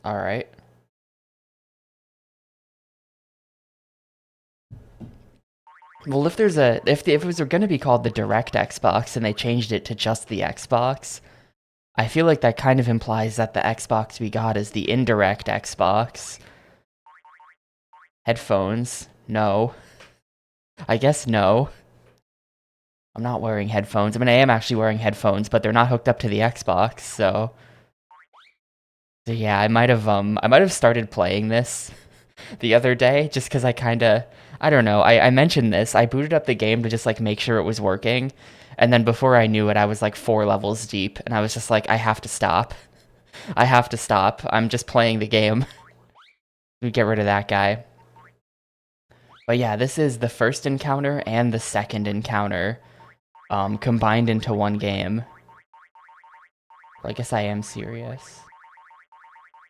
All right. Well, if it was going to be called the Direct Xbox and they changed it to just the Xbox, I feel like that kind of implies that the Xbox we got is the indirect Xbox. Headphones? No. I guess no. I'm not wearing headphones. I mean, I am actually wearing headphones, but they're not hooked up to the Xbox, so yeah, I might have started playing this the other day just because I don't know. I mentioned this. I booted up the game to just like make sure it was working, and then before I knew it, I was like 4 levels deep, and I was just like, I have to stop. I have to stop. I'm just playing the game. We get rid of that guy. But yeah, this is the first encounter and the second encounter, combined into one game. Well, I guess I am serious.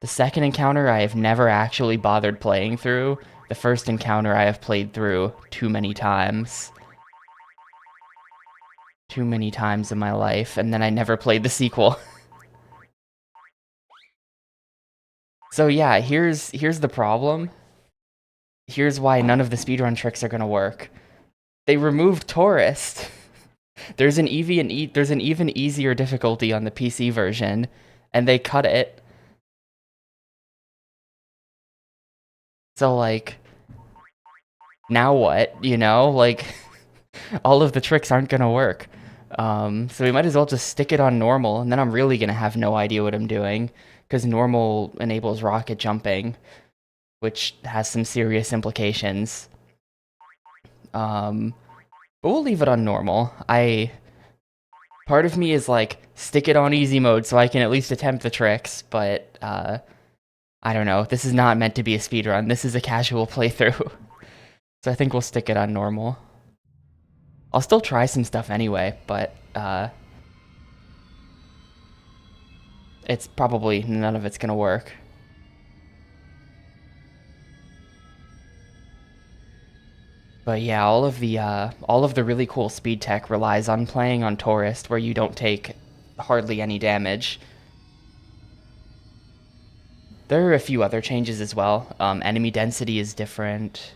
The second encounter I have never actually bothered playing through. The first encounter I have played through too many times. Too many times in my life, and then I never played the sequel. So yeah, here's the problem. Here's why none of the speedrun tricks are gonna work. They removed Tourist. There's an even easier difficulty on the PC version, and they cut it. So like, now what? You know, like all of the tricks aren't gonna work. So we might as well just stick it on normal, and then I'm really gonna have no idea what I'm doing, because normal enables rocket jumping, which has some serious implications. But we'll leave it on normal. Part of me is like, stick it on easy mode so I can at least attempt the tricks, but I don't know. This is not meant to be a speedrun. This is a casual playthrough. So I think we'll stick it on normal. I'll still try some stuff anyway, but it's probably none of it's gonna work. But yeah, all of the really cool speed tech relies on playing on Tourist, where you don't take hardly any damage. There are a few other changes as well. Enemy density is different.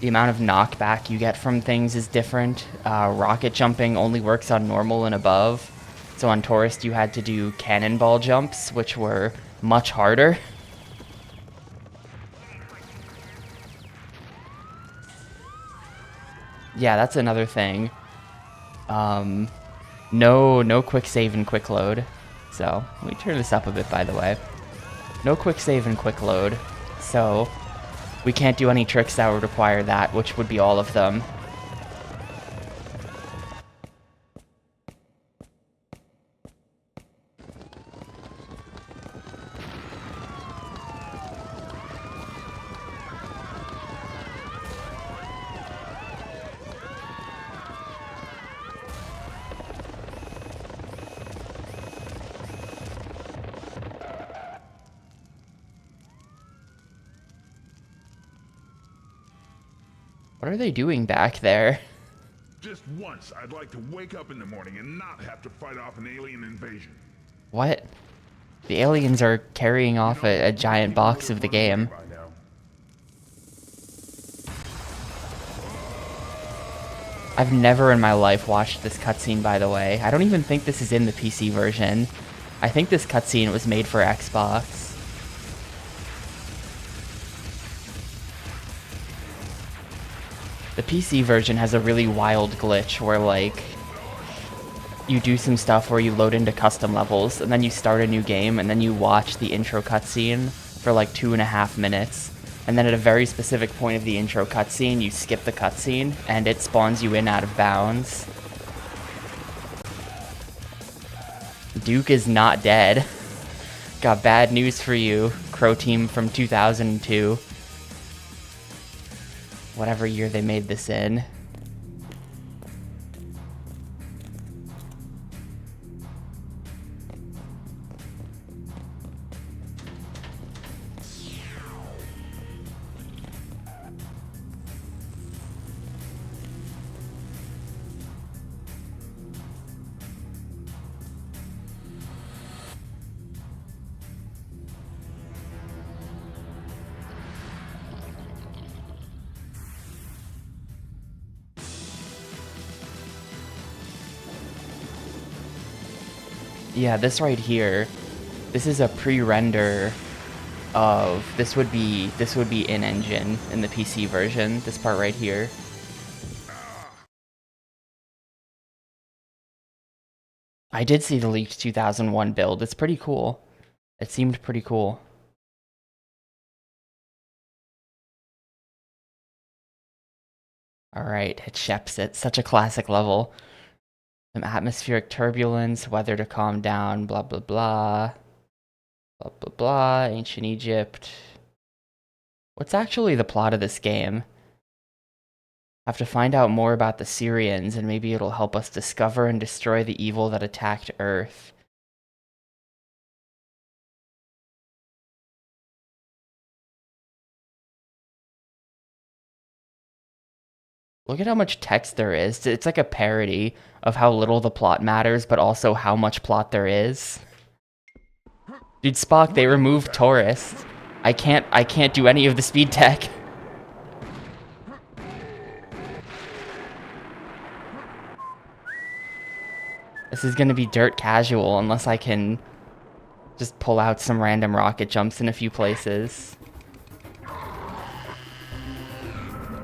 The amount of knockback you get from things is different. Rocket jumping only works on normal and above. So on Tourist, you had to do cannonball jumps, which were much harder. Yeah, that's another thing. No quick save and quick load. So let me turn this up a bit, by the way. No quick save and quick load. So we can't do any tricks that would require that, which would be all of them. What are they doing back there? Just once, I'd like to wake up in the morning and not have to fight off an alien invasion. What? The aliens are carrying off a giant box of the game. I've never in my life watched this cutscene, by the way. I don't even think this is in the PC version. I think this cutscene was made for Xbox. The PC version has a really wild glitch where, like, you do some stuff where you load into custom levels, and then you start a new game, and then you watch the intro cutscene for like 2.5 minutes. And then at a very specific point of the intro cutscene, you skip the cutscene, and it spawns you in out of bounds. Duke is not dead. Got bad news for you, Crow Team from 2002. Whatever year they made this in. Yeah, this right here. This is a pre-render of this would be in-engine in the PC version. This part right here. I did see the leaked 2001 build. It's pretty cool. It seemed pretty cool. Alright, it sheps it. Such a classic level. Some atmospheric turbulence, weather to calm down, blah blah blah. Blah blah blah, ancient Egypt. What's actually the plot of this game? Have to find out more about the Syrians, and maybe it'll help us discover and destroy the evil that attacked Earth. Look at how much text there is. It's like a parody of how little the plot matters, but also how much plot there is. Dude, Spock, they removed tourists. I can't do any of the speed tech. This is gonna be dirt casual unless I can just pull out some random rocket jumps in a few places.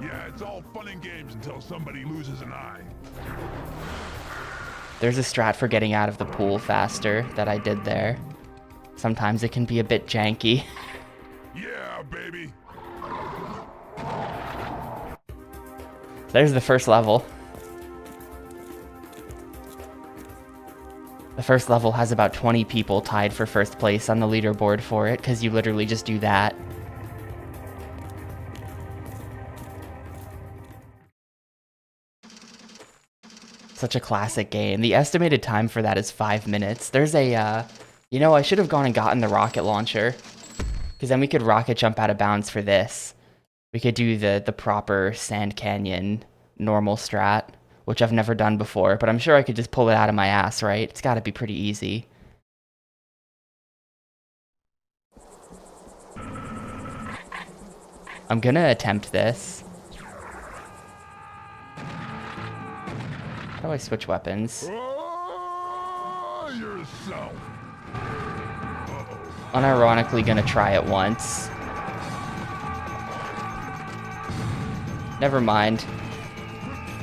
Yeah, it's all fun and games until somebody loses an eye. There's a strat for getting out of the pool faster that I did there. Sometimes it can be a bit janky. Yeah, baby. There's the first level. The first level has about 20 people tied for first place on the leaderboard for it, because you literally just do that. Such a classic game. The estimated time for that is 5 minutes. There's a, you know, I should have gone and gotten the rocket launcher, because then we could rocket jump out of bounds for this. We could do the proper Sand Canyon normal strat, which I've never done before, but I'm sure I could just pull it out of my ass, right? It's gotta be pretty easy. I'm gonna attempt this. How do I switch weapons? Oh, yourself. Unironically gonna try it once. Never mind.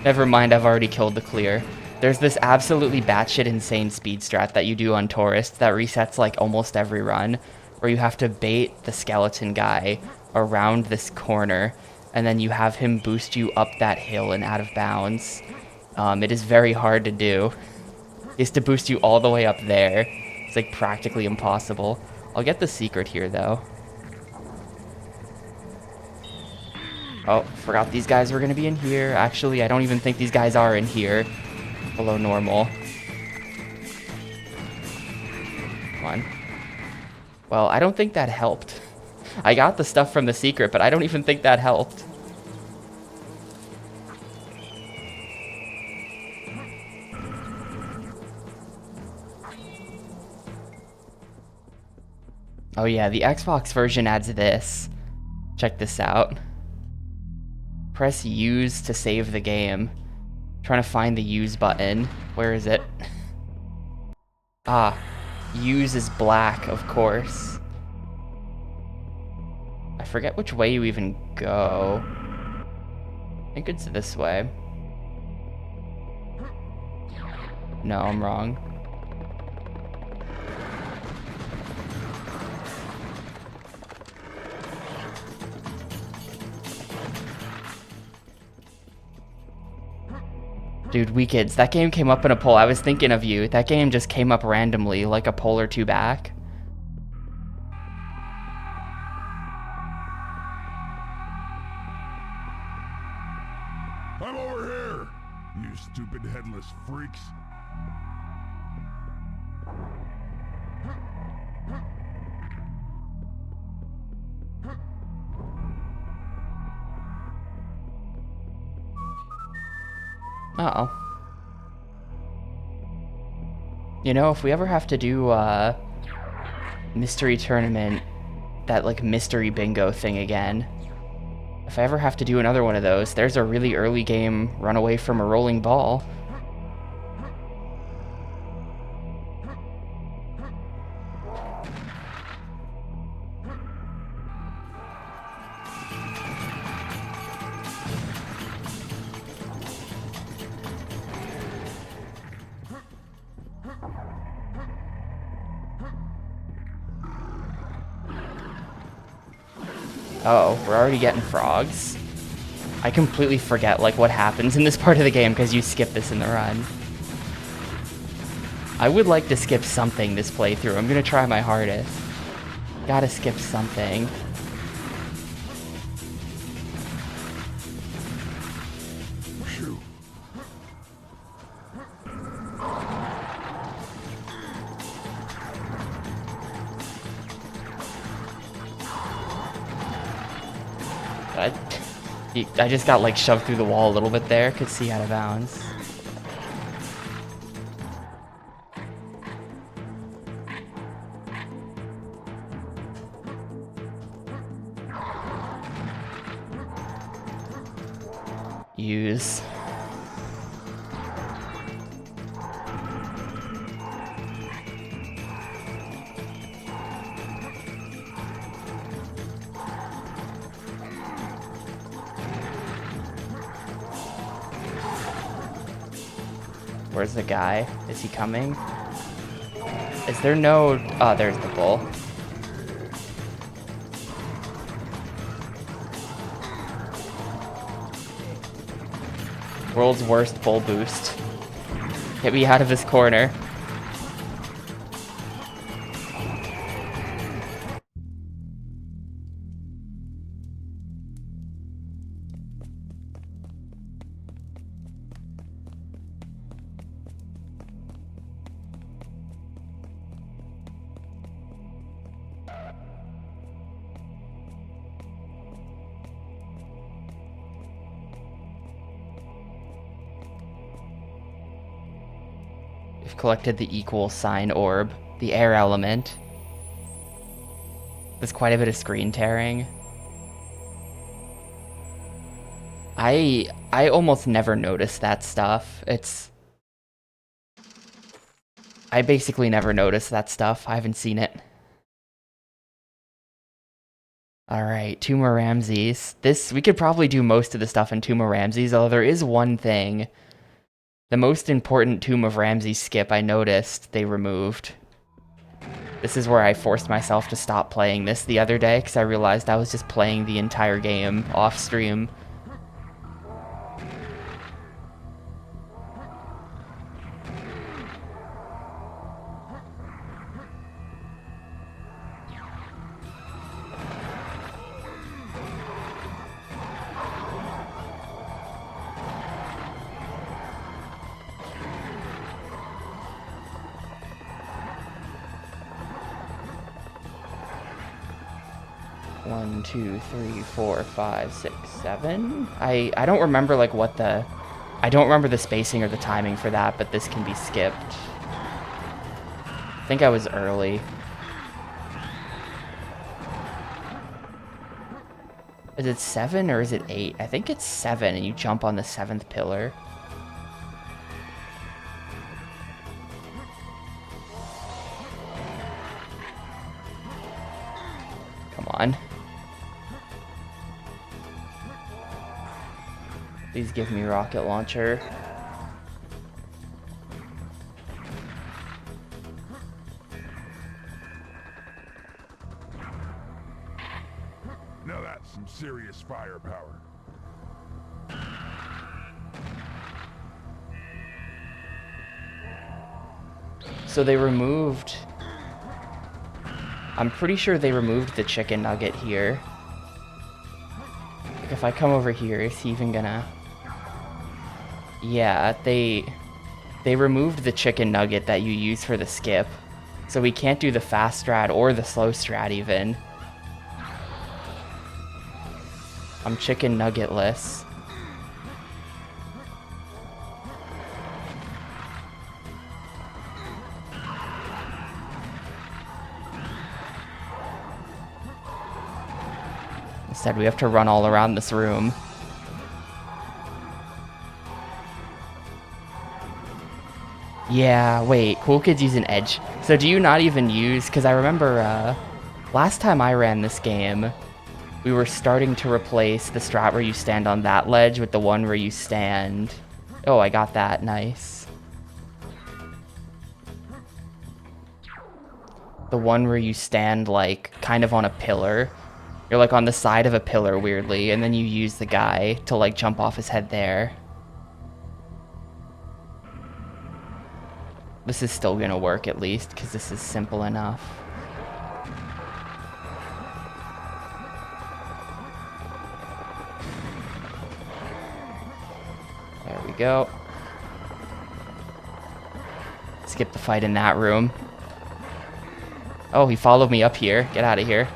Never mind, I've already killed the clear. There's this absolutely batshit insane speed strat that you do on Tourist that resets like almost every run, where you have to bait the skeleton guy around this corner, and then you have him boost you up that hill and out of bounds. It is very hard to do. He has to boost you all the way up there. It's like practically impossible. I'll get the secret here though. Oh, forgot these guys were gonna be in here. Actually, I don't even think these guys are in here. Below normal. Come on. Well, I don't think that helped. I got the stuff from the secret, but I don't even think that helped. Oh yeah, the Xbox version adds this. Check this out. Press use to save the game. Trying to find the use button. Where is it? Ah, use is black, of course. I forget which way you even go. I think it's this way. No, I'm wrong. Dude, Weekids, that game came up in a poll. I was thinking of you. That game just came up randomly, like a poll or two back. I'm over here, you stupid headless freaks. Uh-oh. You know, if we ever have to do a mystery tournament, that like mystery bingo thing again, if I ever have to do another one of those, there's a really early game run away from a rolling ball. Oh, we're already getting frogs. I completely forget, like, what happens in this part of the game because you skip this in the run. I would like to skip something this playthrough. I'm gonna try my hardest. Gotta skip something. Phew. I just got like shoved through the wall a little bit there. Could see out of bounds. Use. Where's the guy? Is he coming? Is there no... Oh, there's the bull. World's worst bull boost. Get me out of this corner. We've collected the equal sign orb, the air element. There's quite a bit of screen tearing. I almost never notice that stuff. I basically never notice that stuff. I haven't seen it. Alright, Tomb of Ramses. We could probably do most of the stuff in Tomb of Ramses, although there is one thing. The most important Tomb of Ramses skip I noticed they removed. This is where I forced myself to stop playing this the other day because I realized I was just playing the entire game off stream. One, two, three, four, five, six, seven. I don't remember like I don't remember the spacing or the timing for that, but this can be skipped. I think I was early. Is it 7 or is it 8? I think it's 7 and you jump on the 7th pillar. Come on. Please give me rocket launcher. Now that's some serious firepower. So they removed... I'm pretty sure they removed the chicken nugget here. Like if I come over here, is he even gonna... Yeah, they removed the chicken nugget that you use for the skip. So we can't do the fast strat or the slow strat even. I'm chicken nuggetless. Instead, we have to run all around this room. Yeah, wait, Cool Kids use an edge. So do you not even use... Because I remember last time I ran this game, we were starting to replace the strat where you stand on that ledge with the one where you stand... Oh, I got that. Nice. The one where you stand, like, kind of on a pillar. You're like on the side of a pillar weirdly, and then you use the guy to like jump off his head there. This is still gonna work at least, because this is simple enough. There we go. Skip the fight in that room. Oh, he followed me up here. Get out of here.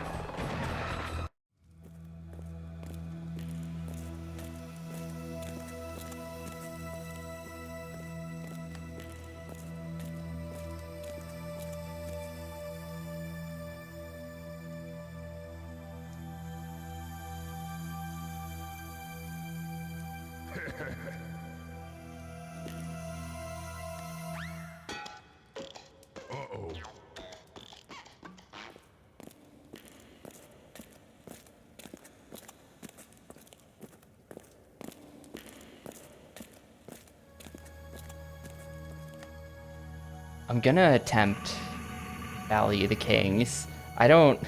Uh-oh. I'm gonna attempt Valley of the Kings. I don't...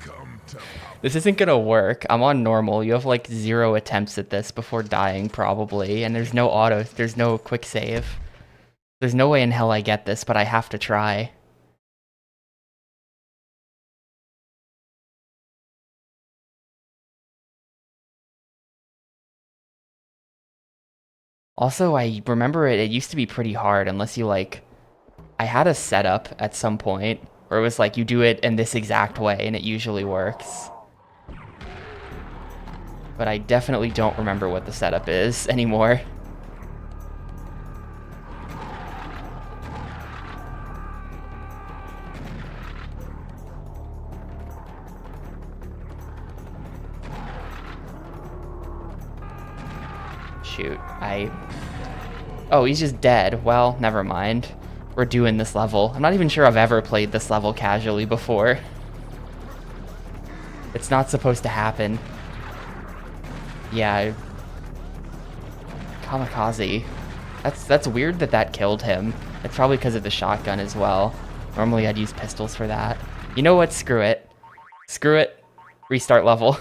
Come to This isn't gonna work. I'm on normal. You have like 0 attempts at this before dying, probably. And there's no auto... There's no quick save. There's no way in hell I get this, but I have to try. Also, I remember it used to be pretty hard unless you like... I had a setup at some point where it was like you do it in this exact way and it usually works. But I definitely don't remember what the setup is anymore. Shoot, Oh, he's just dead. Well, never mind. We're doing this level. I'm not even sure I've ever played this level casually before. It's not supposed to happen. Yeah. Kamikaze. That's weird that killed him. It's probably because of the shotgun as well. Normally I'd use pistols for that. You know what? Screw it. Screw it. Restart level.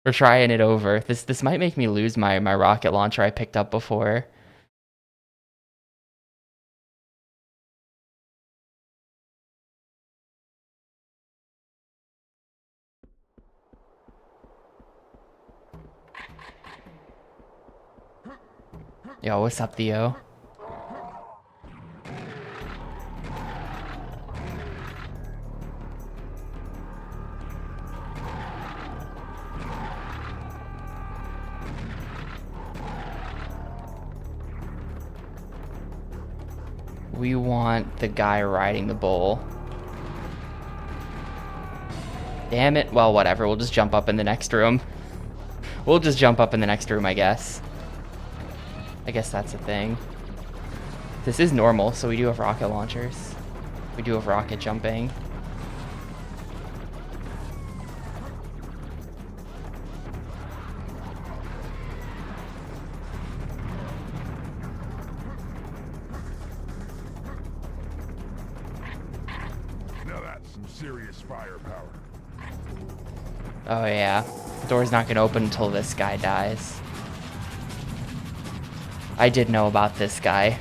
We're trying it over. This might make me lose my rocket launcher I picked up before. Yo, what's up, Theo? We want the guy riding the bull. Damn it. Well, whatever. We'll just jump up in the next room. We'll just jump up in the next room, I guess. I guess that's a thing. This is normal, so we do have rocket launchers. We do have rocket jumping. Now that's some serious firepower. Oh yeah. The door's not gonna open until this guy dies. I did know about this guy.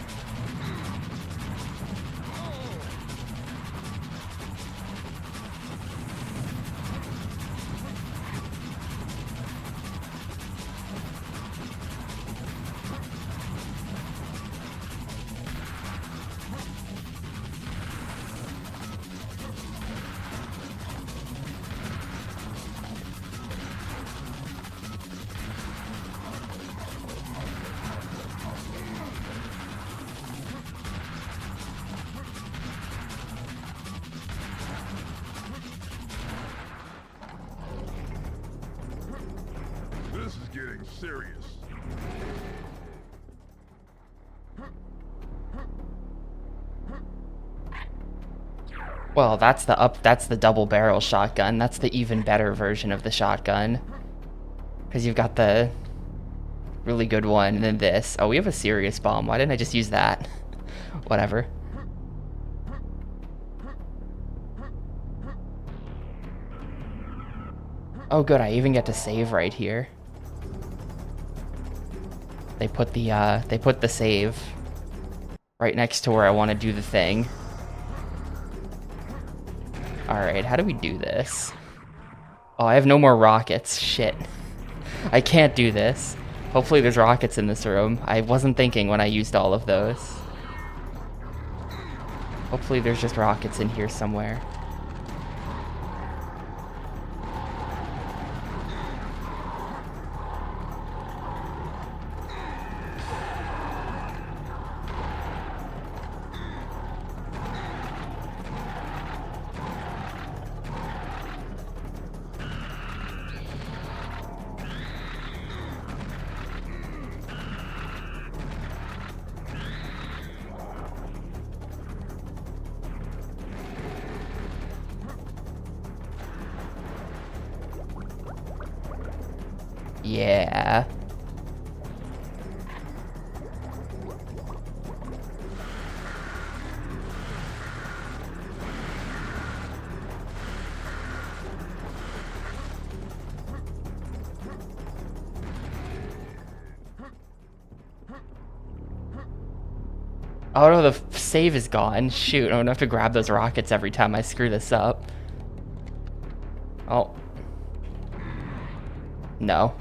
This is getting serious. Well, that's the double barrel shotgun. That's the even better version of the shotgun. Because you've got the really good one and then this. Oh, we have a serious bomb. Why didn't I just use that? Whatever. Oh, good. I even get to save right here. They put the save right next to where I want to do the thing. All right, how do we do this? Oh, I have no more rockets. Shit. I can't do this. Hopefully there's rockets in this room. I wasn't thinking when I used all of those. Hopefully there's just rockets in here somewhere. Yeah. Oh no, the save is gone. Shoot, I'm gonna have to grab those rockets every time I screw this up. Oh. No.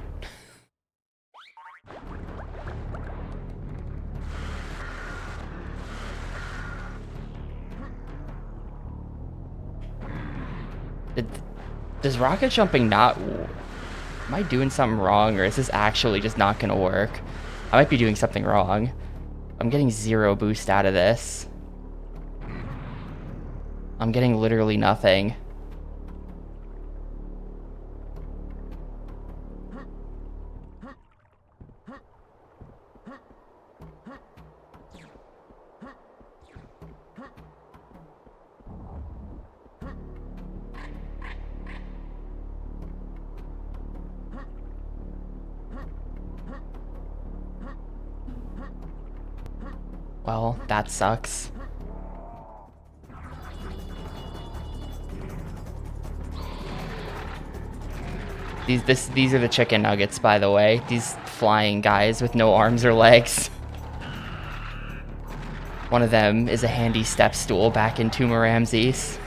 Does rocket jumping not... Am I doing something wrong, or is this actually just not gonna work? I might be doing something wrong. I'm getting 0 boost out of this. I'm getting literally nothing. Well, that sucks. These are the chicken nuggets, by the way. These flying guys with no arms or legs. One of them is a handy step stool back in Tomb of Ramses.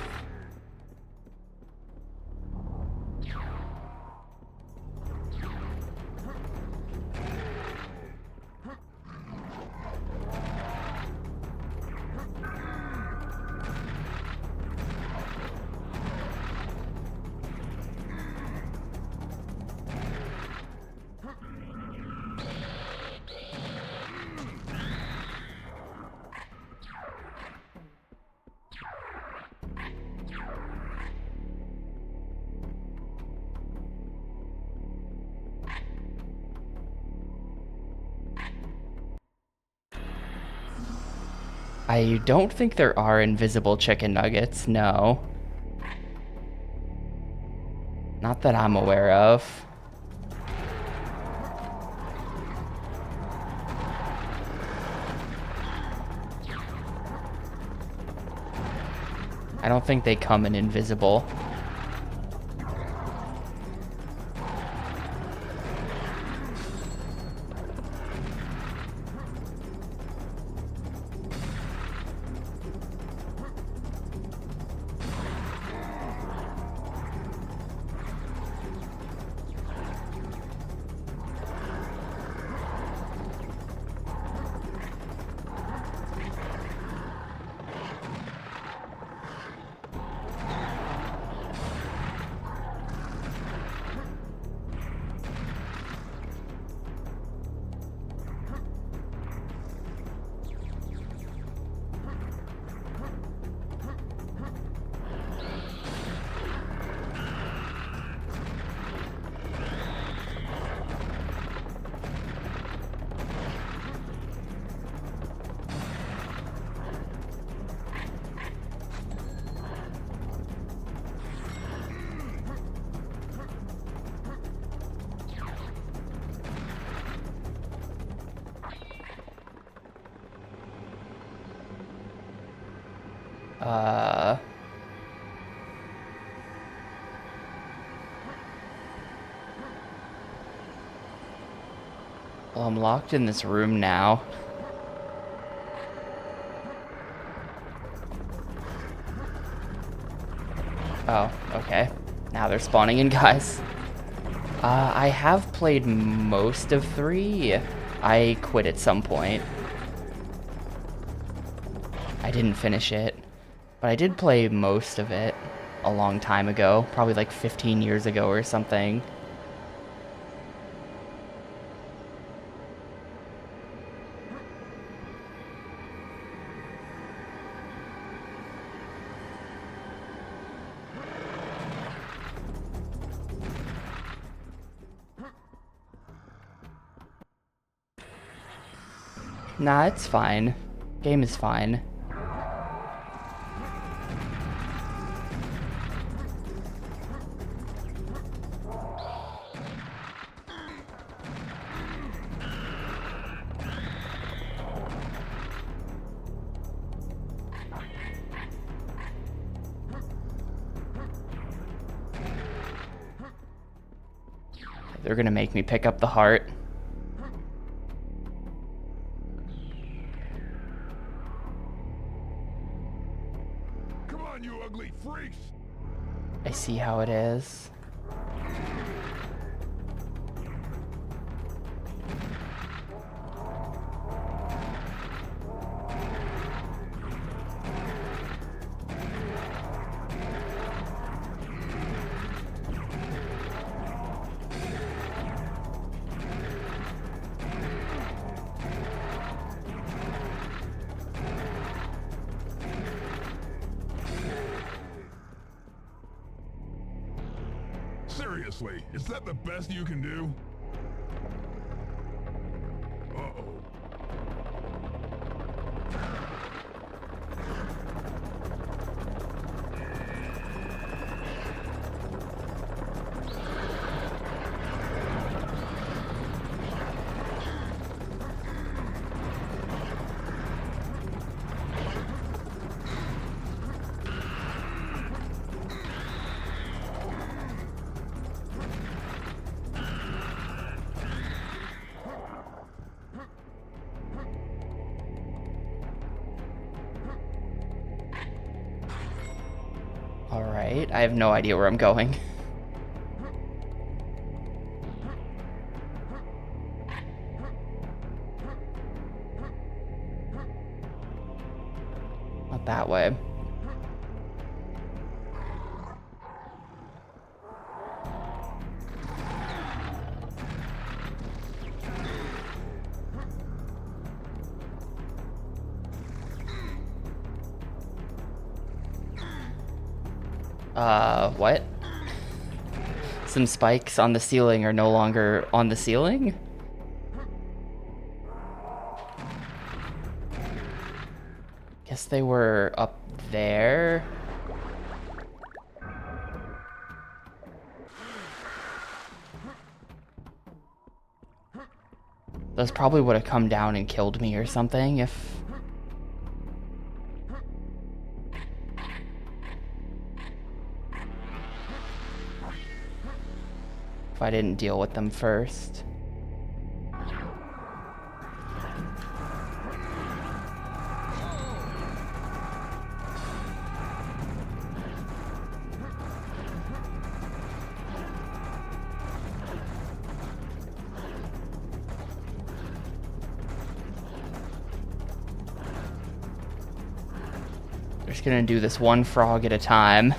I don't think there are invisible chicken nuggets, no. Not that I'm aware of. I don't think they come in invisible. Well, I'm locked in this room now. Oh, okay. Now they're spawning in, guys. I have played most of 3. I quit at some point. I didn't finish it, but I did play most of it a long time ago, probably like 15 years ago or something. Nah, it's fine. Game is fine. They're gonna make me pick up the heart. Come on, you ugly freaks! I see how it is. Seriously, is that the best you can do? Uh-oh. Alright, I have no idea where I'm going. Not that way. What? Some spikes on the ceiling are no longer on the ceiling? Guess they were up there. Those probably would have come down and killed me or something if... if I didn't deal with them first. Just gonna do this one frog at a time.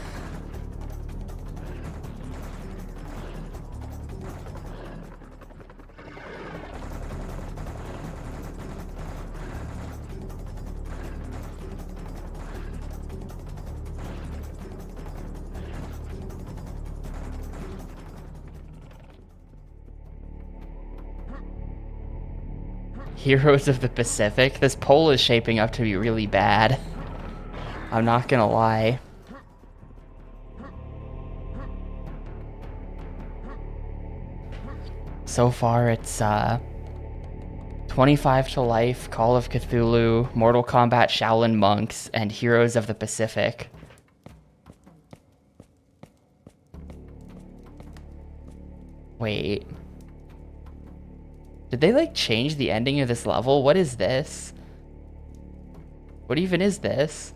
Heroes of the Pacific? This poll is shaping up to be really bad. I'm not gonna lie. So far, it's 25 to Life, Call of Cthulhu, Mortal Kombat Shaolin Monks, and Heroes of the Pacific. Wait. Did they like change the ending of this level? What is this? What even is this?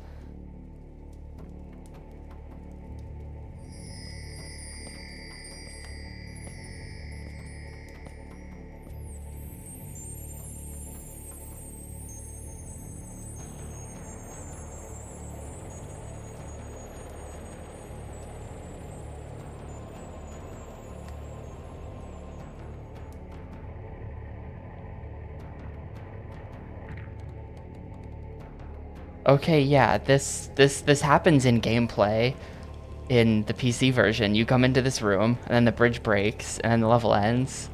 Okay, yeah, this happens in gameplay in the PC version. You come into this room, and then the bridge breaks, and then the level ends.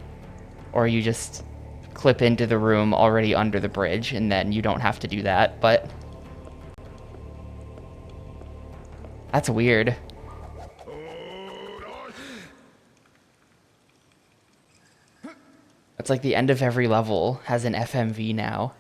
Or you just clip into the room already under the bridge, and then you don't have to do that, but... That's weird. It's like the end of every level has an FMV now.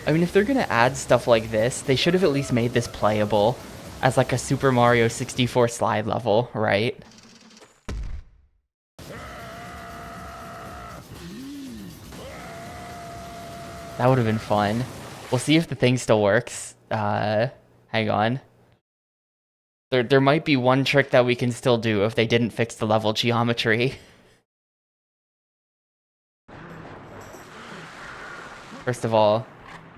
I mean, if they're gonna add stuff like this, they should have at least made this playable as like a Super Mario 64 slide level, right? That would have been fun. We'll see if the thing still works. Hang on. There might be one trick that we can still do if they didn't fix the level geometry. First of all,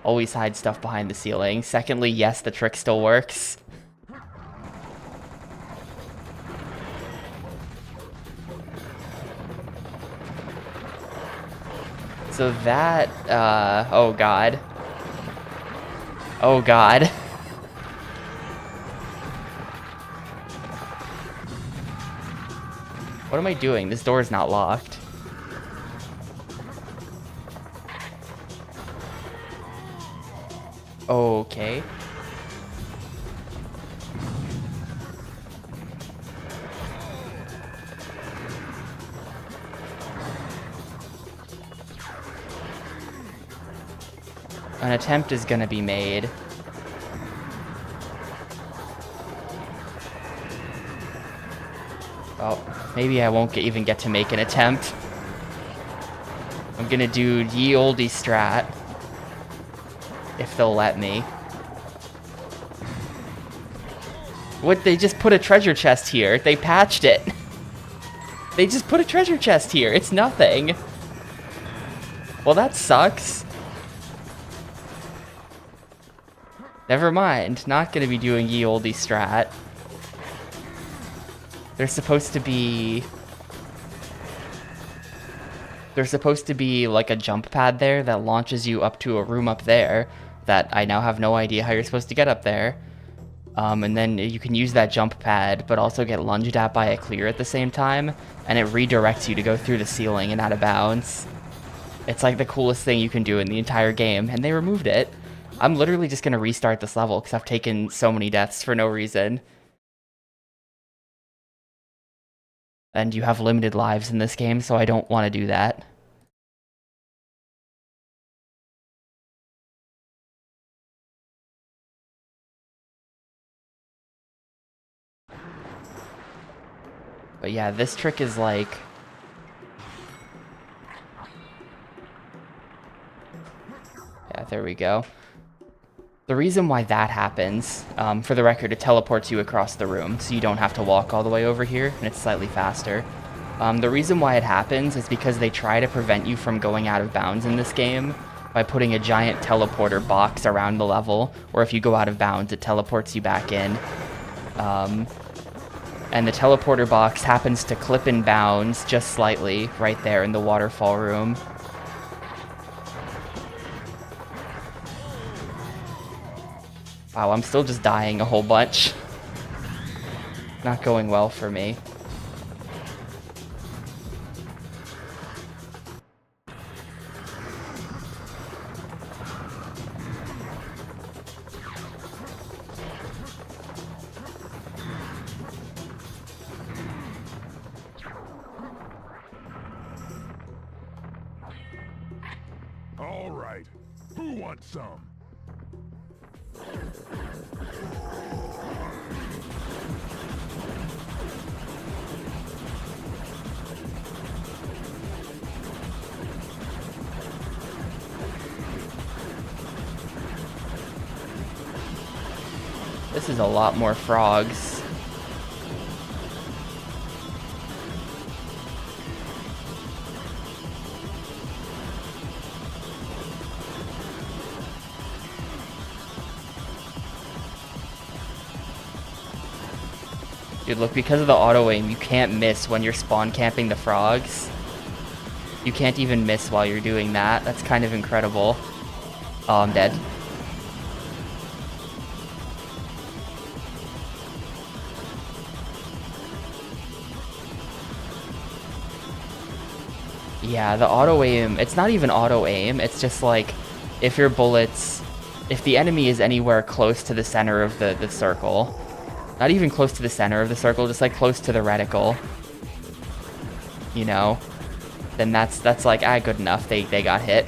always hide stuff behind the ceiling. Secondly, yes, the trick still works. So that, oh god. Oh god. What am I doing? This door is not locked. Okay. An attempt is gonna be made. Oh, maybe I won't even get to make an attempt. I'm gonna do ye olde strat. If they'll let me. What, they just put a treasure chest here. They patched it. They just put a treasure chest here. It's nothing. Well, that sucks. Never mind. Not gonna be doing ye olde strat. There's supposed to be like a jump pad there that launches you up to a room up there that I now have no idea how you're supposed to get up there. And then you can use that jump pad, but also get lunged at by a clear at the same time, and it redirects you to go through the ceiling and out of bounds. It's like the coolest thing you can do in the entire game, and they removed it. I'm literally just gonna restart this level because I've taken so many deaths for no reason. And you have limited lives in this game, so I don't want to do that. But yeah, this trick is like... Yeah, there we go. The reason why that happens, for the record, it teleports you across the room, so you don't have to walk all the way over here, and it's slightly faster. The reason why it happens is because they try to prevent you from going out of bounds in this game by putting a giant teleporter box around the level, or if you go out of bounds, it teleports you back in. And the teleporter box happens to clip in bounds just slightly right there in the waterfall room. Wow, I'm still just dying a whole bunch. Not going well for me. All right. Who wants some? This is a lot more frogs. Dude, look, because of the auto aim, you can't miss when you're spawn camping the frogs. You can't even miss while you're doing that. That's kind of incredible. Oh, I'm dead. Yeah, the auto aim, it's not even auto aim, it's just like if your bullets, if the enemy is anywhere close to the center of the circle, not even close to the center of the circle, just like close to the reticle, you know, then that's like, good enough, they got hit.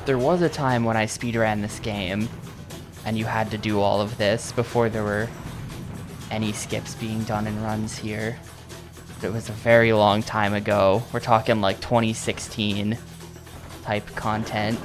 There was a time when I speedran this game, and you had to do all of this before there were any skips being done in runs here. It was a very long time ago. We're talking like 2016 type content.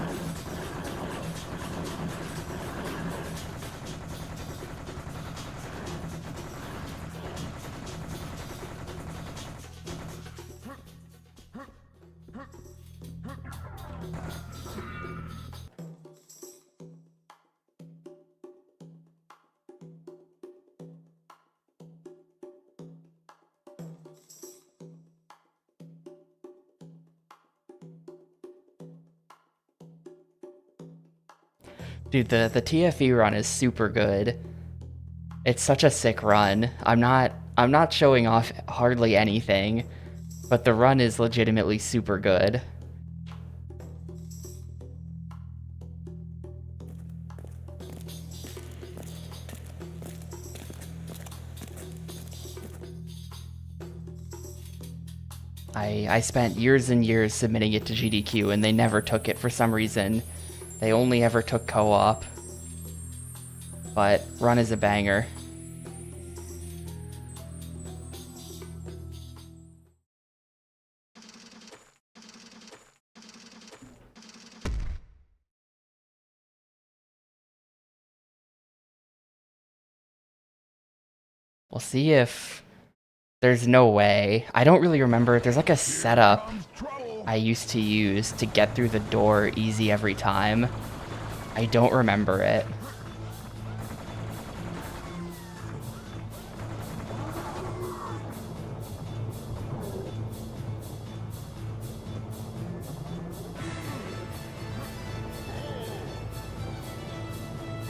Dude, the TFE run is super good. It's such a sick run. I'm not showing off hardly anything, but the run is legitimately super good. I spent years and years submitting it to GDQ and they never took it for some reason. They only ever took co-op. But run is a banger. We'll see if there's no way. I don't really remember. There's like a setup I used to use to get through the door easy every time. I don't remember it.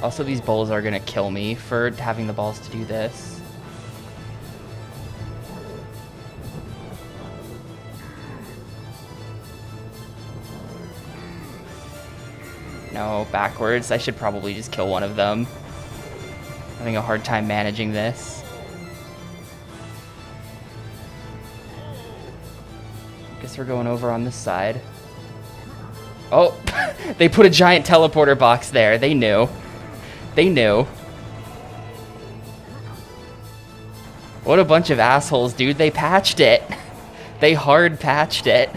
Also, these bulls are gonna kill me for having the balls to do this. No, backwards. I should probably just kill one of them. Having a hard time managing this. Guess we're going over on this side. Oh, they put a giant teleporter box there. They knew. They knew. What a bunch of assholes, dude. They patched it. They hard patched it.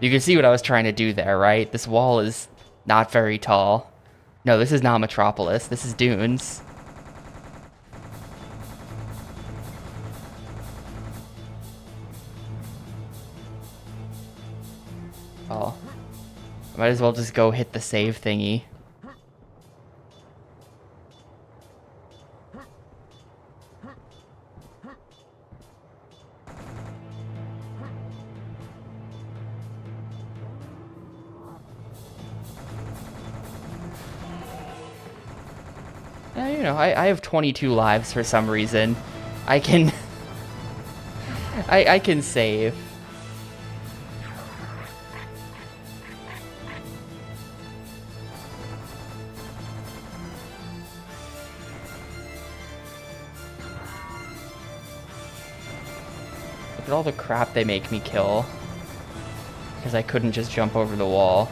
You can see what I was trying to do there, right? This wall is not very tall. No, this is not Metropolis. This is Dunes. Oh. I might as well just go hit the save thingy. You know, I have 22 lives for some reason. I can... I can save. Look at all the crap they make me kill. Because I couldn't just jump over the wall.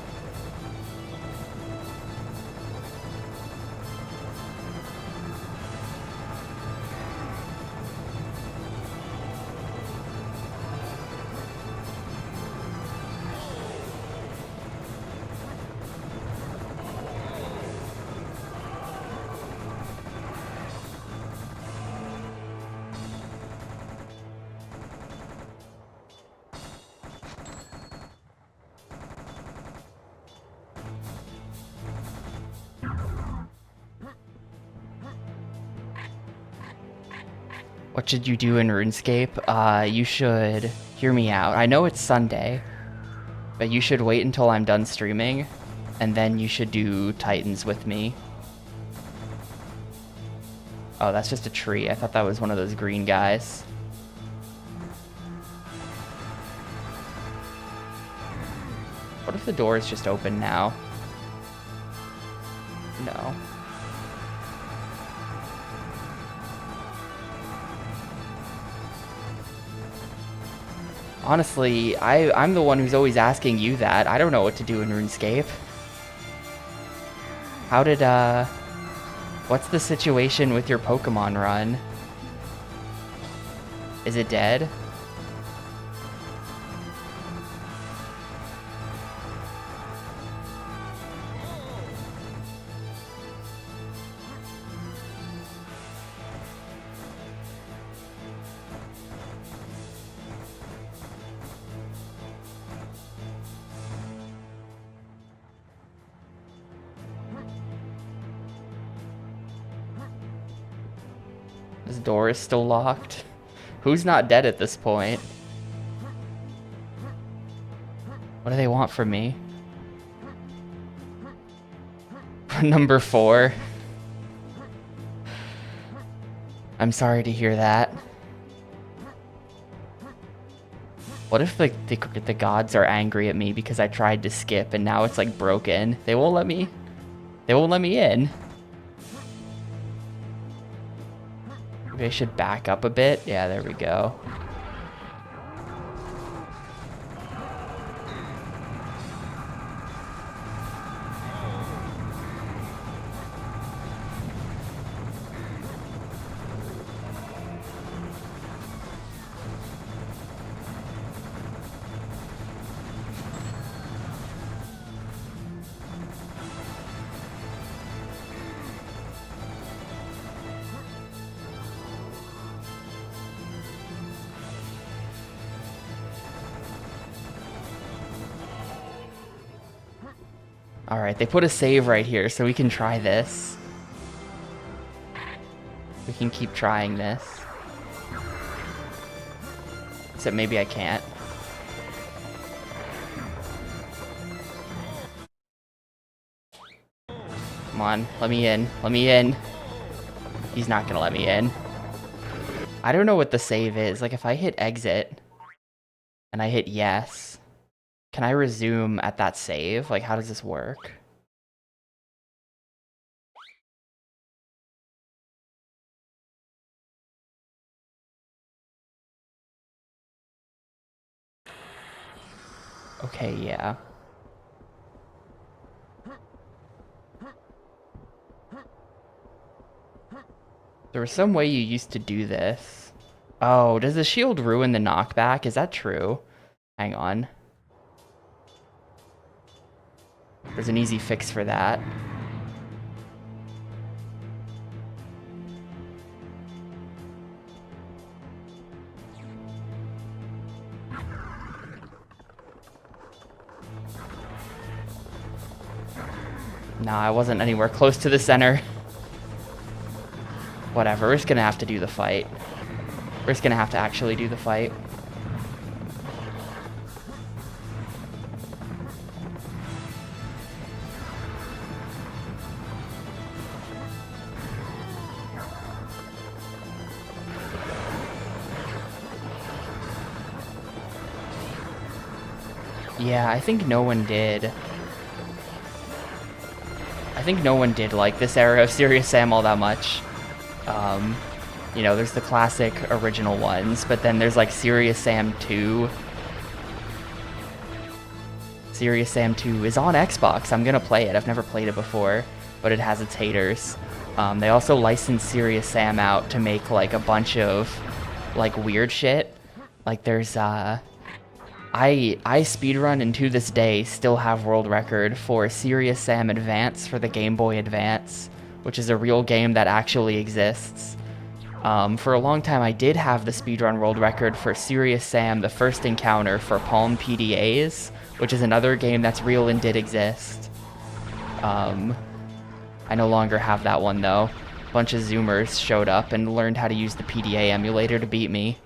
What should you do in RuneScape? You should hear me out. I know it's Sunday, but you should wait until I'm done streaming, and then you should do Titans with me. Oh, that's just a tree. I thought that was one of those green guys. What if the door is just open now? No. Honestly, I'm the one who's always asking you that. I don't know what to do in RuneScape. How did, what's the situation with your Pokemon run? Is it dead? This door is still locked. Who's not dead at this point? What do they want from me? Number 4. I'm sorry to hear that. What if the gods are angry at me because I tried to skip and now it's like broken? They won't let me in. Maybe I should back up a bit. Yeah, there we go. Alright, they put a save right here, so we can try this. We can keep trying this. Except maybe I can't. Come on, let me in. Let me in. He's not gonna let me in. I don't know what the save is. Like, if I hit exit and I hit yes, can I resume at that save? Like, how does this work? Okay, yeah. There was some way you used to do this. Oh, does the shield ruin the knockback? Is that true? Hang on. There's an easy fix for that. Nah, I wasn't anywhere close to the center. Whatever, we're just gonna have to do the fight. We're just gonna have to actually do the fight. Yeah, I think no one did. I think no one did like this era of Serious Sam all that much. You know, there's the classic original ones, but then there's like Serious Sam 2. Serious Sam 2 is on Xbox. I'm gonna play it. I've never played it before, but it has its haters. They also licensed Serious Sam out to make like a bunch of like weird shit. Like there's I speedrun and to this day still have world record for Serious Sam Advance for the Game Boy Advance, which is a real game that actually exists. For a long time I did have the speedrun world record for Serious Sam The First Encounter for Palm PDAs, which is another game that's real and did exist. I no longer have that one though. A bunch of Zoomers showed up and learned how to use the PDA emulator to beat me.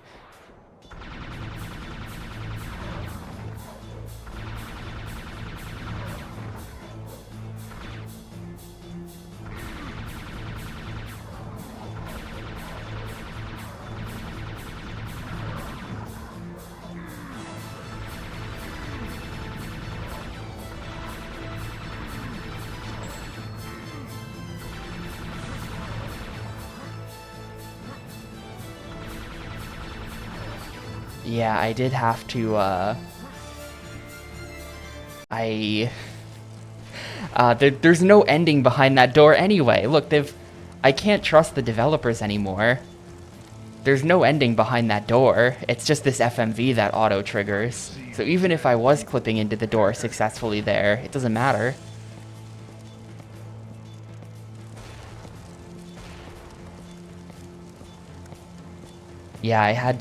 Yeah, I did have to, there's no ending behind that door anyway. Look, I can't trust the developers anymore. There's no ending behind that door. It's just this FMV that auto-triggers. So even if I was clipping into the door successfully there, it doesn't matter. Yeah, I had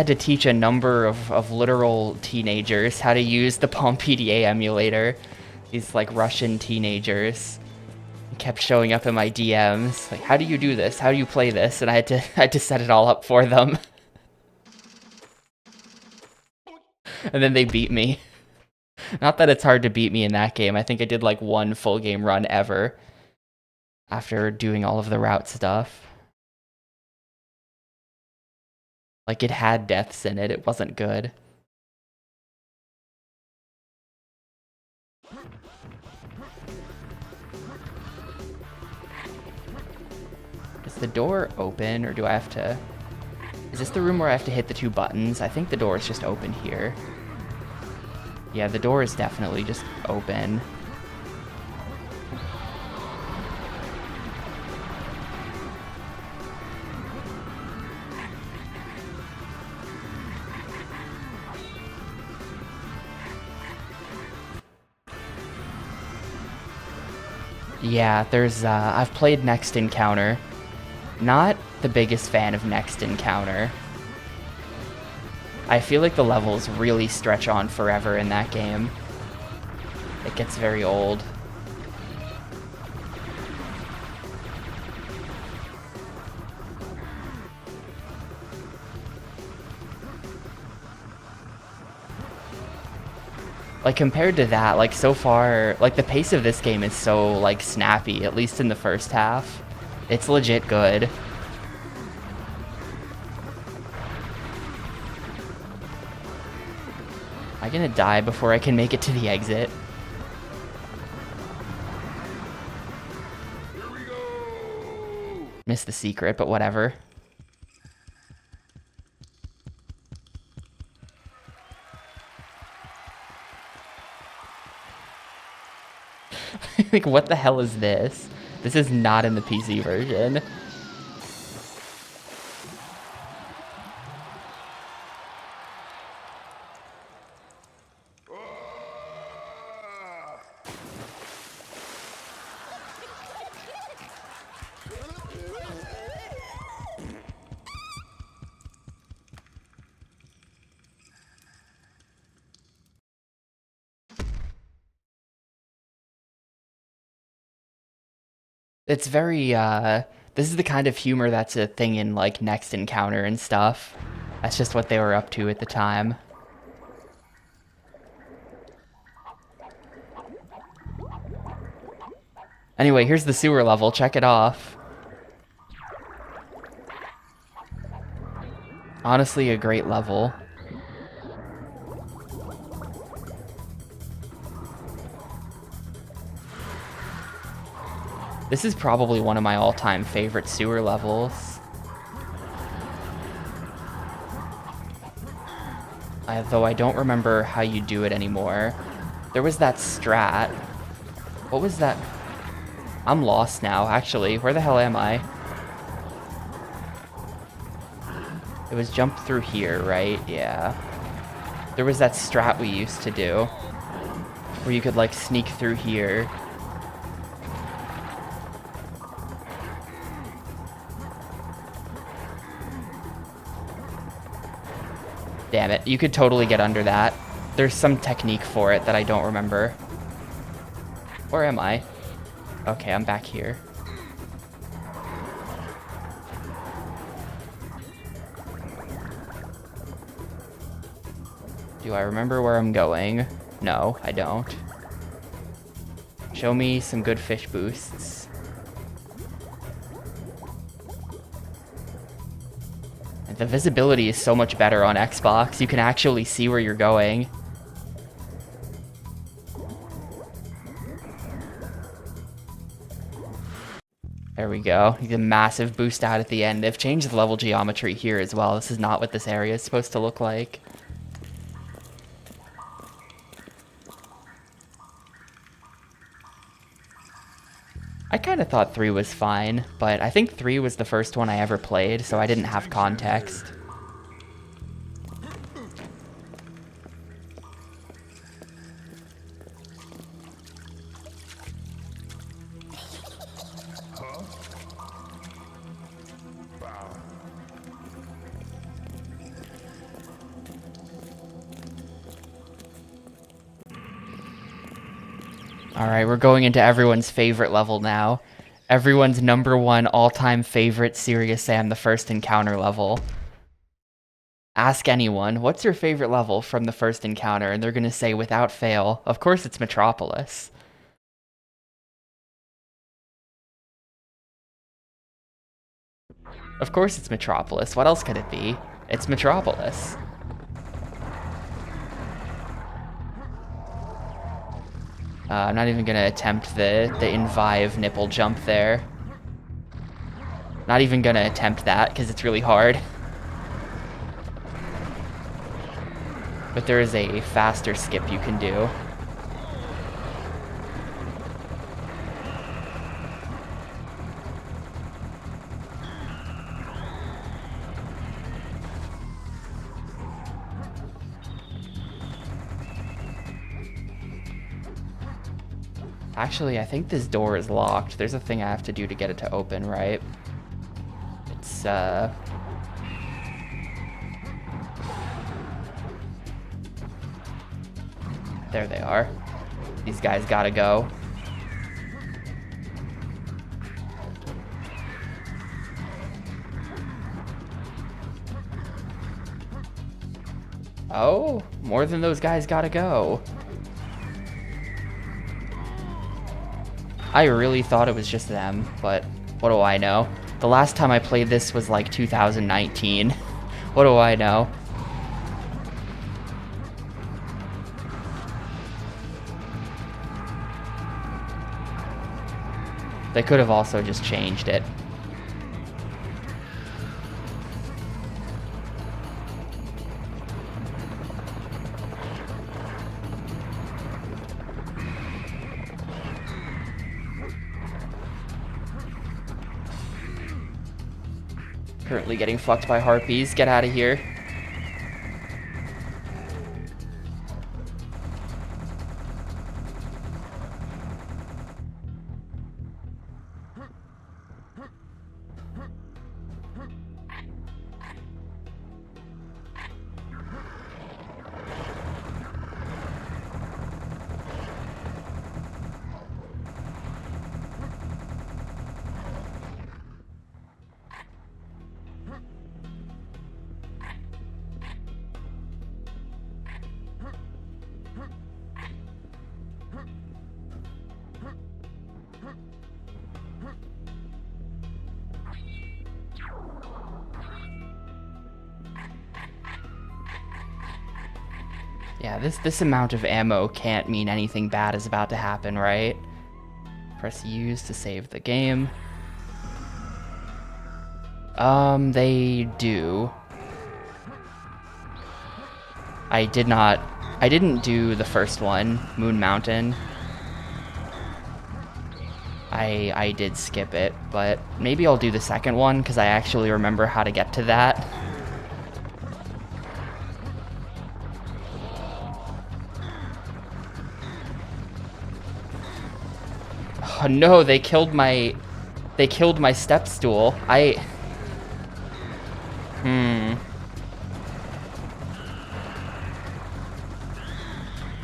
to teach a number of literal teenagers how to use the Palm PDA emulator. These like Russian teenagers kept showing up in my DMs, like, how do you do this? How do you play this? And I had to set it all up for them. And then they beat me. Not that it's hard to beat me in that game. I think I did like one full game run ever after doing all of the route stuff. Like, it had deaths in it. It wasn't good. Is the door open, or do I have to... Is this the room where I have to hit the two buttons? I think the door is just open here. Yeah, the door is definitely just open. Yeah, there's, I've played Next Encounter. Not the biggest fan of Next Encounter. I feel like the levels really stretch on forever in that game. It gets very old. Like, compared to that, like, so far, like, the pace of this game is so, like, snappy, at least in the first half. It's legit good. Am I gonna die before I can make it to the exit? Here we go! Missed the secret, but whatever. Like, what the hell is this? This is not in the PC version. It's very, this is the kind of humor that's a thing in, like, Next Encounter and stuff. That's just what they were up to at the time. Anyway, here's the sewer level. Check it off. Honestly, a great level. This is probably one of my all-time favorite sewer levels. Though I don't remember how you do it anymore. There was that strat. What was that? I'm lost now, actually. Where the hell am I? It was jump through here, right? Yeah. There was that strat we used to do, where you could, like, sneak through here. Damn it, you could totally get under that. There's some technique for it that I don't remember. Where am I? Okay, I'm back here. Do I remember where I'm going? No, I don't. Show me some good fish boosts. And the visibility is so much better on Xbox. You can actually see where you're going. There we go. You get a massive boost out at the end. They've changed the level geometry here as well. This is not what this area is supposed to look like. I kind of thought 3 was fine, but I think 3 was the first one I ever played, so I didn't have context. Alright, we're going into everyone's favorite level now. Everyone's #1 all-time favorite Serious Sam the First Encounter level. Ask anyone, what's your favorite level from the first encounter? And they're gonna say, without fail, of course it's Metropolis. Of course it's Metropolis. What else could it be? It's Metropolis. I'm not even gonna attempt the Invive nipple jump there. Not even gonna attempt that, because it's really hard. But there is a faster skip you can do. Actually, I think this door is locked. There's a thing I have to do to get it to open, right? It's, there they are. These guys gotta go. Oh, more than those guys gotta go. I really thought it was just them, but what do I know? The last time I played this was like 2019. What do I know? They could have also just changed it. Currently getting fucked by harpies. Get out of here. Yeah, this amount of ammo can't mean anything bad is about to happen, right? Press use to save the game. They do. I didn't do the first one, Moon Mountain. I did skip it, but maybe I'll do the second one because I actually remember how to get to that. Oh no, they killed my step stool. The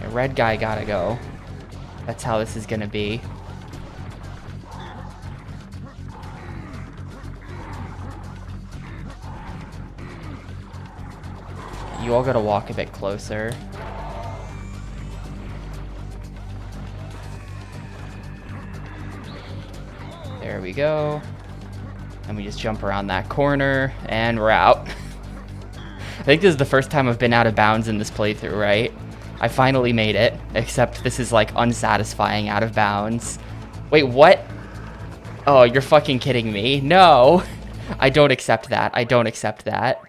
red guy gotta go. That's how this is gonna be. You all gotta walk a bit closer. There we go. And we just jump around that corner, and we're out. I think this is the first time I've been out of bounds in this playthrough, right? I finally made it, except this is like unsatisfying out of bounds. Wait, what? Oh, you're fucking kidding me. No! I don't accept that. I don't accept that.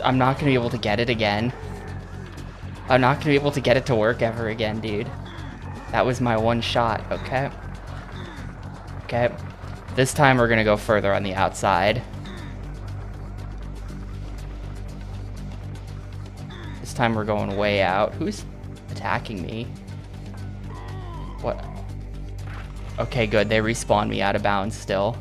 I'm not gonna be able to get it again. I'm not gonna be able to get it to work ever again, dude. That was my one shot, okay? Okay. This time we're gonna go further on the outside. This time we're going way out. Who's attacking me? What? Okay, good. They respawn me out of bounds still.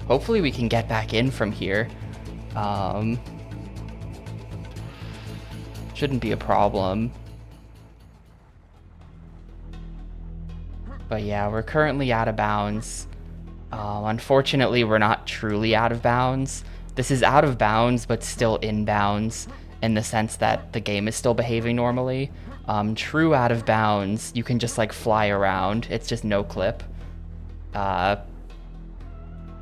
Hopefully we can get back in from here. Shouldn't be a problem. But yeah, we're currently out of bounds. Unfortunately, we're not truly out of bounds. This is out of bounds, but still in bounds in the sense that the game is still behaving normally. True out of bounds, you can just like fly around. It's just no clip.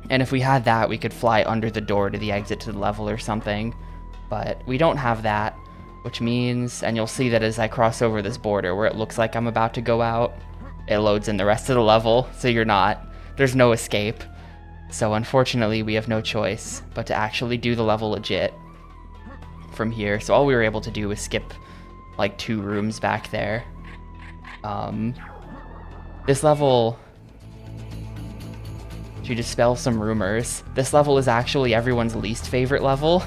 And if we had that, we could fly under the door to the exit to the level or something. But we don't have that, which means, and you'll see that as I cross over this border where it looks like I'm about to go out, it loads in the rest of the level, so you're not. There's no escape. So unfortunately, we have no choice but to actually do the level legit from here. So all we were able to do was skip like 2 rooms back there. This level... To dispel some rumors, this level is actually everyone's least favorite level.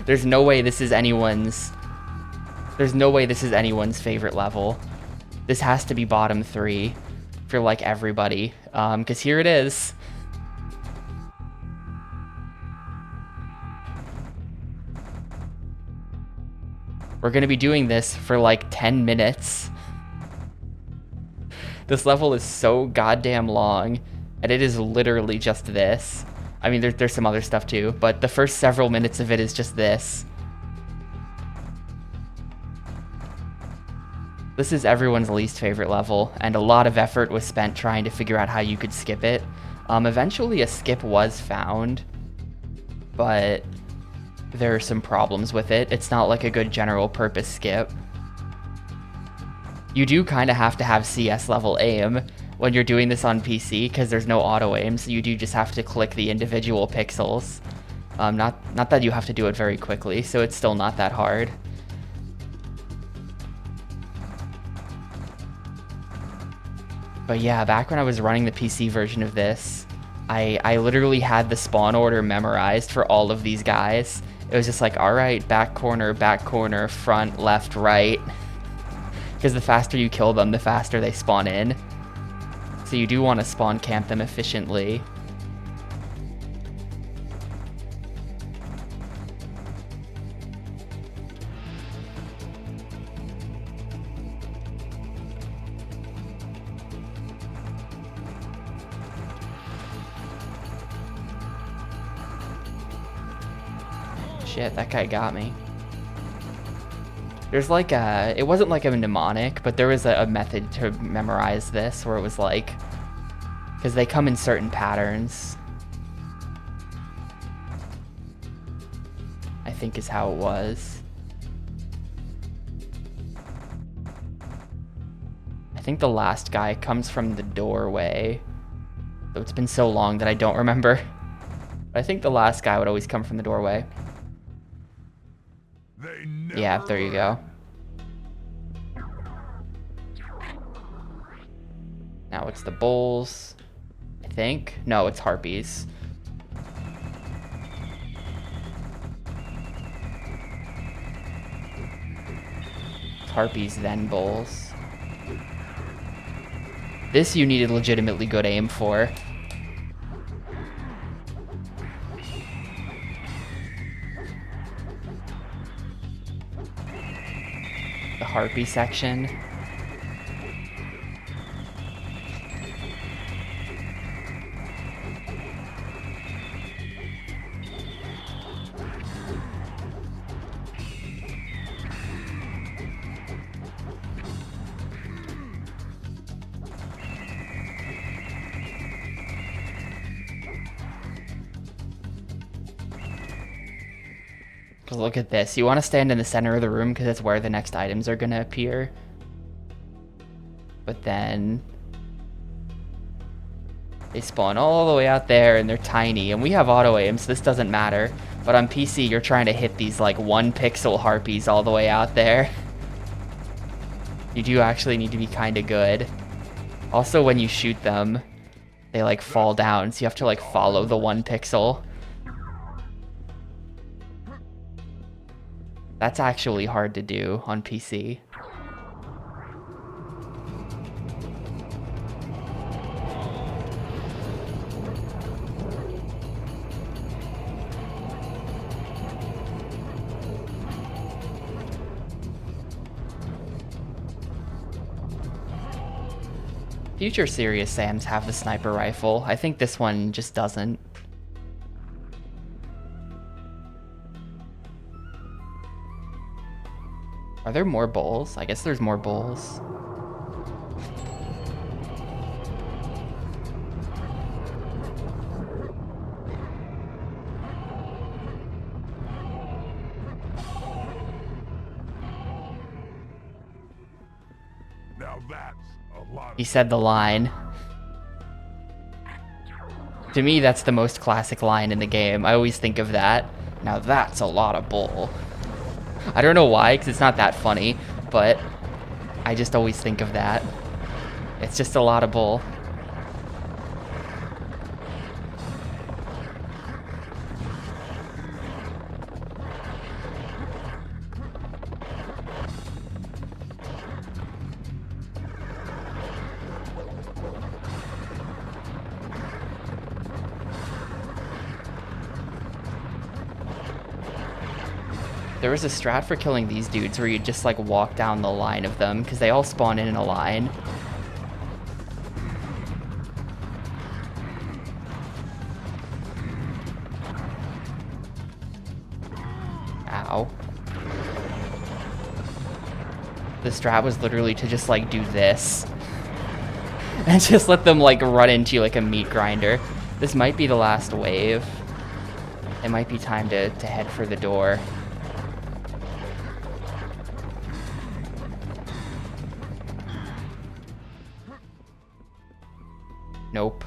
There's no way this is anyone's favorite level. This has to be bottom 3 for like everybody, because here it is. We're gonna be doing this for like 10 minutes. This level is so goddamn long. And it is literally just this. I mean, there's some other stuff too, but the first several minutes of it is just this. This is everyone's least favorite level, and a lot of effort was spent trying to figure out how you could skip it. Eventually a skip was found, but there are some problems with it. It's not like a good general purpose skip. You do kind of have to have CS level aim when you're doing this on PC because there's no auto aim, so you do just have to click the individual pixels. Not that you have to do it very quickly, so it's still not that hard. But yeah, back when I was running the PC version of this, I literally had the spawn order memorized for all of these guys. It was just like, all right, back corner, front, left, right. Because the faster you kill them, the faster they spawn in. So you do want to spawn camp them efficiently. Shit, that guy got me. There's like a, it wasn't like a mnemonic, but there was a method to memorize this where it was like, because they come in certain patterns. I think is how it was. I think the last guy comes from the doorway. So it's been so long that I don't remember. But I think the last guy would always come from the doorway. Yeah, there you go. Now it's the bulls, I think. No, it's harpies. It's harpies, then bulls. This you needed legitimately good aim for. The harpy section. Look at this. You want to stand in the center of the room because that's where the next items are going to appear. But then they spawn all the way out there and they're tiny. And we have auto aim, so this doesn't matter. But on PC, you're trying to hit these like 1 pixel harpies all the way out there. You do actually need to be kind of good. Also, when you shoot them, they like fall down, so you have to like follow the 1 pixel. That's actually hard to do on PC. Future Serious Sams have the sniper rifle. I think this one just doesn't. Are there more bulls? I guess there's more bulls. Now that's a lot. He said the line. To me, that's the most classic line in the game. I always think of that. Now that's a lot of bull. I don't know why, because it's not that funny, but I just always think of that. It's just a lot of bull. There was a strat for killing these dudes where you just like walk down the line of them because they all spawn in a line. Ow. The strat was literally to just like do this and just let them like run into you like a meat grinder. This might be the last wave. It might be time to head for the door. Nope.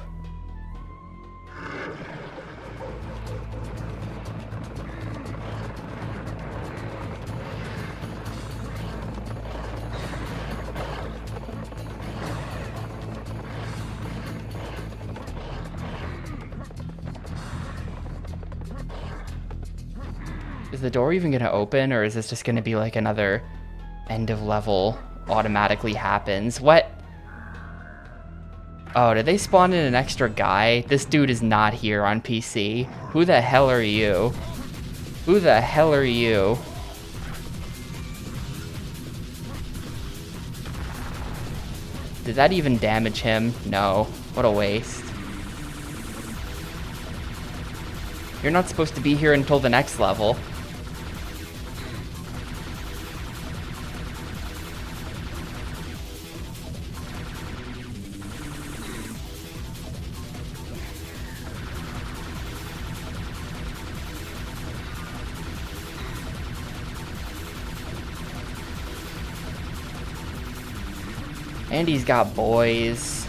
Is the door even gonna open, or is this just gonna be like another end of level automatically happens? What? Oh, did they spawn in an extra guy? This dude is not here on PC. Who the hell are you? Who the hell are you? Did that even damage him? No. What a waste. You're not supposed to be here until the next level. And he's got boys.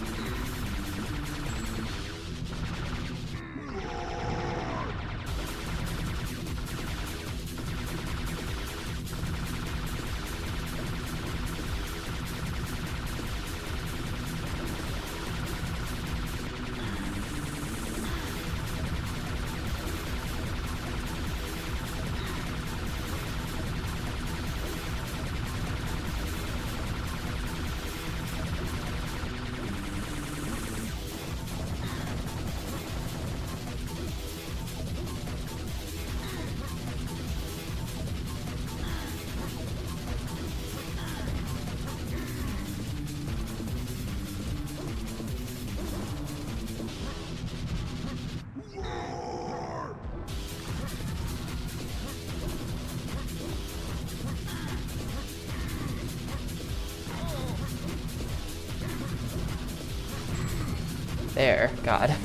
There, God.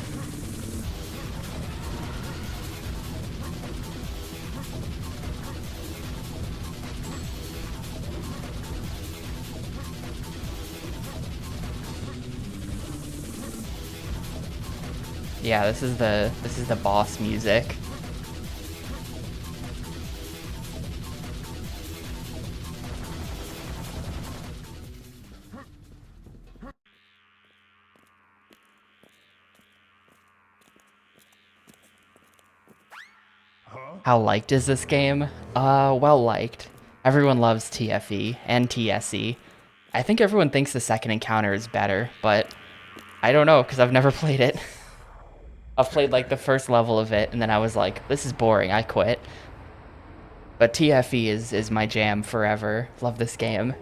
Yeah, this is the boss music. How liked is this game? Well liked. Everyone loves TFE and TSE. I think everyone thinks the second encounter is better, but I don't know because I've never played it. I've played like the first level of it and then I was like, this is boring, I quit. But TFE is my jam forever. Love this game.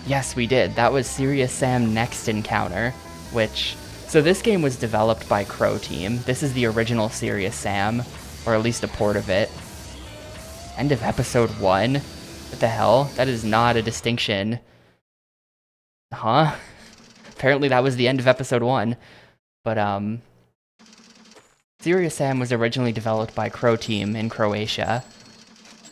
Yes, we did. That was Serious Sam Next Encounter, which... So this game was developed by Crow Team. This is the original Serious Sam, or at least a port of it. End of episode 1? What the hell? That is not a distinction. Huh? Apparently that was the end of episode 1. But, Serious Sam was originally developed by Crow Team in Croatia.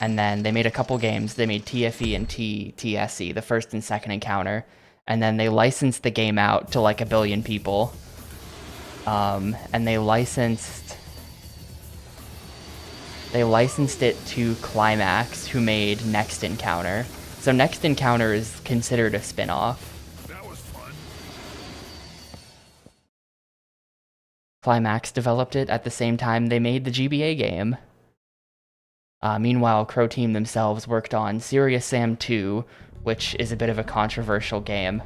And then they made a couple games. They made TFE and TSE, the first and second encounter. And then they licensed the game out to like 1 billion people. And they licensed it to Climax, who made Next Encounter. So Next Encounter is considered a spin-off. That was fun. Climax developed it at the same time they made the GBA game. Meanwhile, Crow Team themselves worked on Serious Sam 2, which is a bit of a controversial game.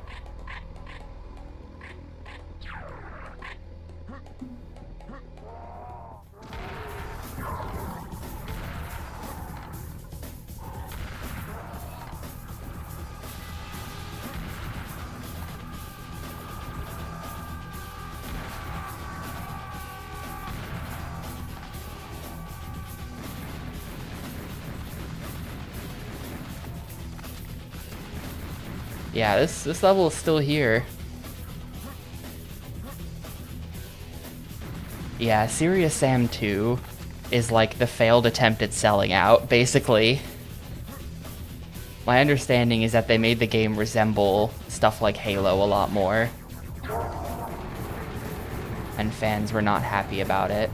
Yeah, this level is still here. Yeah, Serious Sam 2 is like the failed attempt at selling out, basically. My understanding is that they made the game resemble stuff like Halo a lot more. And fans were not happy about it.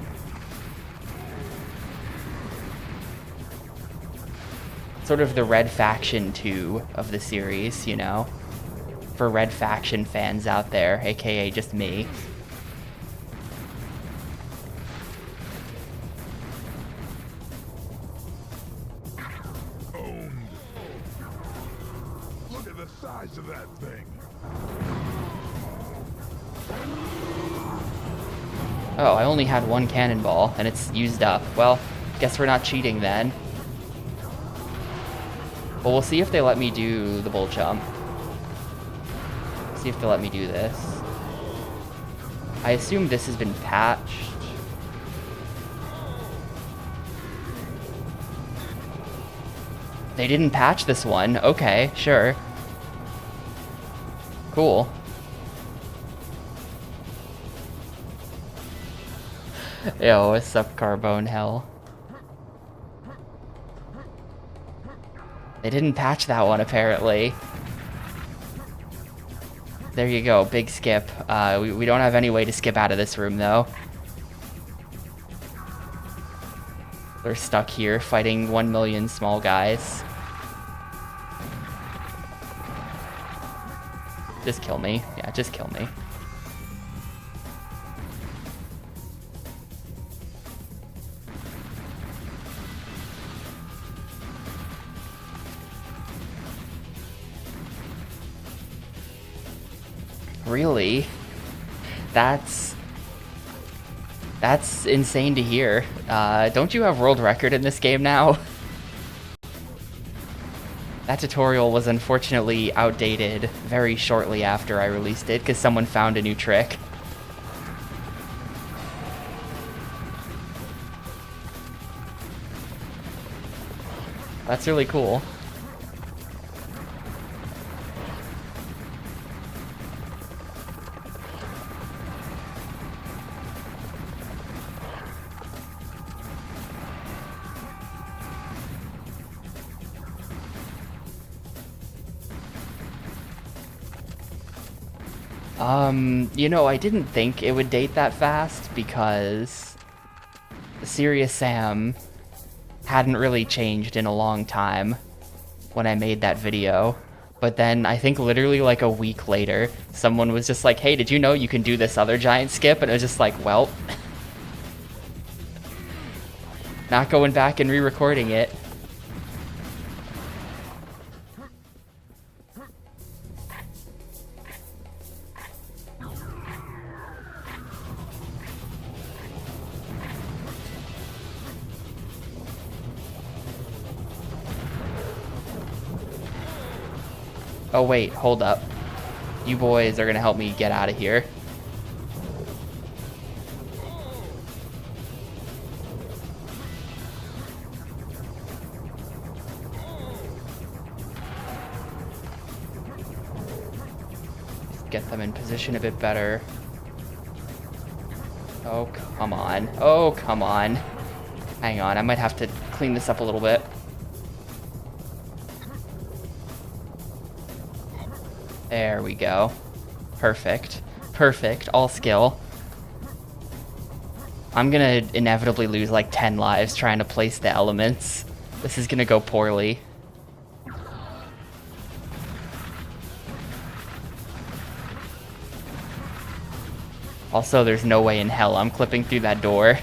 Sort of the Red Faction 2 of the series, you know? For Red Faction fans out there, aka just me. Owned. Look at the size of that thing. Oh, I only had one cannonball, and it's used up. Well, guess we're not cheating then. Well, we'll see if they let me do the bull jump. See if they let me do this. I assume this has been patched. They didn't patch this one. Okay, sure. Cool. Yo, what's up, Carbone Hell? They didn't patch that one, apparently. There you go, big skip. We don't have any way to skip out of this room, though. We're stuck here fighting 1 million small guys. Just kill me. Yeah, just kill me. Really? That's insane to hear. Don't you have world record in this game now? That tutorial was unfortunately outdated very shortly after I released it because someone found a new trick. That's really cool. You know, I didn't think it would date that fast because Serious Sam hadn't really changed in a long time when I made that video. But then I think literally like a week later, someone was just like, hey, did you know you can do this other giant skip? And it was just like, well, not going back and re-recording it. Oh wait, hold up. You boys are gonna help me get out of here. Get them in position a bit better. Oh, come on. Oh, come on. Hang on, I might have to clean this up a little bit. There we go. Perfect. Perfect. All skill. I'm gonna inevitably lose like 10 lives trying to place the elements. This is gonna go poorly. Also, there's no way in hell I'm clipping through that door.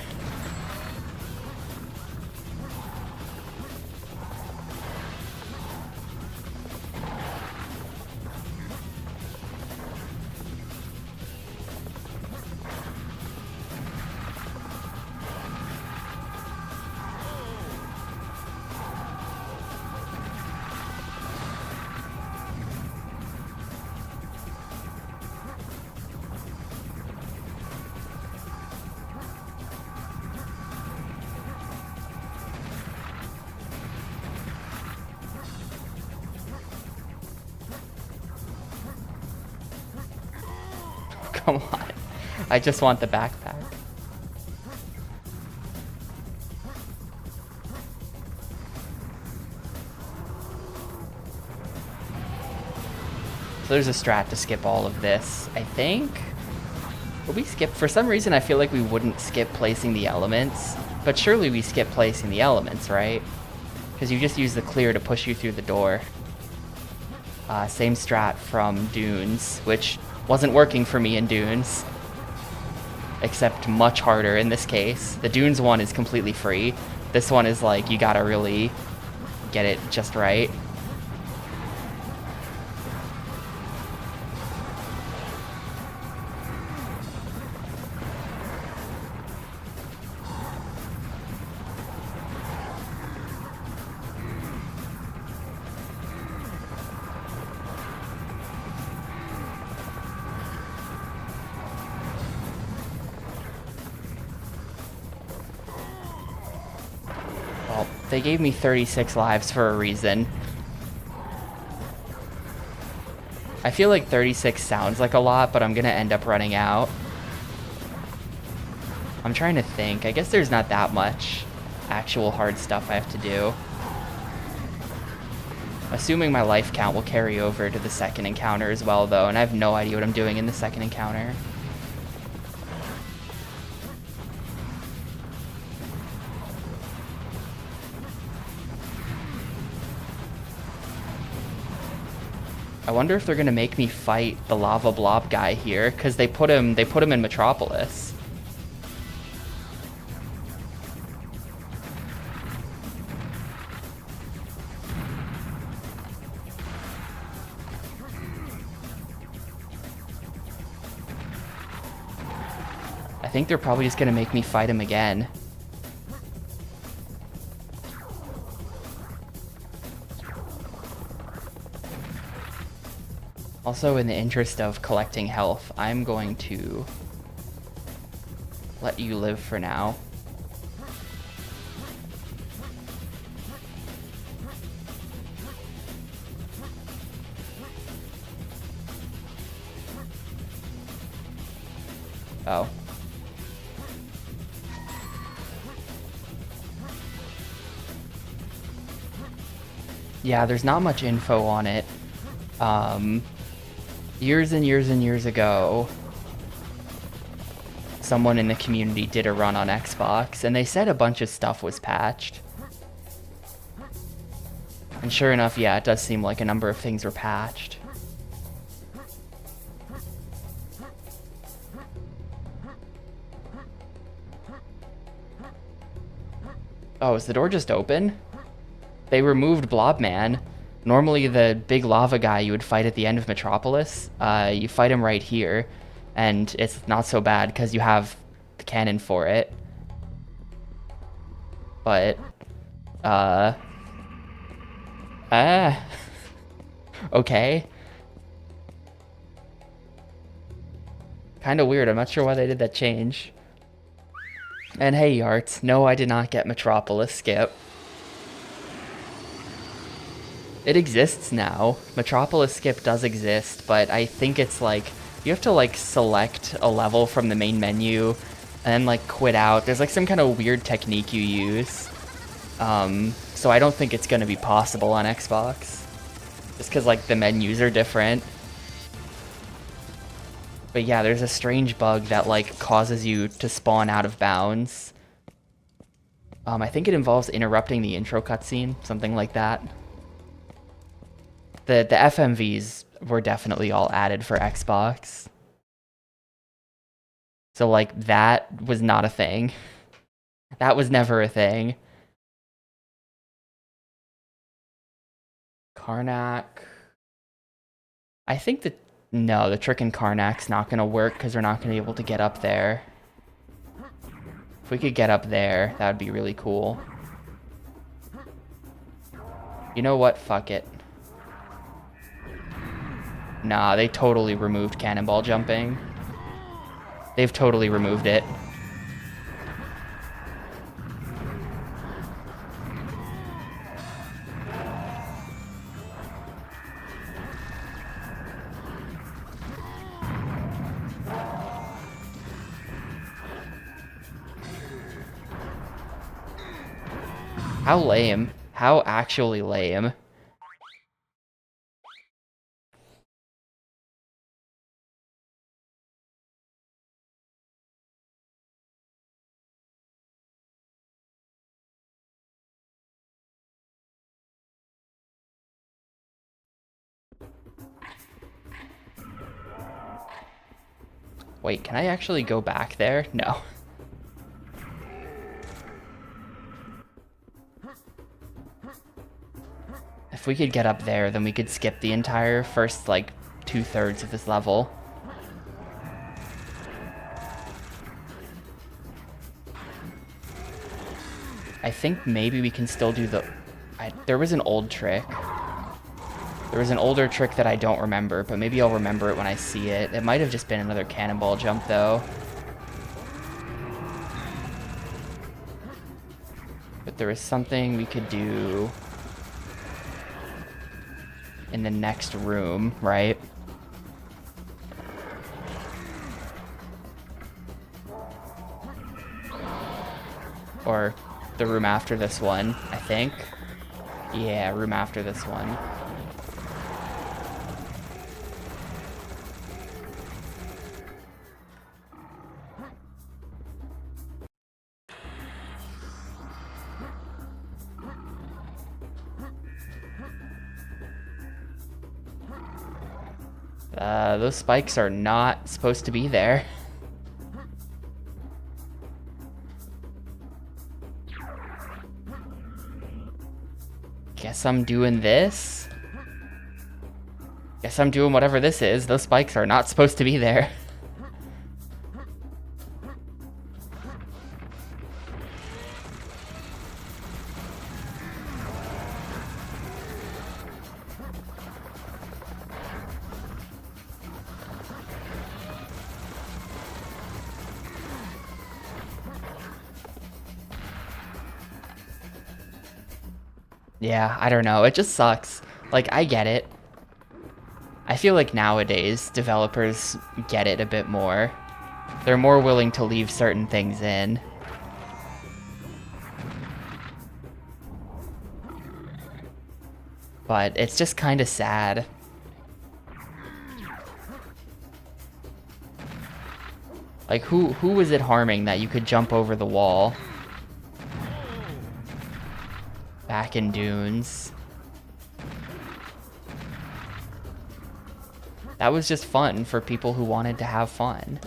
Come on. I just want the backpack. So there's a strat to skip all of this, I think. Would we skip? For some reason, I feel like we wouldn't skip placing the elements, but surely we skip placing the elements, right? Because you just use the clear to push you through the door. Same strat from Dunes, which wasn't working for me in Dunes, except much harder in this case. The Dunes one is completely free. This one is like, you gotta really get it just right. Well, they gave me 36 lives for a reason. I feel like 36 sounds like a lot, but I'm gonna end up running out. I'm trying to think. I guess there's not that much actual hard stuff I have to do. Assuming my life count will carry over to the second encounter as well, though, and I have no idea what I'm doing in the second encounter. I wonder if they're gonna make me fight the lava blob guy here, because they put him in Metropolis. I think they're probably just gonna make me fight him again. Also, in the interest of collecting health, I'm going to let you live for now. Oh. Yeah, there's not much info on it. Years and years and years ago, someone in the community did a run on Xbox, and they said a bunch of stuff was patched. And sure enough, yeah, it does seem like a number of things were patched. Oh, is the door just open? They removed Blobman. Normally the big lava guy you would fight at the end of Metropolis, you fight him right here, and it's not so bad because you have the cannon for it. But, okay. Kinda weird, I'm not sure why they did that change. And hey, Yart, no, I did not get Metropolis skip. It exists now. Metropolis skip does exist, but I think it's like, you have to like select a level from the main menu and then like quit out. There's like some kind of weird technique you use. So I don't think it's gonna be possible on Xbox. Just cause like the menus are different. But yeah, there's a strange bug that like causes you to spawn out of bounds. I think it involves interrupting the intro cutscene, something like that. The FMVs were definitely all added for Xbox. So like that was not a thing. That was never a thing. Karnak. I think that, no, the trick in Karnak's not gonna work because we're not gonna be able to get up there. If we could get up there, that would be really cool. You know what? Fuck it. Nah, they totally removed cannonball jumping. They've totally removed it. How lame. How actually lame. Wait, can I actually go back there? No. If we could get up there, then we could skip the entire first, like, 2/3 of this level. I think maybe we can still do the... there was an old trick. There was an older trick that I don't remember, but maybe I'll remember it when I see it. It might have just been another cannonball jump, though. But there is something we could do in the next room, right? Or the room after this one, I think. Yeah, room after this one. Those spikes are not supposed to be there. Guess I'm doing this. Guess I'm doing whatever this is. Those spikes are not supposed to be there. Yeah, I don't know. It just sucks. Like, I get it. I feel like nowadays, developers get it a bit more. They're more willing to leave certain things in. But it's just kind of sad. Like, who was it harming that you could jump over the wall? Back in Dunes. That was just fun for people who wanted to have fun.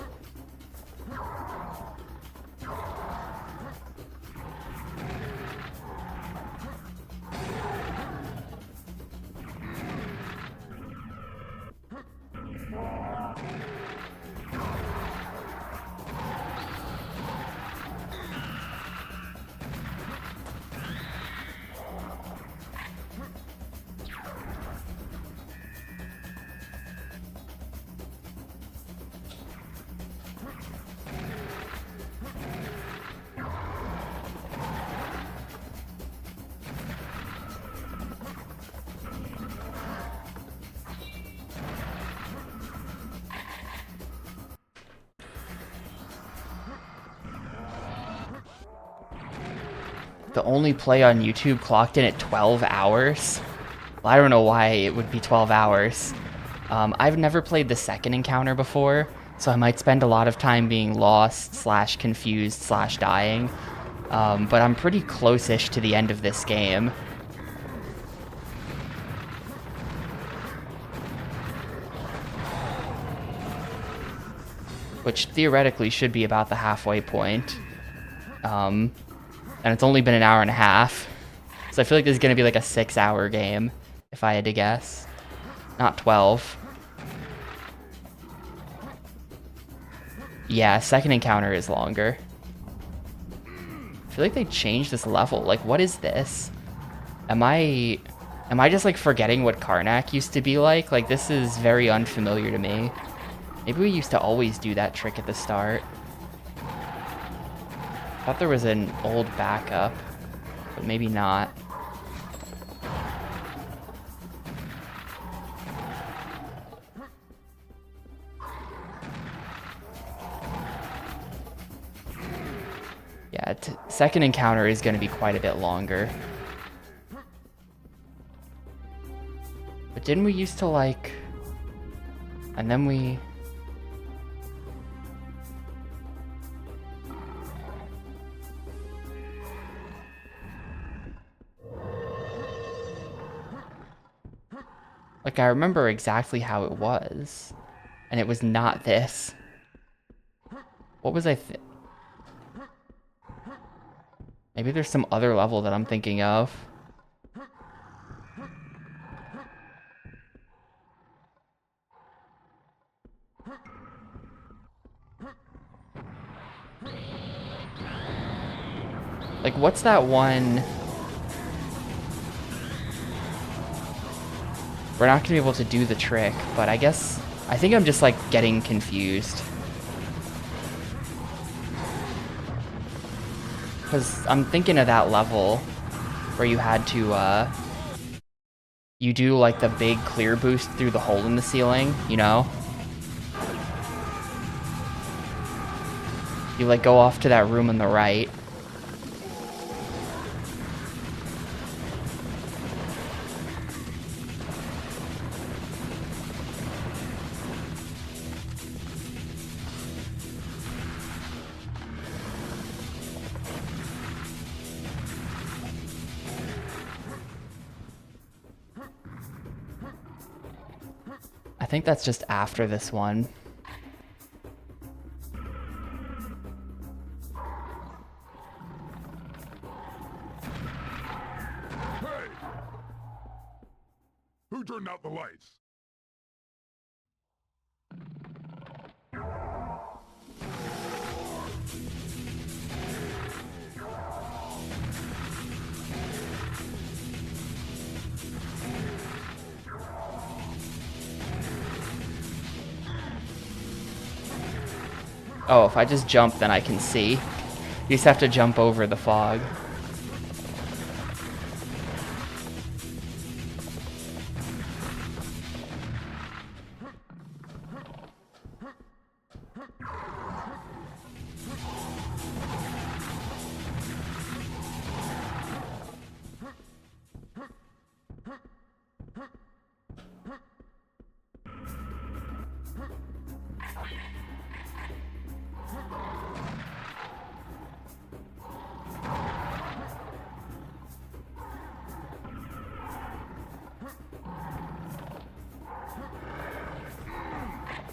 The only play on YouTube clocked in at 12 hours. Well, I don't know why it would be 12 hours. I've never played the second encounter before, so I might spend a lot of time being lost / confused / dying. But I'm pretty close-ish to the end of this game. Which theoretically should be about the halfway point. And it's only been an hour and a half. So I feel like this is going to be like a 6-hour game, if I had to guess. Not 12. Yeah, second encounter is longer. I feel like they changed this level. Like, what is this? Am I just like forgetting what Karnak used to be like? Like, this is very unfamiliar to me. Maybe we used to always do that trick at the start. I thought there was an old backup, but maybe not. Yeah, that second encounter is going to be quite a bit longer. But didn't we used to like... And then we... Like, I remember exactly how it was. And it was not this. What was I Maybe there's some other level that I'm thinking of. Like, what's that one? We're not gonna be able to do the trick, but I think I'm just like getting confused. Because I'm thinking of that level where you had to, you do like the big clear boost through the hole in the ceiling, you know? You like go off to that room on the right. I think that's just after this one. Hey! Who turned out the lights? Oh, if I just jump, then I can see. You just have to jump over the fog.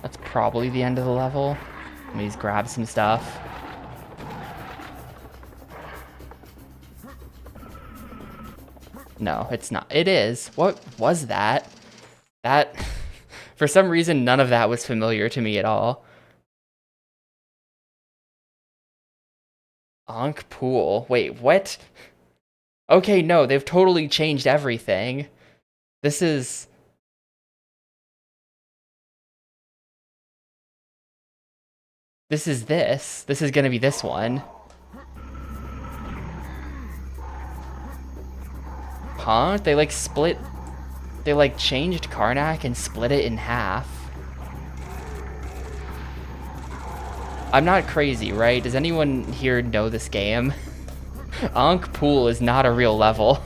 That's probably the end of the level. Let me just grab some stuff. No, it's not. It is. What was that? That... For some reason, none of that was familiar to me at all. Ankh Pool. Wait, what? Okay, no, they've totally changed everything. This is... This is this. This is gonna be this one. Huh? They like split... They like changed Karnak and split it in half. I'm not crazy, right? Does anyone here know this game? Ankh Pool is not a real level.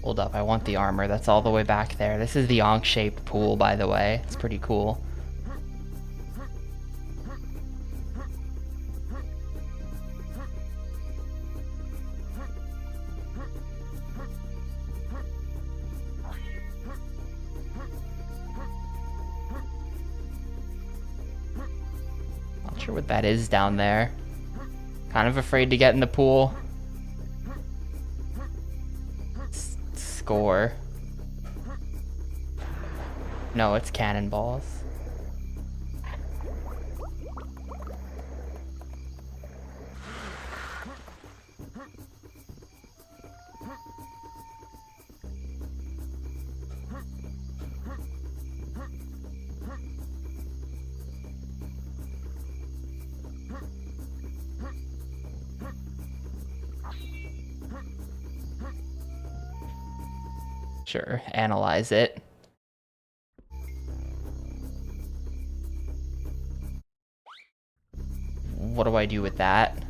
Hold up, I want the armor. That's all the way back there. This is the Ankh-shaped pool, by the way. It's pretty cool. Not sure what that is down there. Kind of afraid to get in the pool. Score. No, it's cannonballs. Sure, analyze it. What do I do with that?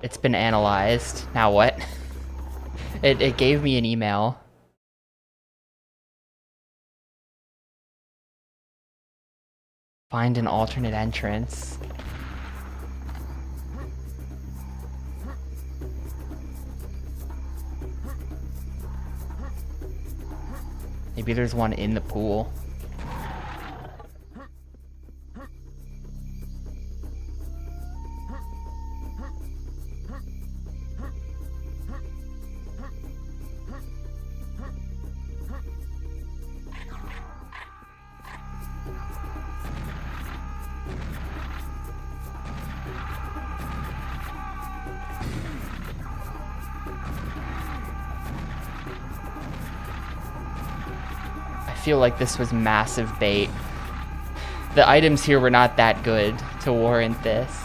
It's been analyzed. Now what? It gave me an email. Find an alternate entrance. Maybe there's one in the pool. I feel like this was massive bait. The items here were not that good to warrant this.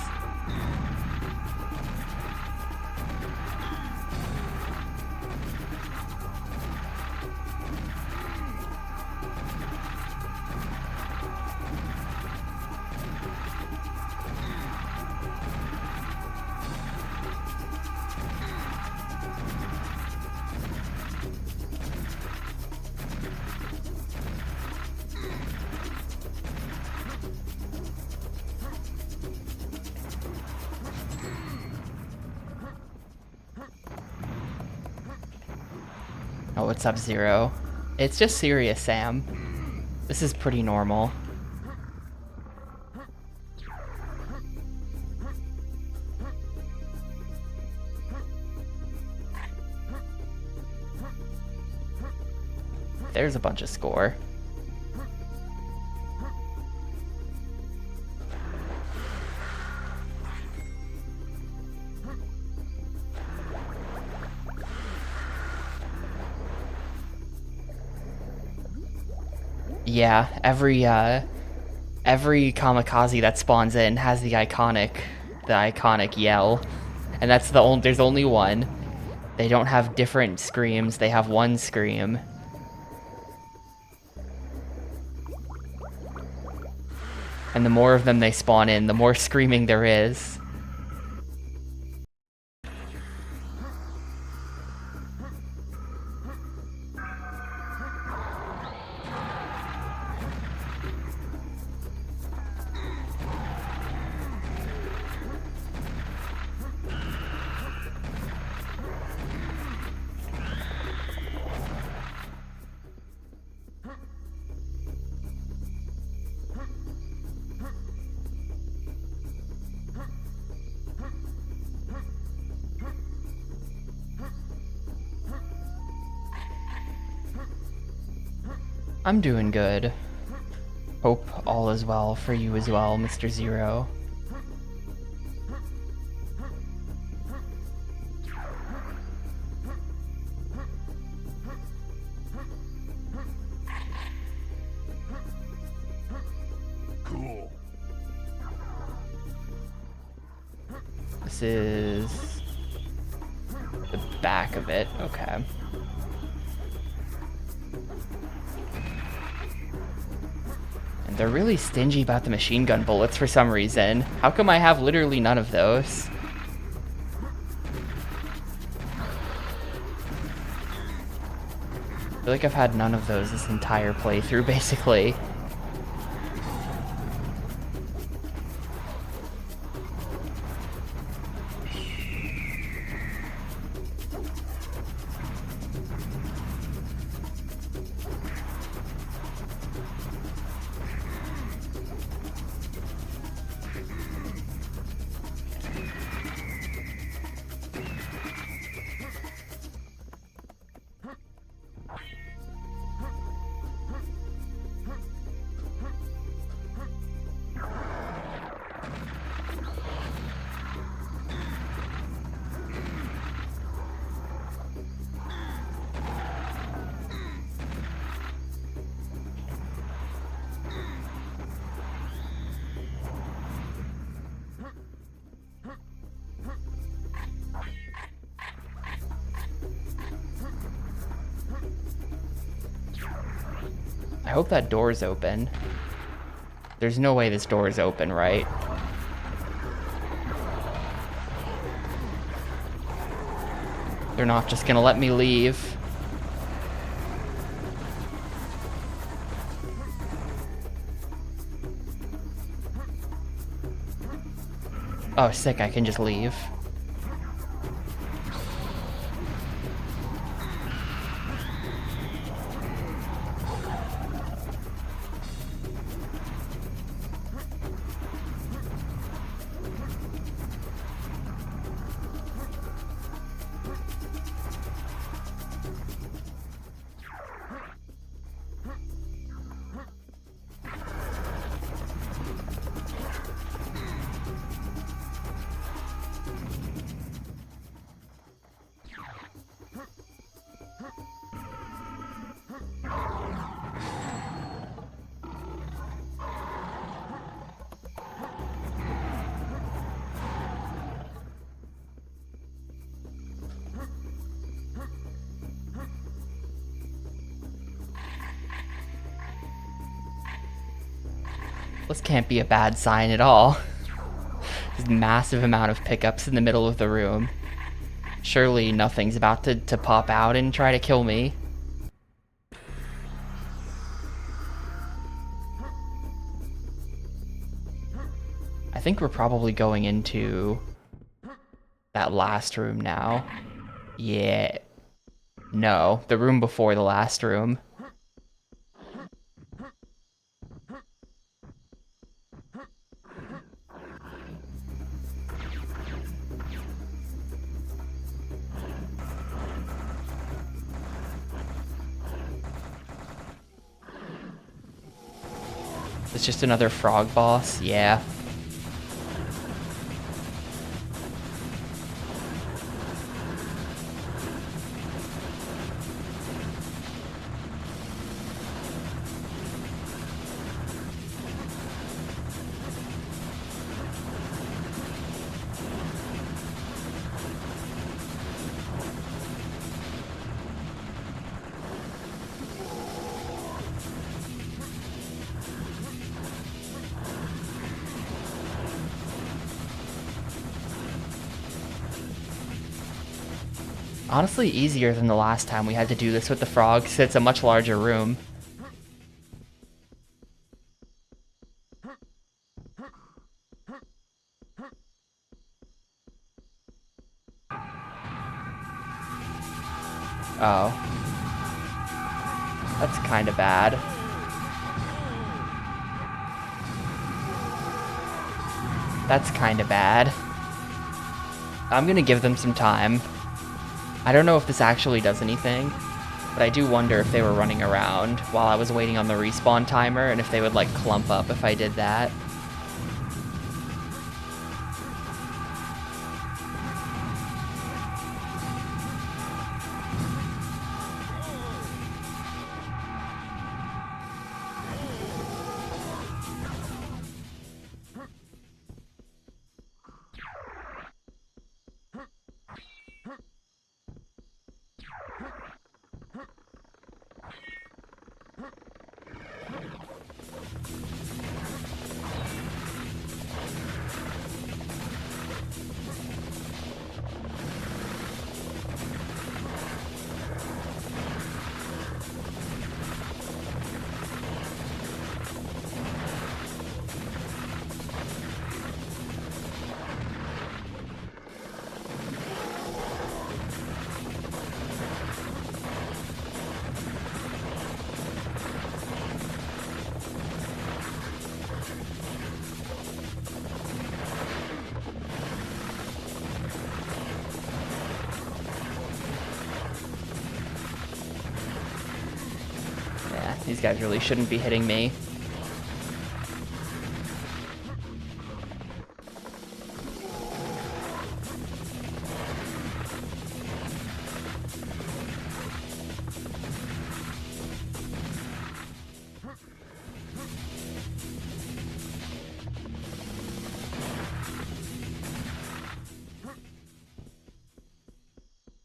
Oh, what's up, Zero? It's just Serious Sam. This is pretty normal. There's a bunch of score. Yeah, every kamikaze that spawns in has the iconic yell, and that's there's only one. They don't have different screams, they have one scream. And the more of them they spawn in, the more screaming there is. I'm doing good. Hope all is well for you as well, Mr. Zero. Cool. This is the back of it. Okay. And they're really stingy about the machine gun bullets for some reason. How come I have literally none of those? feel like I've had none of those this entire playthrough, basically. I hope that door's open. There's no way this door is open, right? They're not just gonna let me leave. Oh, sick, I can just leave. This can't be a bad sign at all. This massive amount of pickups in the middle of the room. Surely nothing's about to pop out and try to kill me. I think we're probably going into that last room now. Yeah. No, the room before the last room. It's just another frog boss? Yeah. Honestly, easier than the last time we had to do this with the frogs. It's a much larger room. Oh. That's kind of bad. That's kind of bad. I'm gonna give them some time. I don't know if this actually does anything, but I do wonder if they were running around while I was waiting on the respawn timer and if they would like clump up if I did that. These guys really shouldn't be hitting me.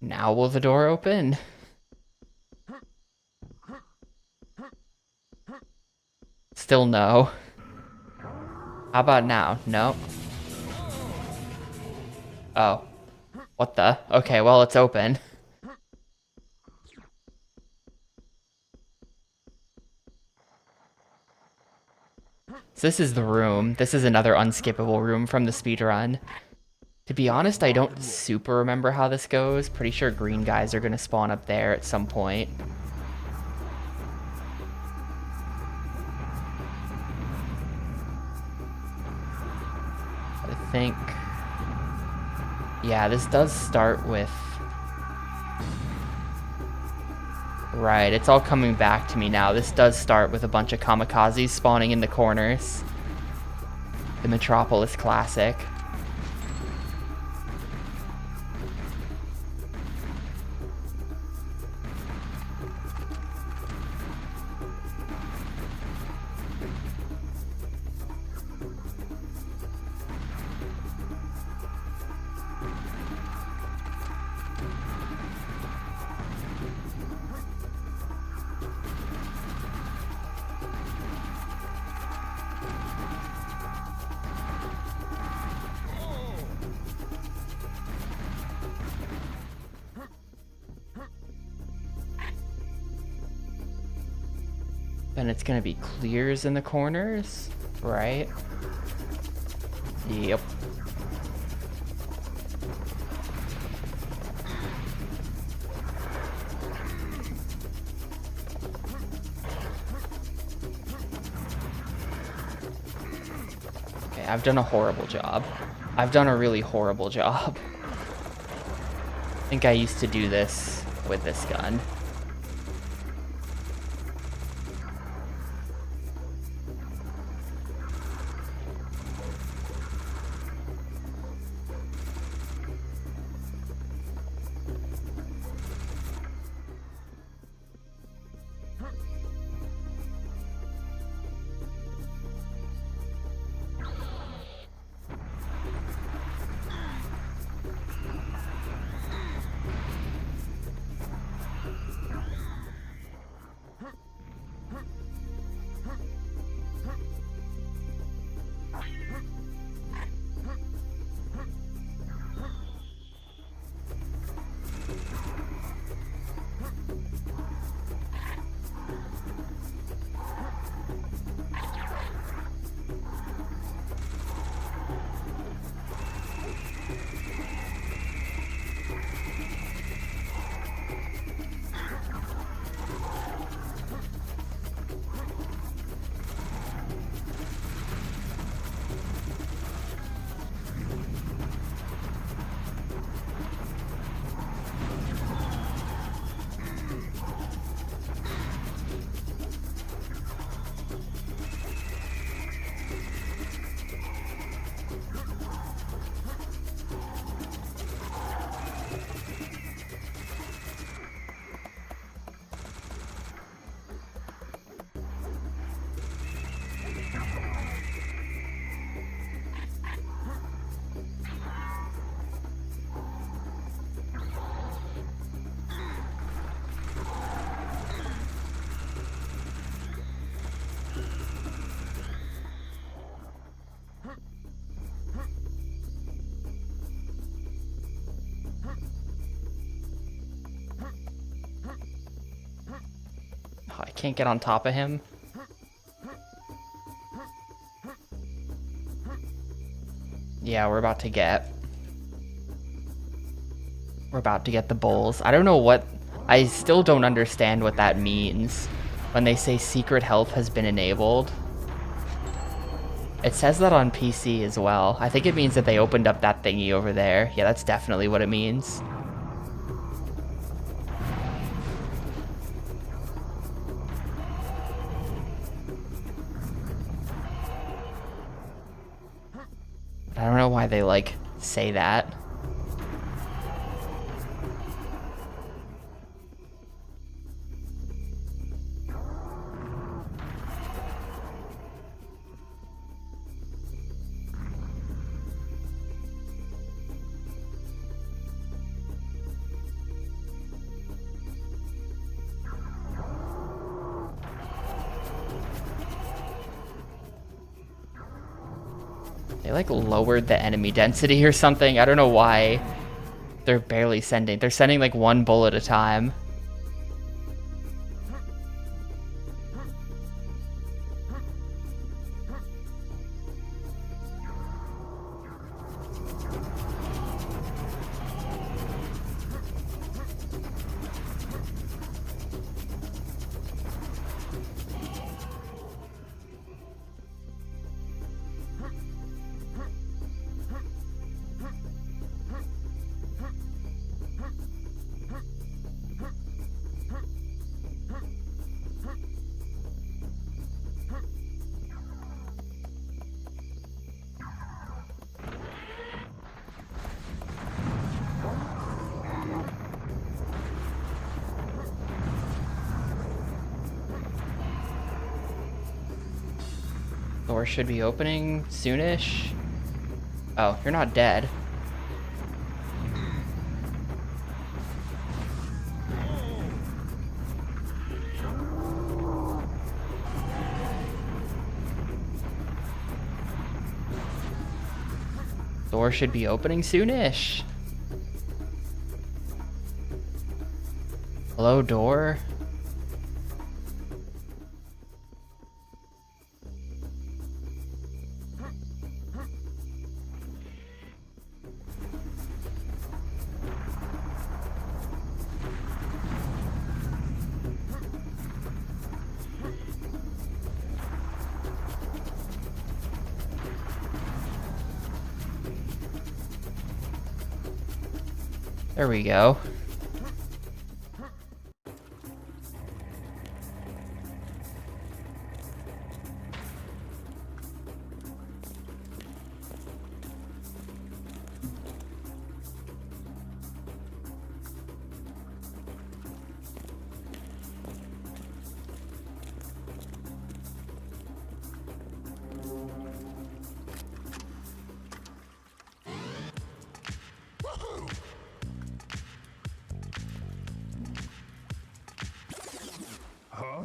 Now will the door open? Still no. How about now? No. Oh. What the? Okay, well, it's open. So this is the room. This is another unskippable room from the speedrun. To be honest, I don't super remember how this goes. Pretty sure green guys are going to spawn up there at some point. I think... Yeah, this does start with... Right, it's all coming back to me now. This does start with a bunch of kamikazes spawning in the corners. The Metropolis classic. Then it's gonna be clears in the corners, right? Yep. Okay, I've done a horrible job. I've done a really horrible job. I think I used to do this with this gun. I can't get on top of him. Yeah, we're about to get the bowls. I don't know what... I still don't understand what that means when they say secret health has been enabled. It says that on PC as well. I think it means that they opened up that thingy over there. Yeah, that's definitely what it means. why they, like, say that. They, like, lowered the enemy density or something. I don't know why they're barely sending. They're sending, like, one bullet at a time. Door should be opening soonish. Oh, you're not dead. Door should be opening soonish. Hello, door. There we go. Huh?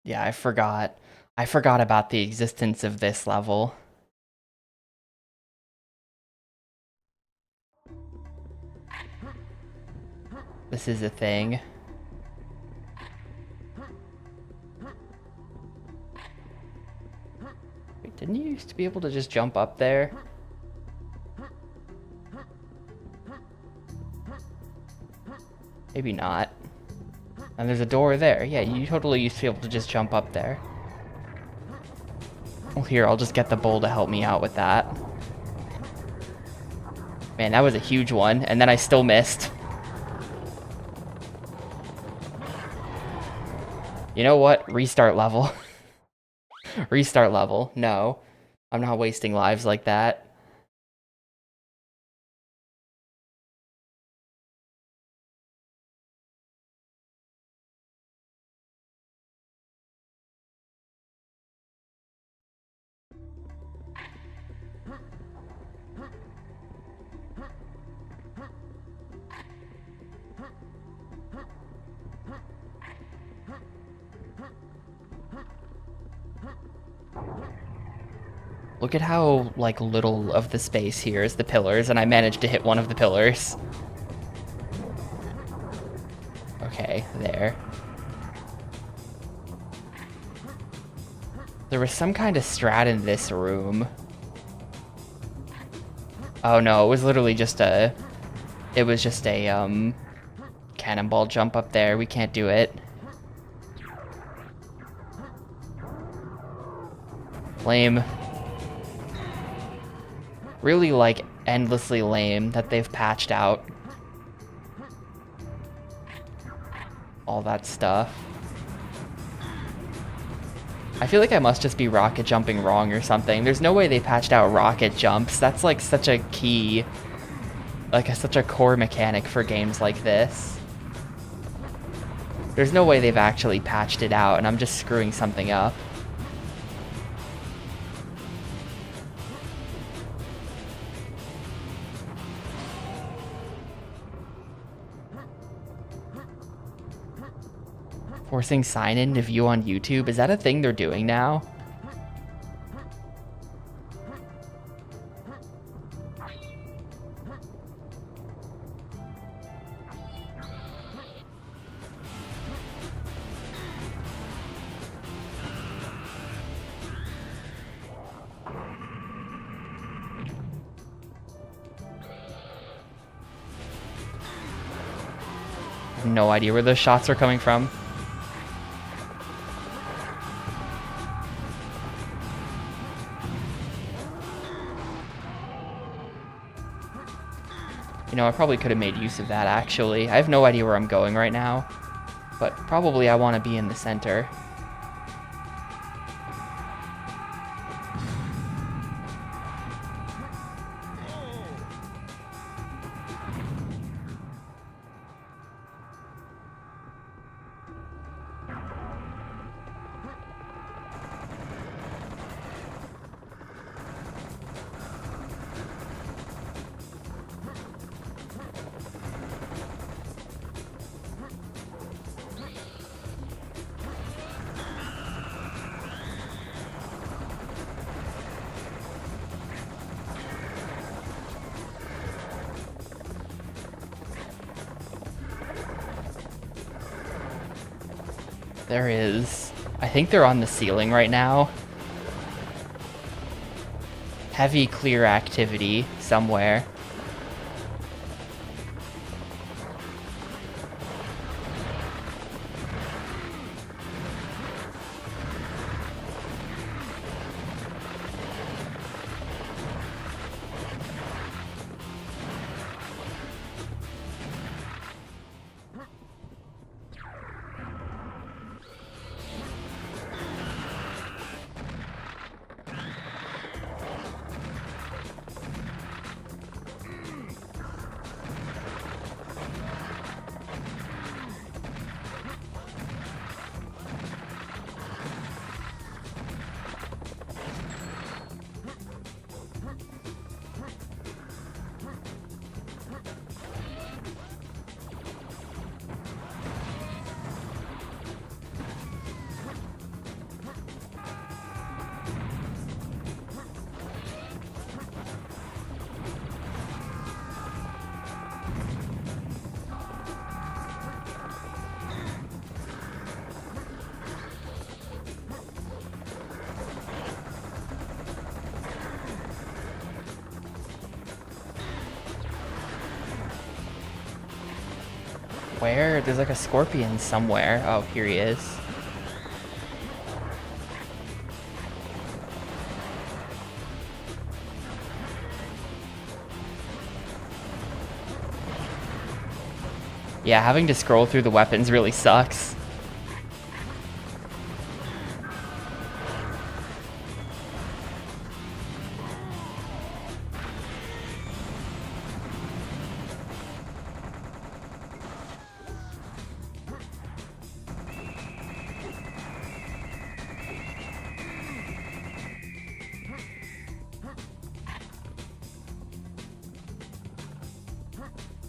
Yeah, I forgot. I forgot about the existence of this level. This is a thing. Wait, didn't you used to be able to just jump up there? Maybe not. And there's a door there. Yeah, you totally used to be able to just jump up there. Well, here, I'll just get the bull to help me out with that. Man, that was a huge one, and then I still missed. You know what? Restart level. Restart level. No. I'm not wasting lives like that. Look at how, like, little of the space here is the pillars, and I managed to hit one of the pillars. Okay, there. There was some kind of strat in this room. Oh no, it was literally just a... It was just a, cannonball jump up there. We can't do it. Lame. Really, like, endlessly lame that they've patched out all that stuff. I feel like I must just be rocket jumping wrong or something. There's no way they patched out rocket jumps. That's like such a key, like such a core mechanic for games like this. There's no way they've actually patched it out and I'm just screwing something up. Forcing sign-in to view on YouTube? Is that a thing they're doing now? I have no idea where those shots are coming from. You know, I probably could have made use of that, actually. I have no idea where I'm going right now, but probably I want to be in the center. There is... I think they're on the ceiling right now. Heavy clear activity somewhere. Where? There's like a scorpion somewhere. Oh, here he is. Yeah, having to scroll through the weapons really sucks.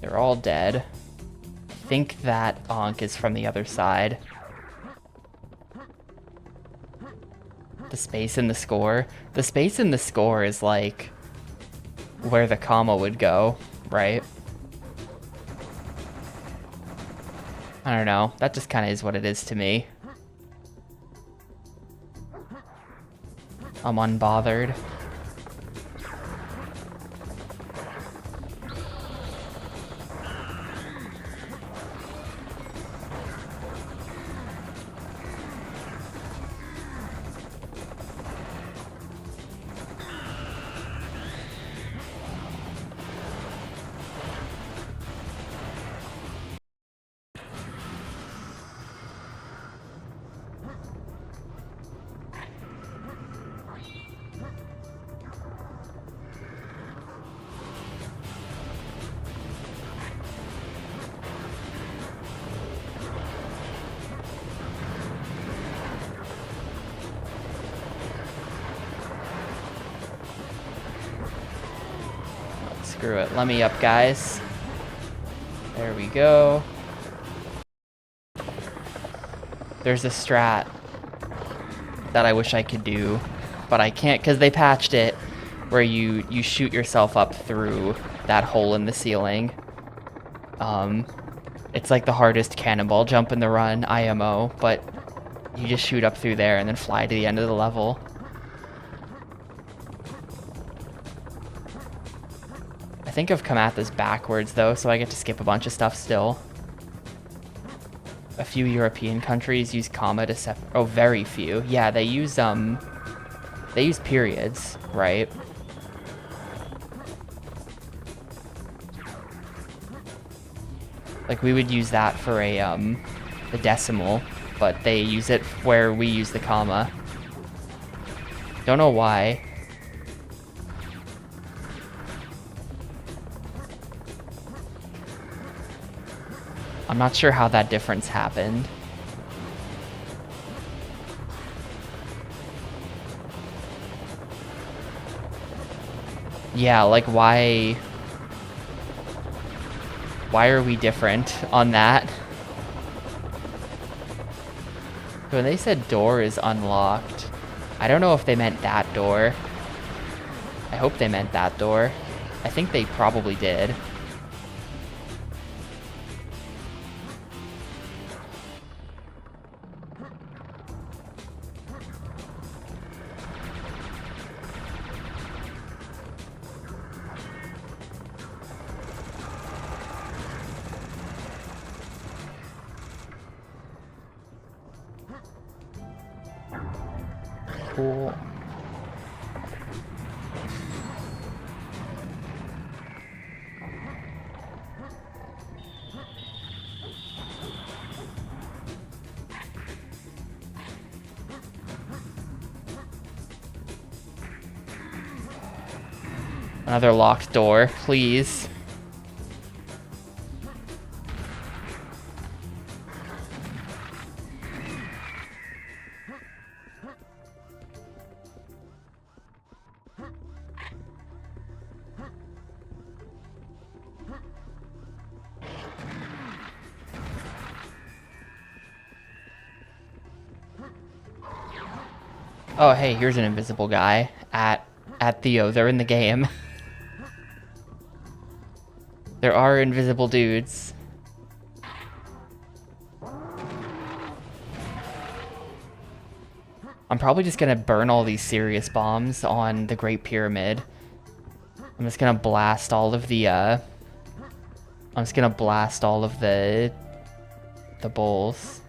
They're all dead. I think that Ankh is from the other side. The space in the score. The space in the score is like where the comma would go, right? I don't know. That just kind of is what it is to me. I'm unbothered. Screw it. Let me up, guys. There we go. There's a strat that I wish I could do, but I can't because they patched it where you shoot yourself up through that hole in the ceiling. It's like the hardest cannonball jump in the run, IMO, but you just shoot up through there and then fly to the end of the level. I think I've come at this backwards though, so I get to skip a bunch of stuff still. A few European countries use comma to oh, very few. Yeah, they use periods, right? Like we would use that for the decimal, but they use it where we use the comma. Don't know why. I'm not sure how that difference happened. Yeah, like why are we different on that? When they said door is unlocked, I don't know if they meant that door. I hope they meant that door. I think they probably did. Cool. Another locked door, please. Oh, hey, here's an invisible guy at Theo. They're in the game. There are invisible dudes. I'm probably just gonna burn all these serious bombs on the Great Pyramid. I'm just gonna blast all of the bowls.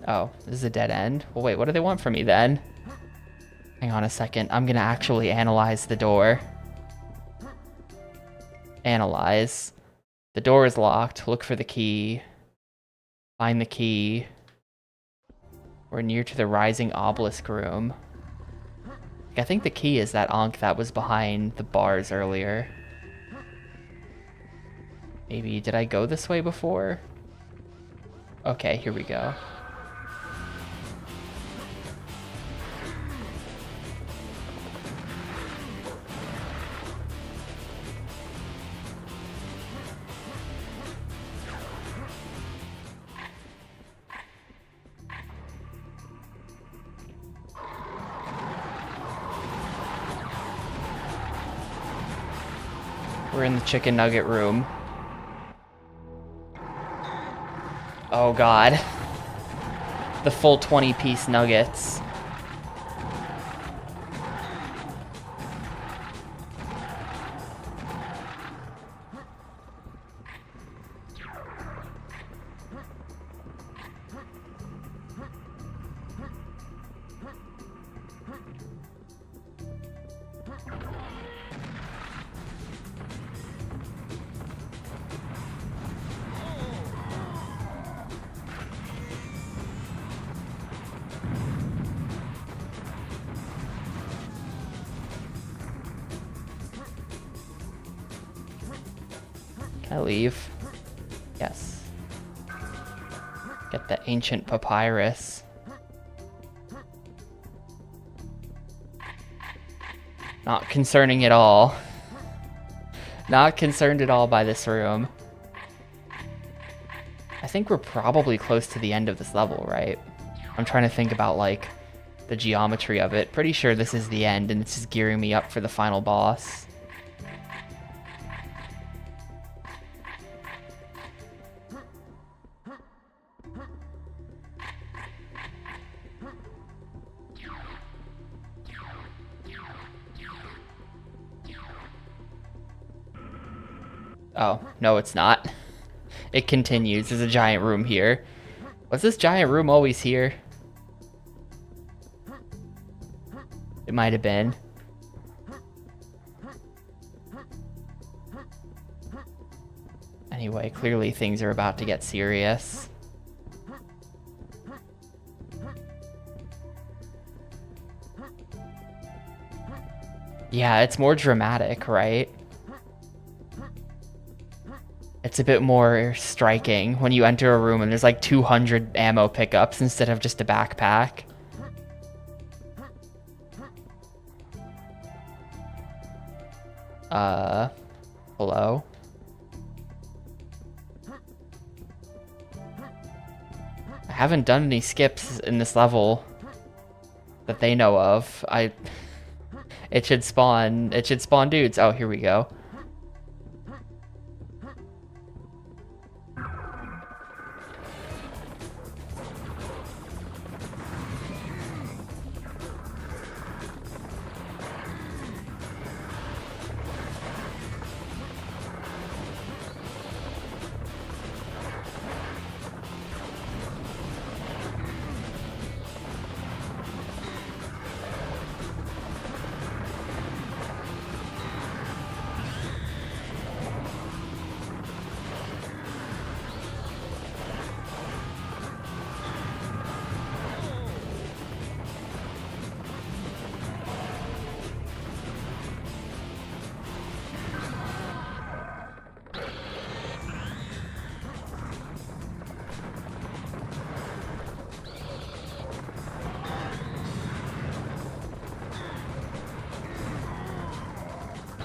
Oh, this is a dead end? Well, wait, what do they want from me then? Hang on a second. I'm gonna actually analyze the door. Analyze. The door is locked. Look for the key. Find the key. We're near to the rising obelisk room. I think the key is that Ankh that was behind the bars earlier. Maybe, did I go this way before? Okay, here we go. We're in the chicken nugget room. Oh god. The full 20-piece nuggets. I leave? Yes. Get the ancient papyrus. Not concerning at all. Not concerned at all by this room. I think we're probably close to the end of this level, right? I'm trying to think about, like, the geometry of it. Pretty sure this is the end, and this is gearing me up for the final boss. Oh, no, it's not. It continues. There's a giant room here. Was this giant room always here? It might have been. Anyway, clearly things are about to get serious. Yeah, it's more dramatic, right? It's a bit more striking when you enter a room and there's like 200 ammo pickups instead of just a backpack. Hello? I haven't done any skips in this level that they know of. It should spawn dudes. Oh, here we go.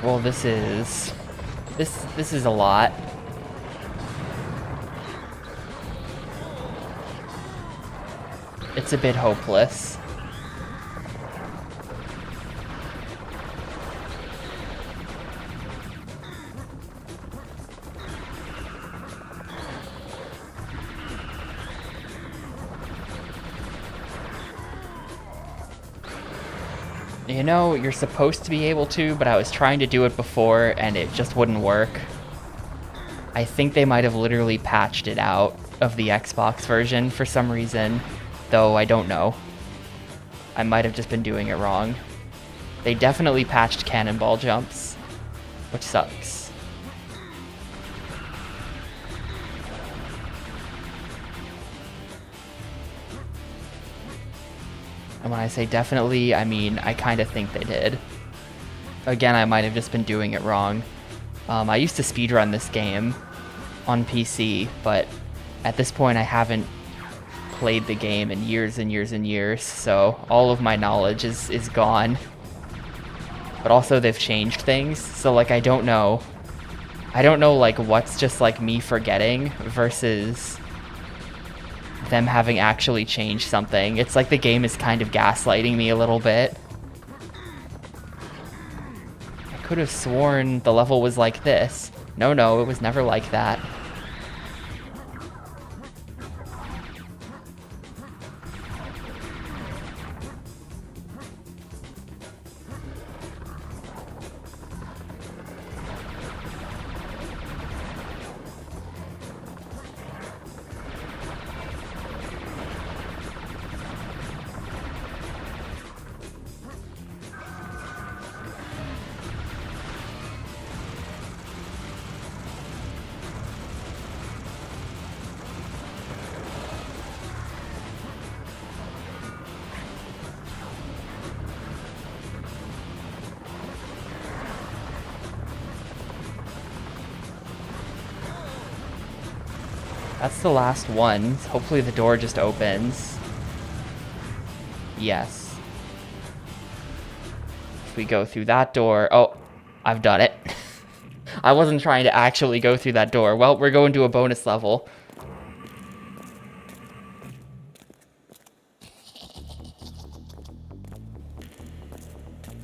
Well, this is a lot. It's a bit hopeless. You know, you're supposed to be able to, but I was trying to do it before and it just wouldn't work. I think they might have literally patched it out of the Xbox version for some reason, though I don't know. I might have just been doing it wrong. They definitely patched cannonball jumps, which sucks. And when I say definitely, I mean I kind of think they did. Again, I might have just been doing it wrong. I used to speedrun this game on PC, but at this point I haven't played the game in years and years and years, so all of my knowledge is gone. But also they've changed things, so like I don't know like what's just like me forgetting versus them having actually changed something. It's like the game is kind of gaslighting me a little bit. I could have sworn the level was like this. No, it was never like that. That's the last one. Hopefully the door just opens. Yes. If we go through that door... Oh, I've done it. I wasn't trying to actually go through that door. Well, we're going to a bonus level.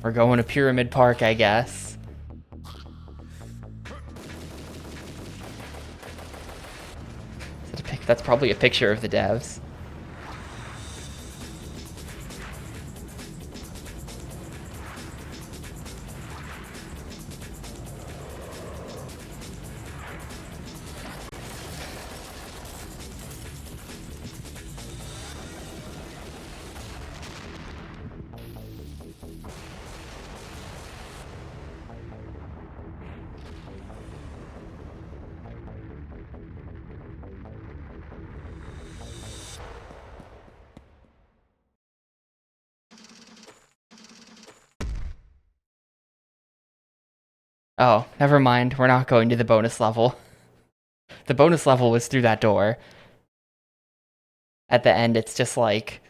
We're going to Pyramid Park, I guess. That's probably a picture of the devs. Oh, never mind. We're not going to the bonus level. The bonus level was through that door. At the end, it's just like...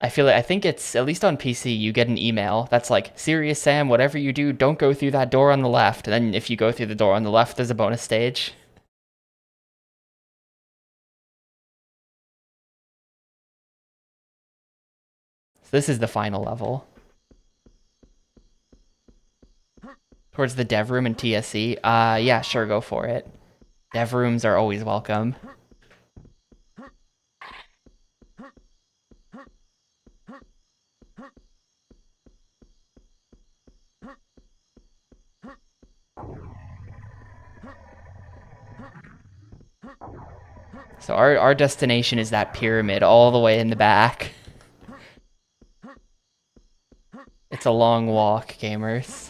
I think it's, at least on PC, you get an email that's like, Serious Sam, whatever you do, don't go through that door on the left. And then if you go through the door on the left, there's a bonus stage. So this is the final level. Towards the dev room and TSC. Yeah, sure, go for it. Dev rooms are always welcome. So our destination is that pyramid all the way in the back. It's a long walk, gamers.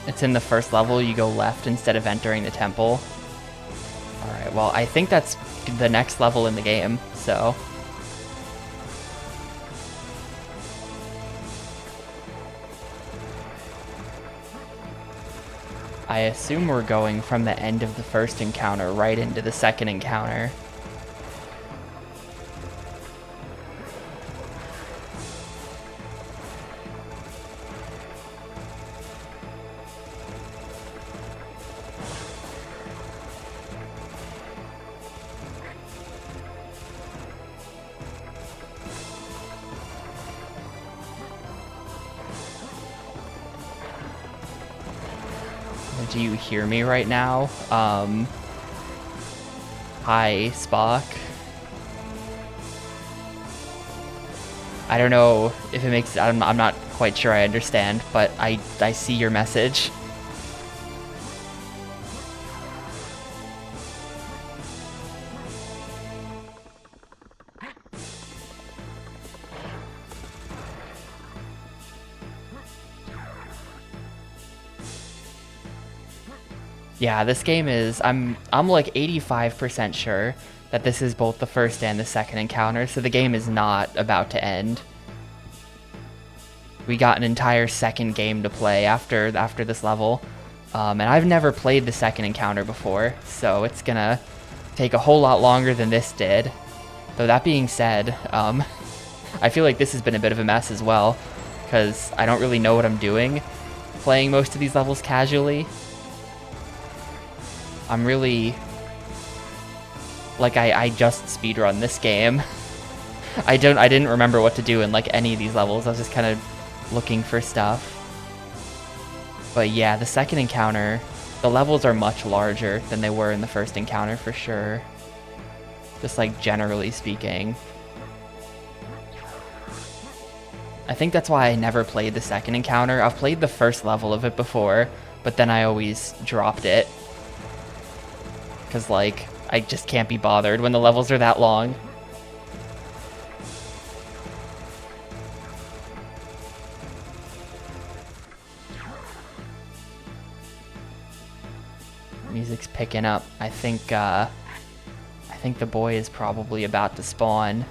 It's in the first level, you go left instead of entering the temple. Alright, well, I think that's the next level in the game, so... I assume we're going from the end of the first encounter right into the second encounter. Do you hear me right now? Hi, Spock. I don't know if it makes... I'm not quite sure I understand, but I see your message. Yeah, this game is... I'm like 85% sure that this is both the first and the second encounter, so the game is not about to end. We got an entire second game to play after this level, and I've never played the second encounter before, so it's gonna take a whole lot longer than this did. Though that being said, I feel like this has been a bit of a mess as well, because I don't really know what I'm doing playing most of these levels casually. I'm really... like, I just speedrun this game. I didn't remember what to do in, like, any of these levels. I was just kind of looking for stuff. But yeah, the second encounter, the levels are much larger than they were in the first encounter for sure. Just, like, generally speaking. I think that's why I never played the second encounter. I've played the first level of it before, but then I always dropped it. Because, like, I just can't be bothered when the levels are that long. Music's picking up. I think the boy is probably about to spawn.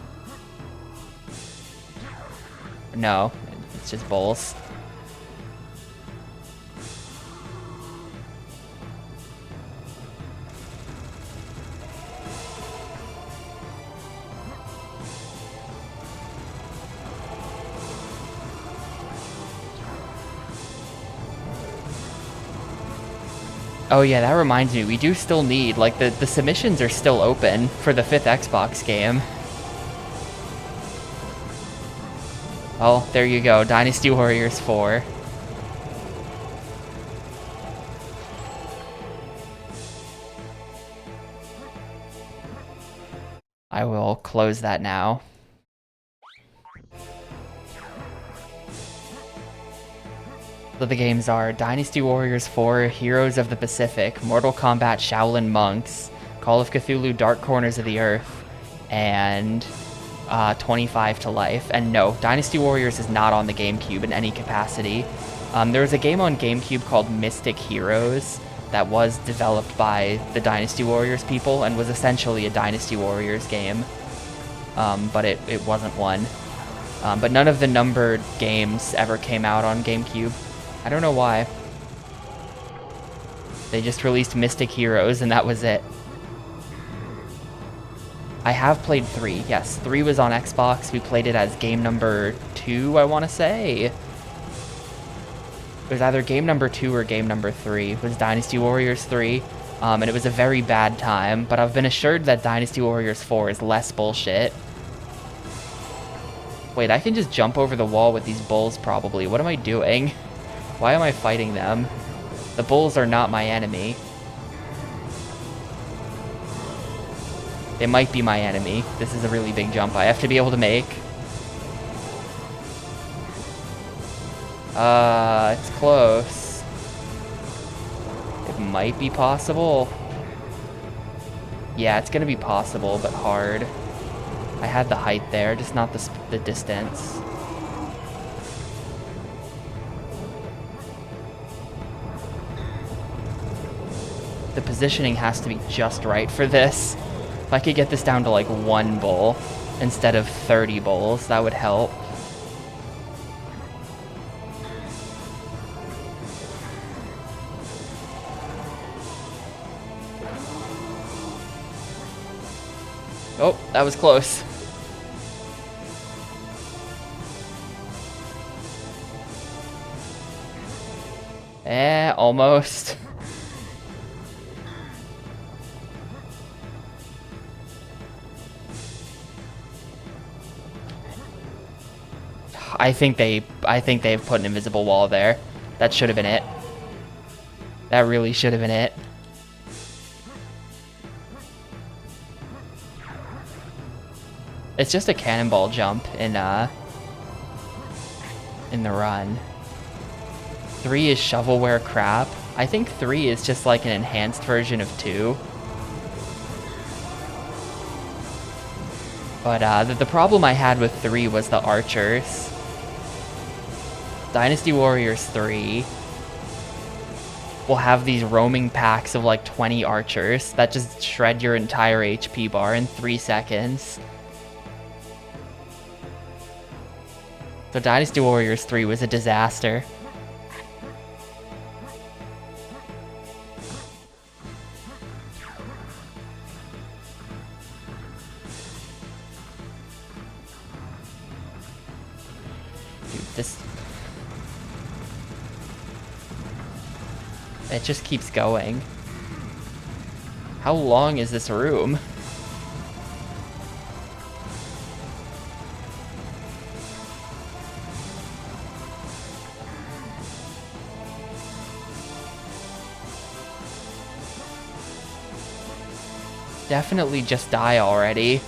No, it's just bowls. Oh yeah, that reminds me, we do still need, like, the submissions are still open for the 5th Xbox game. Well, there you go, Dynasty Warriors 4. I will close that now. So the games are Dynasty Warriors 4, Heroes of the Pacific, Mortal Kombat Shaolin Monks, Call of Cthulhu Dark Corners of the Earth, and 25 to Life. And no, Dynasty Warriors is not on the GameCube in any capacity. There was a game on GameCube called Mystic Heroes that was developed by the Dynasty Warriors people and was essentially a Dynasty Warriors game, but it wasn't one. But none of the numbered games ever came out on GameCube. I don't know why. They just released Mystic Heroes and that was it. I have played 3, yes. 3 was on Xbox. We played it as game number 2, I want to say. It was either game number 2 or game number 3. It was Dynasty Warriors 3, and it was a very bad time, but I've been assured that Dynasty Warriors 4 is less bullshit. Wait, I can just jump over the wall with these bulls probably. What am I doing? Why am I fighting them? The bulls are not my enemy. They might be my enemy. This is a really big jump I have to be able to make. It's close. It might be possible. Yeah, it's gonna be possible, but hard. I had the height there, just not the distance. The positioning has to be just right for this. If I could get this down to like 1 bull instead of 30 bulls, that would help. Oh, that was close. Almost. I think they've put an invisible wall there. That should have been it. That really should have been it. It's just a cannonball jump in the run. 3 is shovelware crap. I think 3 is just like an enhanced version of 2. But the problem I had with 3 was the archers. Dynasty Warriors 3 will have these roaming packs of like 20 archers that just shred your entire HP bar in 3 seconds. So Dynasty Warriors 3 was a disaster. Dude, it just keeps going. How long is this room? Definitely just die already.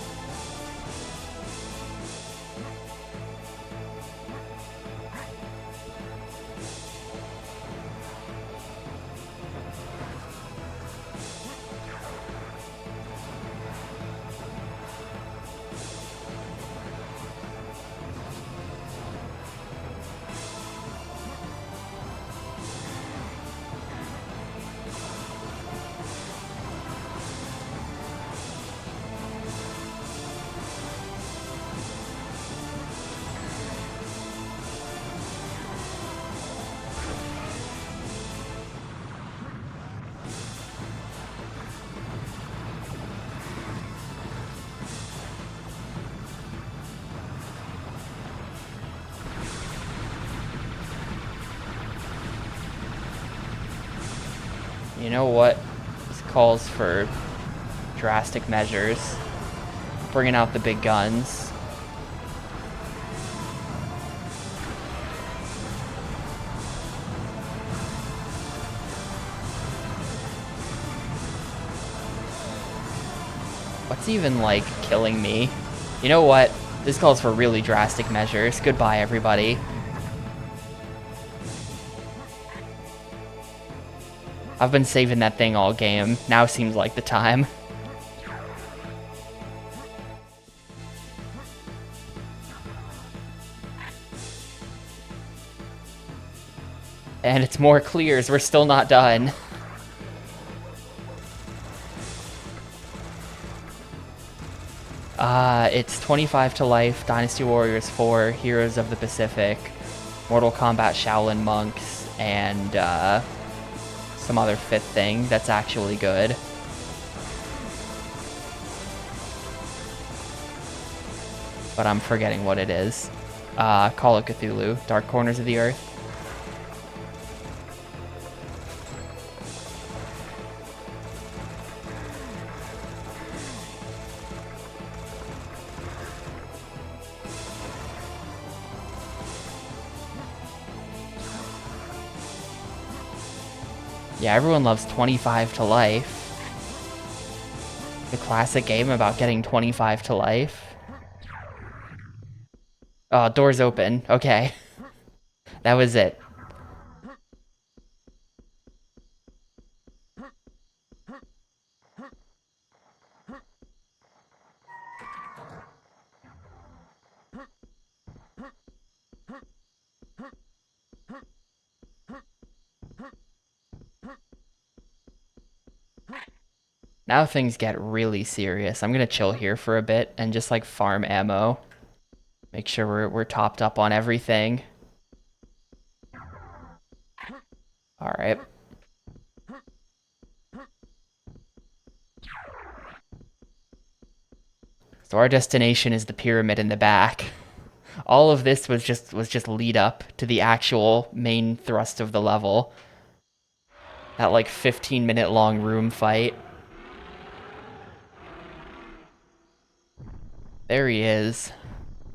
You know what? This calls for drastic measures. Bringing out the big guns. What's even, like, killing me? You know what? This calls for really drastic measures. Goodbye, everybody. I've been saving that thing all game. Now seems like the time. And it's more clears. We're still not done. It's 25 to life, Dynasty Warriors 4, Heroes of the Pacific, Mortal Kombat Shaolin Monks, and some other fifth thing that's actually good. But I'm forgetting what it is. Call of Cthulhu, Dark Corners of the Earth. Yeah, everyone loves 25 to life. The classic game about getting 25 to life. Oh, doors open. Okay. That was it. Now things get really serious. I'm gonna chill here for a bit and just like farm ammo. Make sure we're topped up on everything. Alright. So our destination is the pyramid in the back. All of this was just lead up to the actual main thrust of the level. That like 15-minute long room fight. There he is.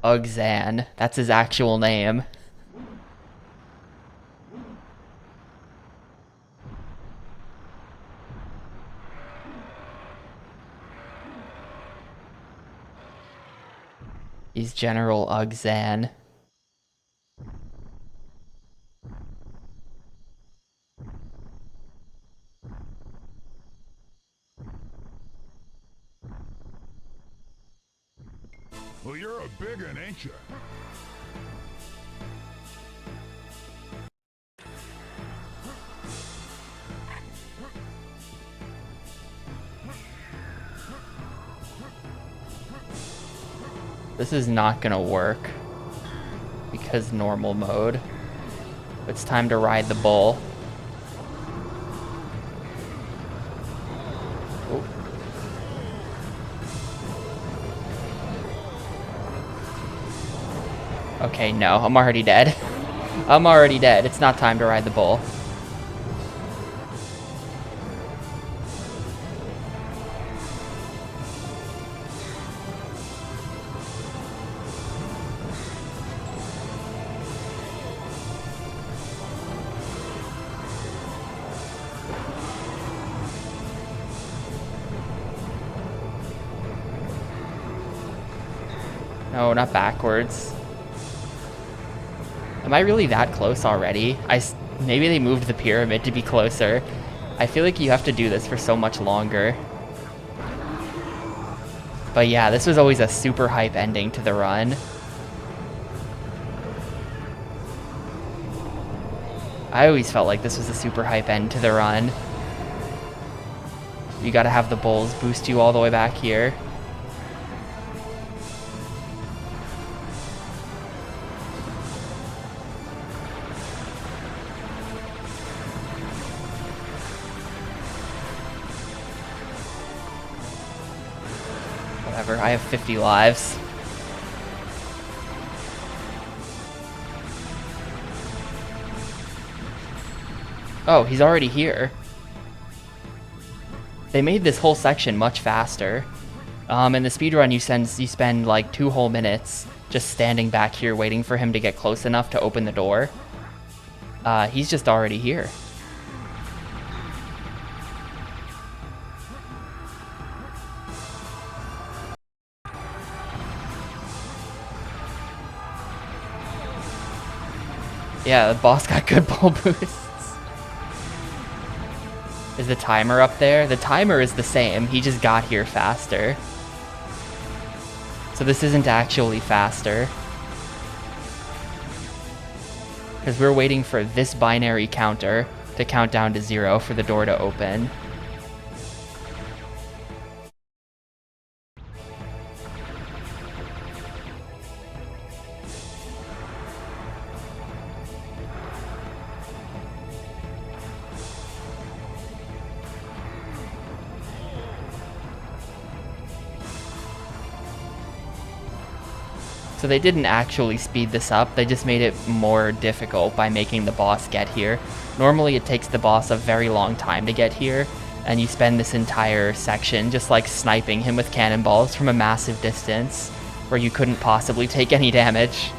Ugzan. That's his actual name. He's General Ugzan. Well, you're a big one, ain't you? This is not gonna work because normal mode. It's time to ride the bull. Oh. Okay, no, I'm already dead. I'm already dead. It's not time to ride the bull. No, not backwards. Am I really that close already? Maybe they moved the pyramid to be closer. I feel like you have to do this for so much longer. But yeah, this was always a super hype ending to the run. I always felt like this was a super hype end to the run. You gotta have the bulls boost you all the way back here. Whatever, I have 50 lives. Oh, he's already here. They made this whole section much faster. In the speedrun, you spend like 2 whole minutes just standing back here waiting for him to get close enough to open the door. He's just already here. Yeah, the boss got good ball boosts. Is the timer up there? The timer is the same. He just got here faster. So this isn't actually faster. Because we're waiting for this binary counter to count down to 0 for the door to open. So they didn't actually speed this up, they just made it more difficult by making the boss get here. Normally it takes the boss a very long time to get here, and you spend this entire section just like sniping him with cannonballs from a massive distance, where you couldn't possibly take any damage.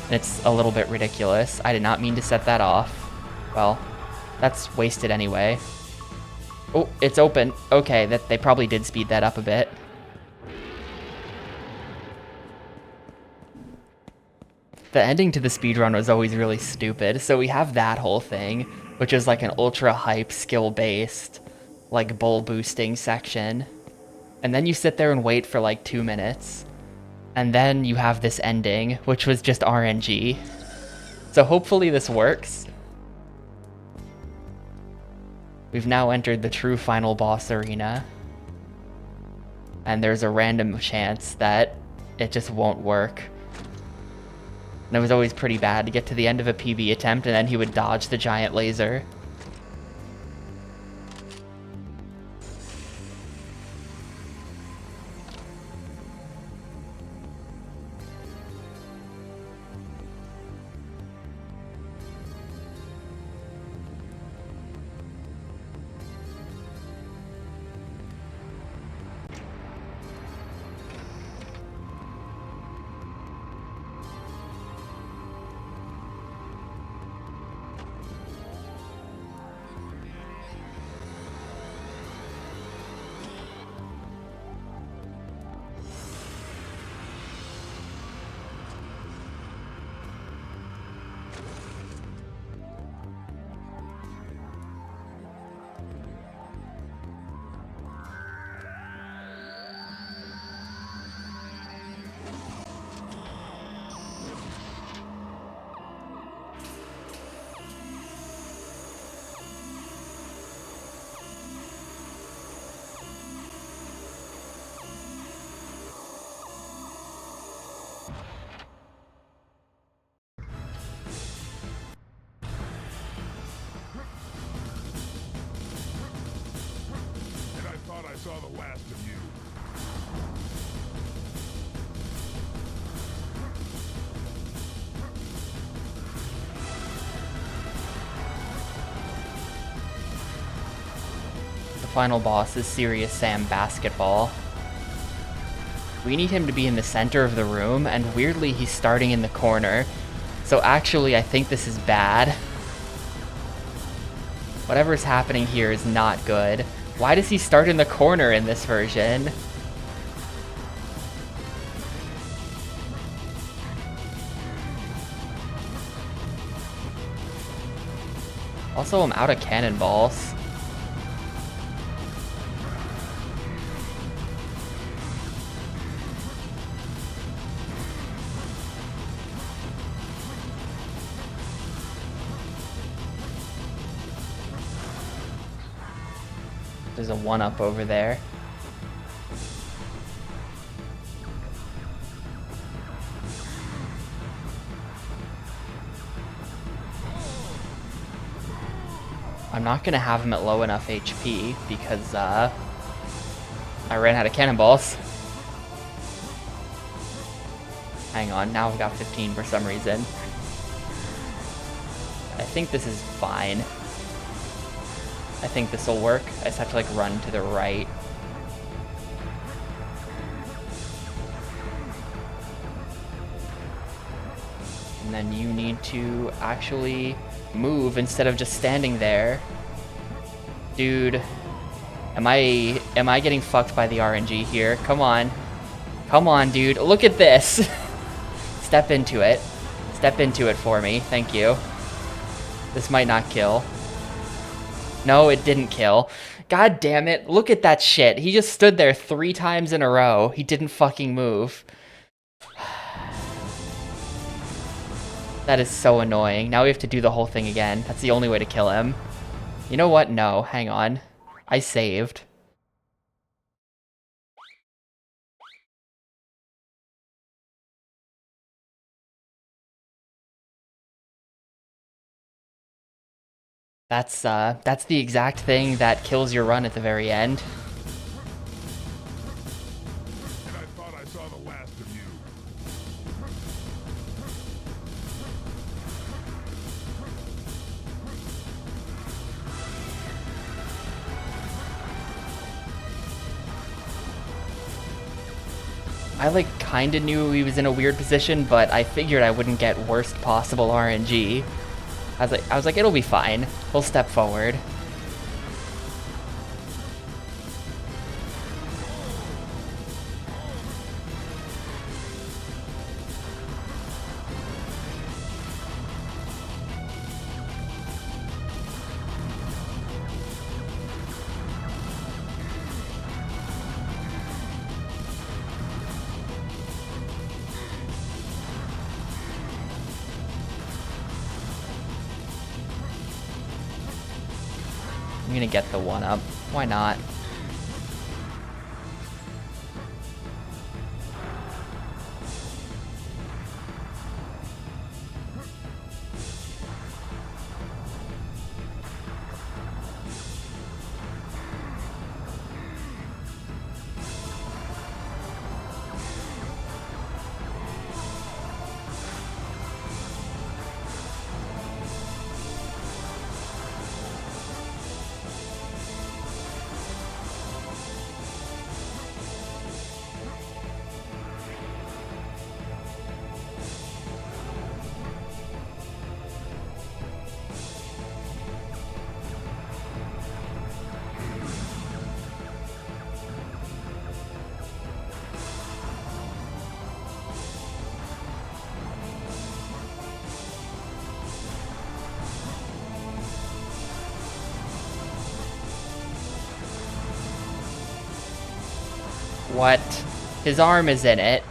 And it's a little bit ridiculous. I did not mean to set that off. Well, that's wasted anyway. Oh, it's open. Okay, they probably did speed that up a bit. The ending to the speedrun was always really stupid, so we have that whole thing, which is like an ultra hype, skill-based, like bull boosting section. And then you sit there and wait for like 2 minutes. And then you have this ending, which was just RNG. So hopefully this works. We've now entered the true final boss arena. And there's a random chance that it just won't work. And it was always pretty bad to get to the end of a PB attempt and then he would dodge the giant laser. Saw the last of you. The final boss is Serious Sam Basketball. We need him to be in the center of the room, and weirdly he's starting in the corner. So actually I think this is bad. Whatever's happening here is not good. Why does he start in the corner in this version? Also, I'm out of cannonballs. There's a 1-up over there. I'm not gonna have him at low enough HP because I ran out of cannonballs. Hang on, now I've got 15 for some reason. I think this is fine. I think this will work. I just have to like run to the right. And then you need to actually move instead of just standing there. Dude, am I getting fucked by the RNG here? Come on. Come on, dude. Look at this. Step into it. Step into it for me. Thank you. This might not kill. No, it didn't kill. God damn it. Look at that shit. He just stood there 3 times in a row. He didn't fucking move. That is so annoying. Now we have to do the whole thing again. That's the only way to kill him. You know what? No, hang on. I saved. That's the exact thing that kills your run at the very end. And I thought I saw the last of you. I like kinda knew he was in a weird position, but I figured I wouldn't get worst possible RNG. I was like, it'll be fine. We'll step forward. I'm gonna get the 1-up. Why not? What? His arm is in it.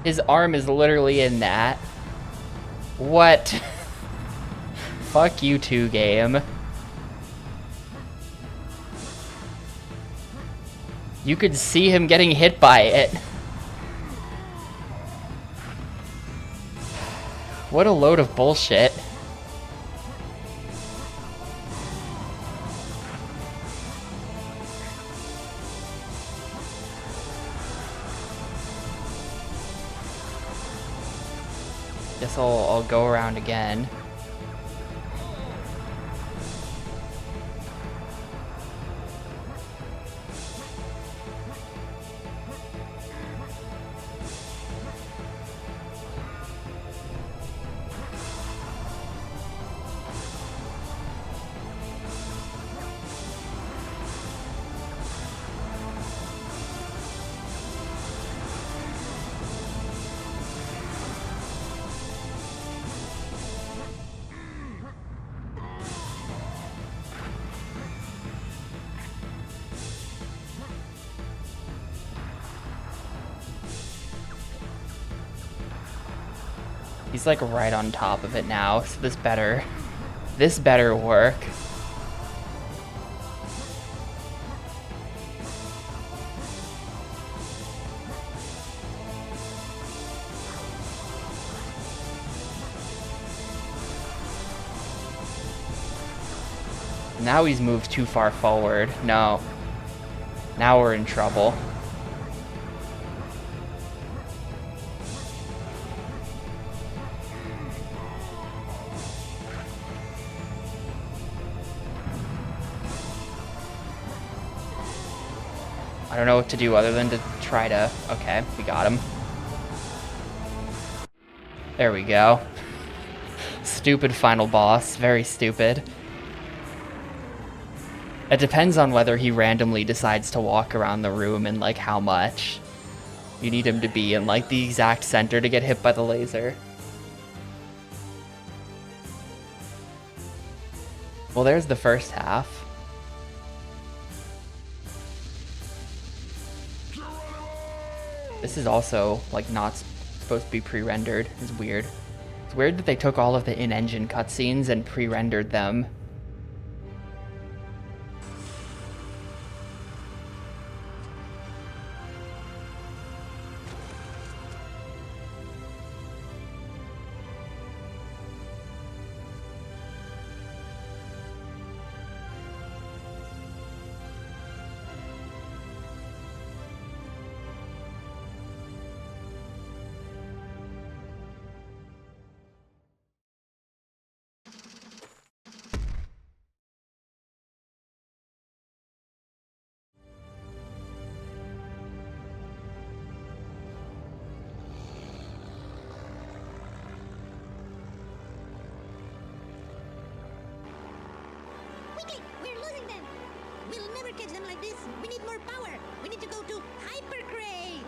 His arm is literally in that. What? Fuck you too, game. You could see him getting hit by it. What a load of bullshit. Guess I'll go around again. He's like right on top of it now, so this better work. Now he's moved too far forward. No. Now we're in trouble. I don't know what to do other than to try to... Okay, we got him. There we go. Stupid final boss. Very stupid. It depends on whether he randomly decides to walk around the room and, like, how much. You need him to be in, like, the exact center to get hit by the laser. Well, there's the first half. This is also, like, not supposed to be pre-rendered. It's weird. It's weird that they took all of the in-engine cutscenes and pre-rendered them. Quickly! We're losing them! We'll never catch them like this! We need more power! We need to go to Hypercrate!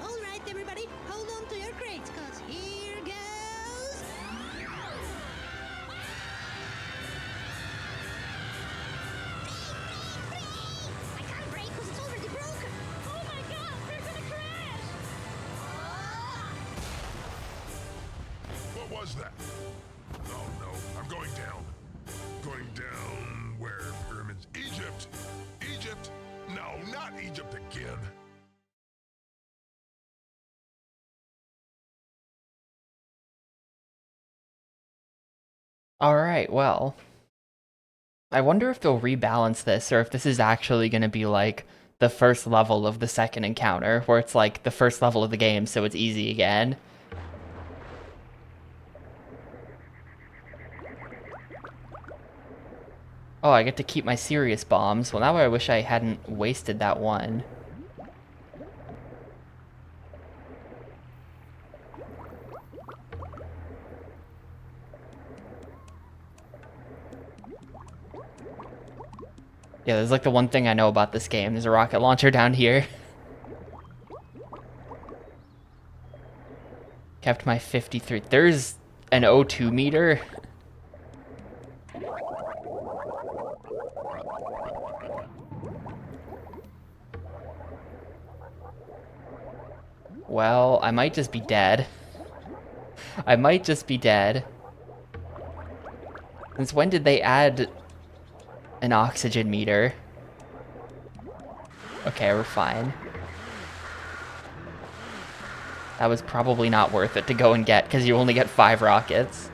Alright, everybody, hold on to your crates, cause here goes... I can't brake cause it's already broken! Oh my god, we're gonna crash! What was that? Oh no, I'm going down. Going down where? Pyramids? Egypt! Egypt! No, not Egypt again! Alright, well. I wonder if they'll rebalance this, or if this is actually going to be, like, the first level of the second encounter, where it's, like, the first level of the game, so it's easy again. Oh, I get to keep my serious bombs. Well, now I wish I hadn't wasted that one. Yeah, there's like the one thing I know about this game. There's a rocket launcher down here. Kept my 53. There's an O2 meter. Well, I might just be dead. I might just be dead. Since when did they add an oxygen meter? Okay, we're fine. That was probably not worth it to go and get, because you only get 5 rockets.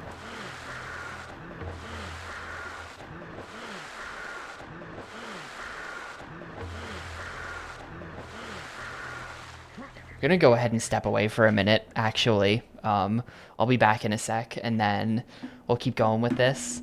I'm gonna go ahead and step away for a minute, actually. I'll be back in a sec, and then we'll keep going with this.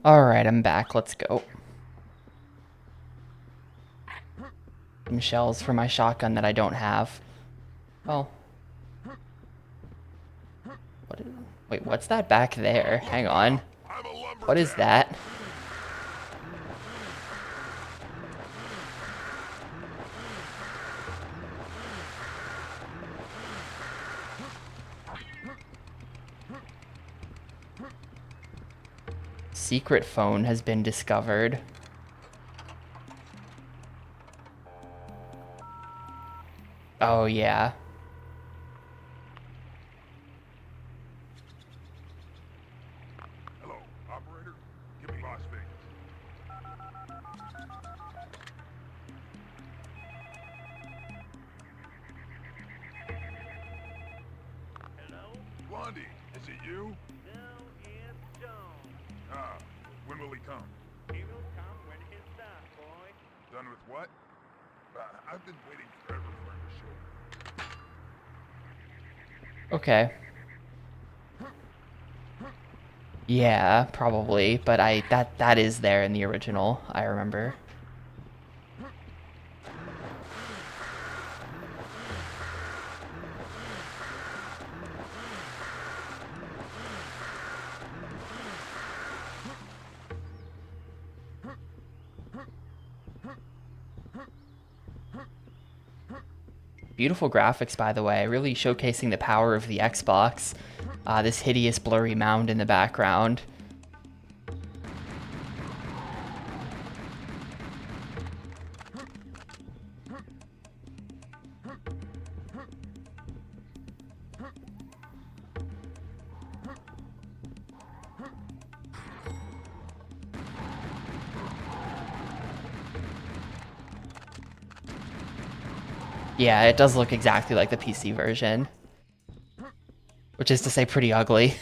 Alright, I'm back. Let's go. Some shells for my shotgun that I don't have. Well. Wait, what's that back there? Hang on. I'm a lumberjack. What is that? Secret phone has been discovered. Oh, yeah. Hello, operator. Give me Las Vegas. Hello? Blondie, is it you? No, it's John. Ah, when will he come? He will come when he's done, boy. Done with what? I've been waiting forever for him to show up. Okay. Yeah, probably, but that is there in the original, I remember. Beautiful graphics, by the way, really showcasing the power of the Xbox. This hideous blurry mound in the background. Yeah, it does look exactly like the PC version. Which is to say pretty ugly.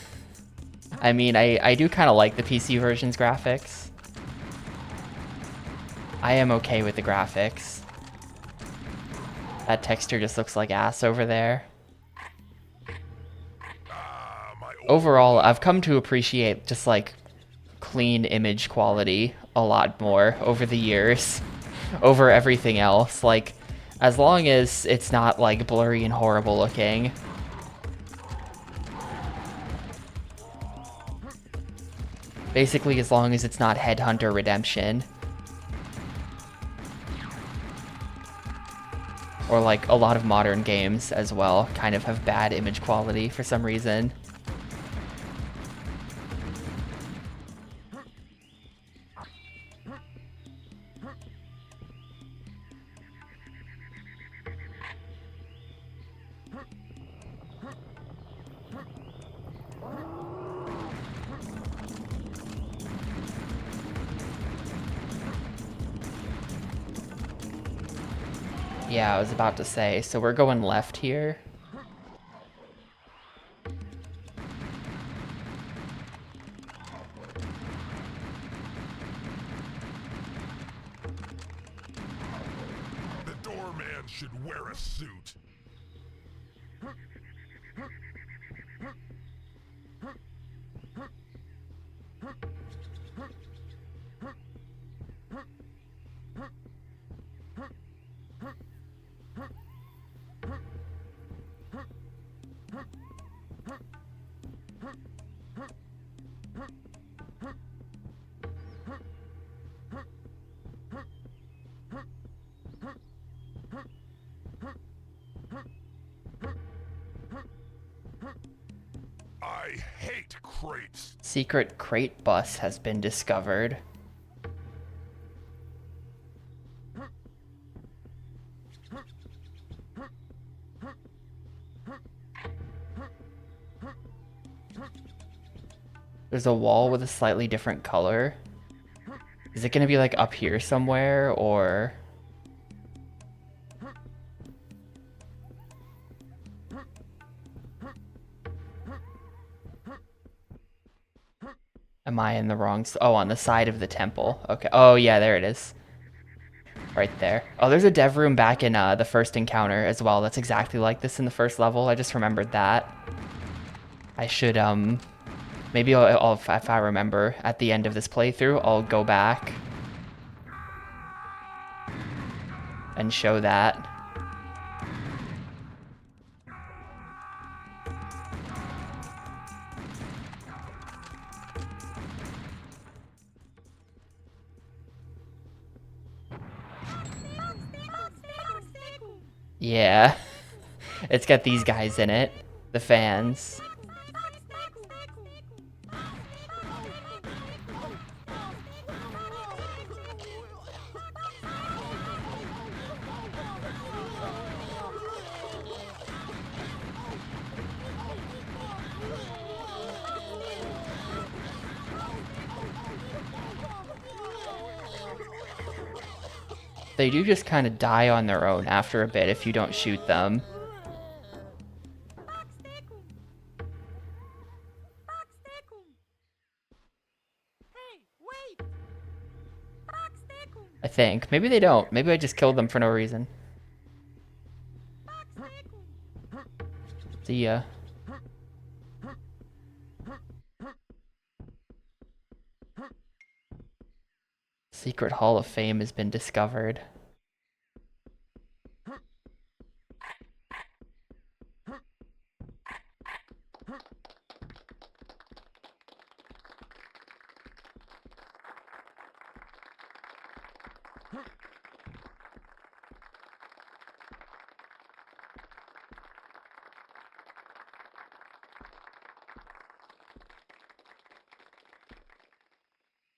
I mean, I do kind of like the PC version's graphics. I am okay with the graphics. That texture just looks like ass over there. Ah, my old Overall, I've come to appreciate just like clean image quality a lot more over the years. Over everything else. Like, as long as it's not like blurry and horrible looking. Basically, as long as it's not Headhunter Redemption. Or like a lot of modern games as well kind of have bad image quality for some reason. Yeah, I was about to say, so we're going left here. The doorman should wear a suit. I hate crates. Secret crate bus has been discovered. There's a wall with a slightly different color. Is it gonna be like up here somewhere, or... Am I in the wrong... Oh, on the side of the temple. Okay. Oh, yeah, there it is. Right there. Oh, there's a dev room back in the first encounter as well. That's exactly like this in the first level. I just remembered that. I should Maybe if I remember at the end of this playthrough, I'll go back and show that. Yeah. It's got these guys in it. The fans. They do just kind of die on their own after a bit if you don't shoot them. I think. Maybe they don't. Maybe I just killed them for no reason. See ya. Secret Hall of Fame has been discovered.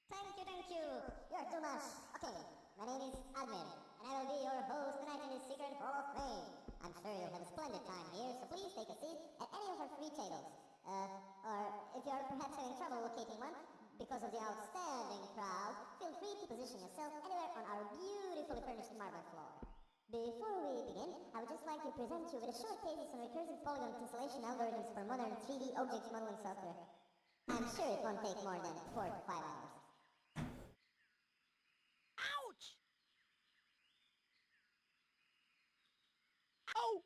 Thank you. You're too much. Okay, my name is Admin, and I will be your host tonight in this secret hall of fame. I'm sure you'll have a splendid time here, so please take a seat at any of our free tables. Or if you're perhaps having trouble locating one because of the outstanding crowd, feel free to position yourself anywhere on our beautifully furnished marble floor. Before we begin, I would just like to present you with a short thesis on recursive polygon tessellation algorithms for modern 3D object modeling software. I'm sure it won't take more than 4 to 5 hours. Ouch! Ow!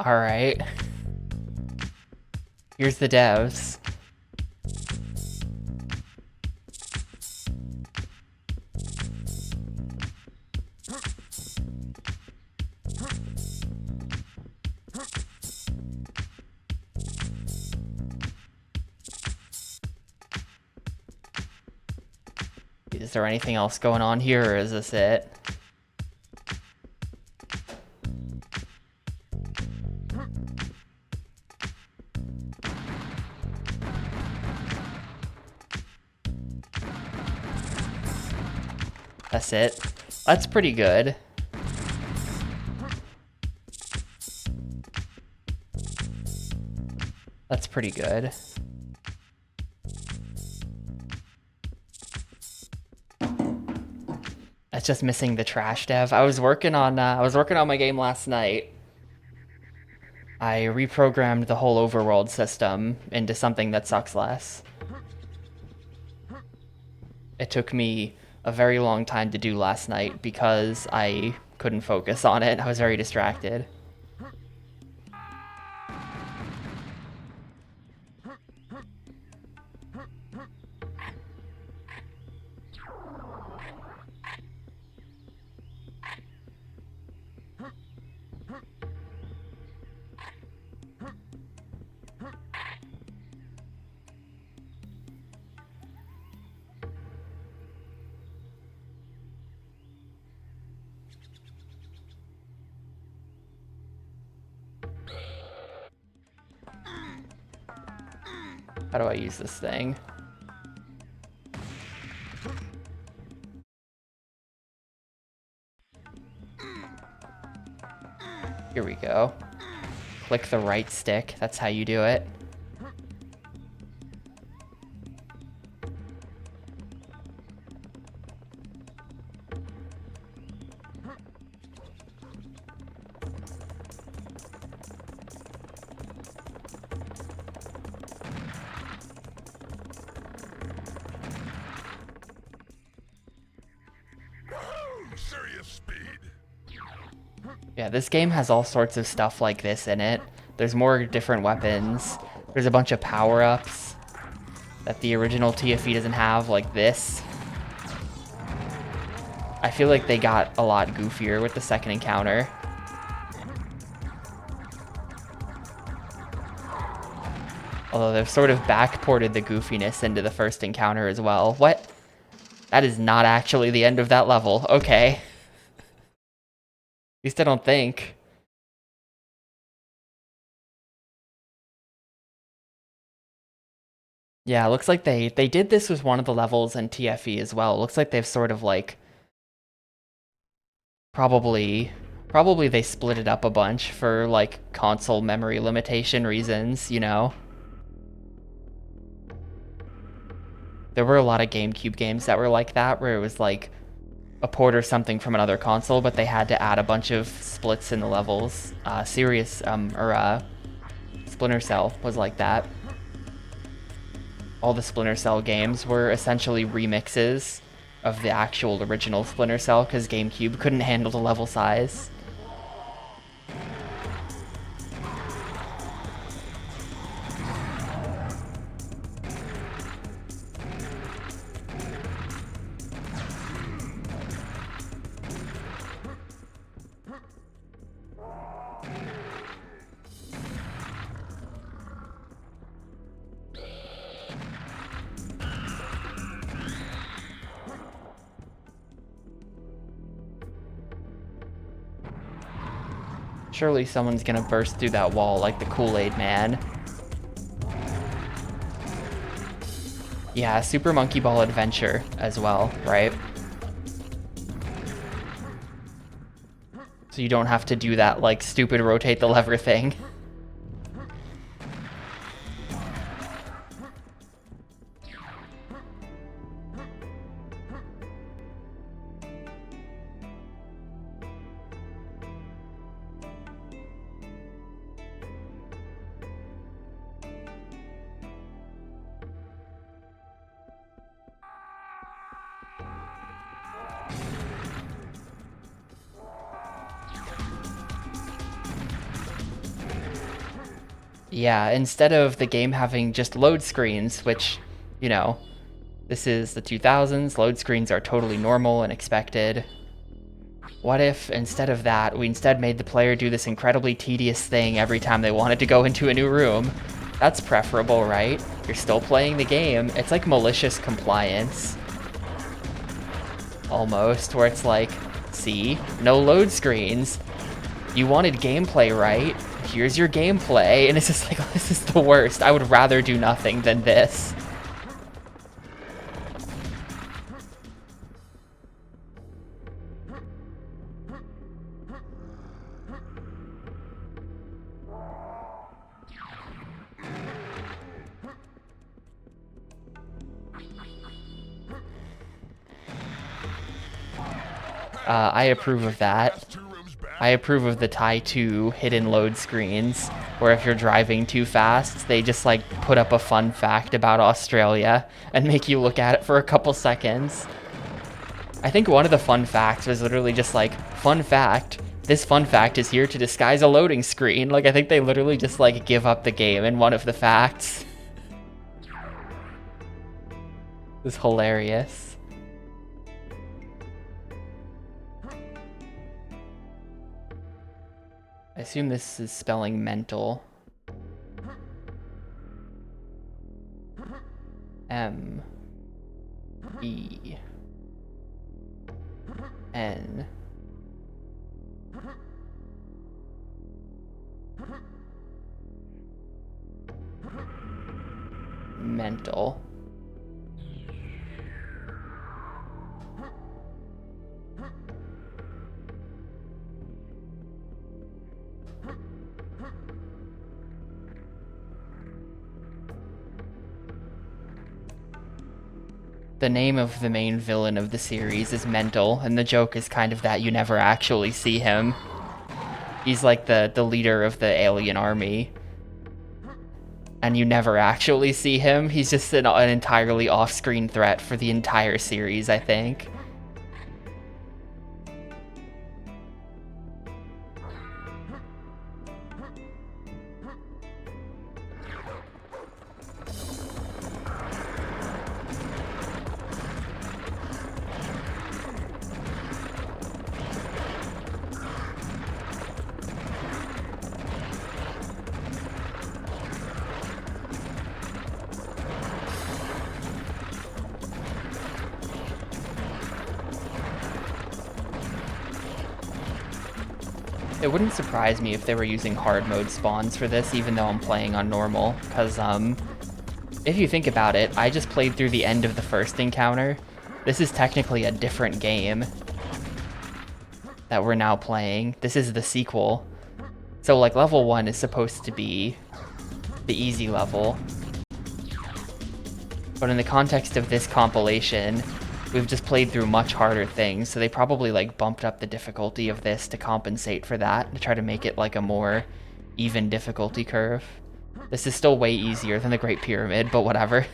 All right. Here's the devs. Is there anything else going on here, or is this it? That's it. That's pretty good. That's pretty good. That's just missing the trash dev. I was working on my game last night. I reprogrammed the whole overworld system into something that sucks less. It took me a very long time to do last night because I couldn't focus on it. I was very distracted. How do I use this thing? Here we go. Click the right stick. That's how you do it. Yeah, this game has all sorts of stuff like this in it. There's more different weapons. There's a bunch of power-ups that the original TFE doesn't have, like this. I feel like they got a lot goofier with the second encounter. Although they've sort of backported the goofiness into the first encounter as well. What? That is not actually the end of that level. Okay. At least I don't think. Yeah, it looks like they did this with one of the levels in TFE as well. It looks like they've sort of like probably they split it up a bunch for like console memory limitation reasons, you know. There were a lot of GameCube games that were like that, where it was like a port or something from another console, but they had to add a bunch of splits in the levels. Splinter Cell was like that. All the Splinter Cell games were essentially remixes of the actual original Splinter Cell because GameCube couldn't handle the level size. Surely someone's gonna burst through that wall like the Kool-Aid Man. Yeah, Super Monkey Ball Adventure as well, right? So you don't have to do that like stupid rotate the lever thing. Yeah, instead of the game having just load screens, which, you know, this is the 2000s, load screens are totally normal and expected. What if, instead of that, we instead made the player do this incredibly tedious thing every time they wanted to go into a new room? That's preferable, right? You're still playing the game. It's like malicious compliance. Almost, where it's like, see, no load screens. You wanted gameplay, right? Here's your gameplay. And it's just like, this is the worst. I would rather do nothing than this. I approve of that. Two rooms back. I approve of the tie 2 hidden load screens, where if you're driving too fast, they just like put up a fun fact about Australia and make you look at it for a couple seconds. I think one of the fun facts was literally just like, fun fact, this fun fact is here to disguise a loading screen. Like, I think they literally just like give up the game in one of the facts. It was hilarious. I assume this is spelling mental. M E N mental. The name of the main villain of the series is Mental, and the joke is kind of that you never actually see him. He's like the leader of the alien army. And you never actually see him. He's just an entirely off-screen threat for the entire series, I think. It wouldn't surprise me if they were using hard mode spawns for this, even though I'm playing on normal, because, if you think about it, I just played through the end of the first encounter. This is technically a different game that we're now playing. This is the sequel. So, like, level 1 is supposed to be the easy level. But in the context of this compilation, we've just played through much harder things, so they probably, like, bumped up the difficulty of this to compensate for that, to try to make it, like, a more even difficulty curve. This is still way easier than the Great Pyramid, but whatever.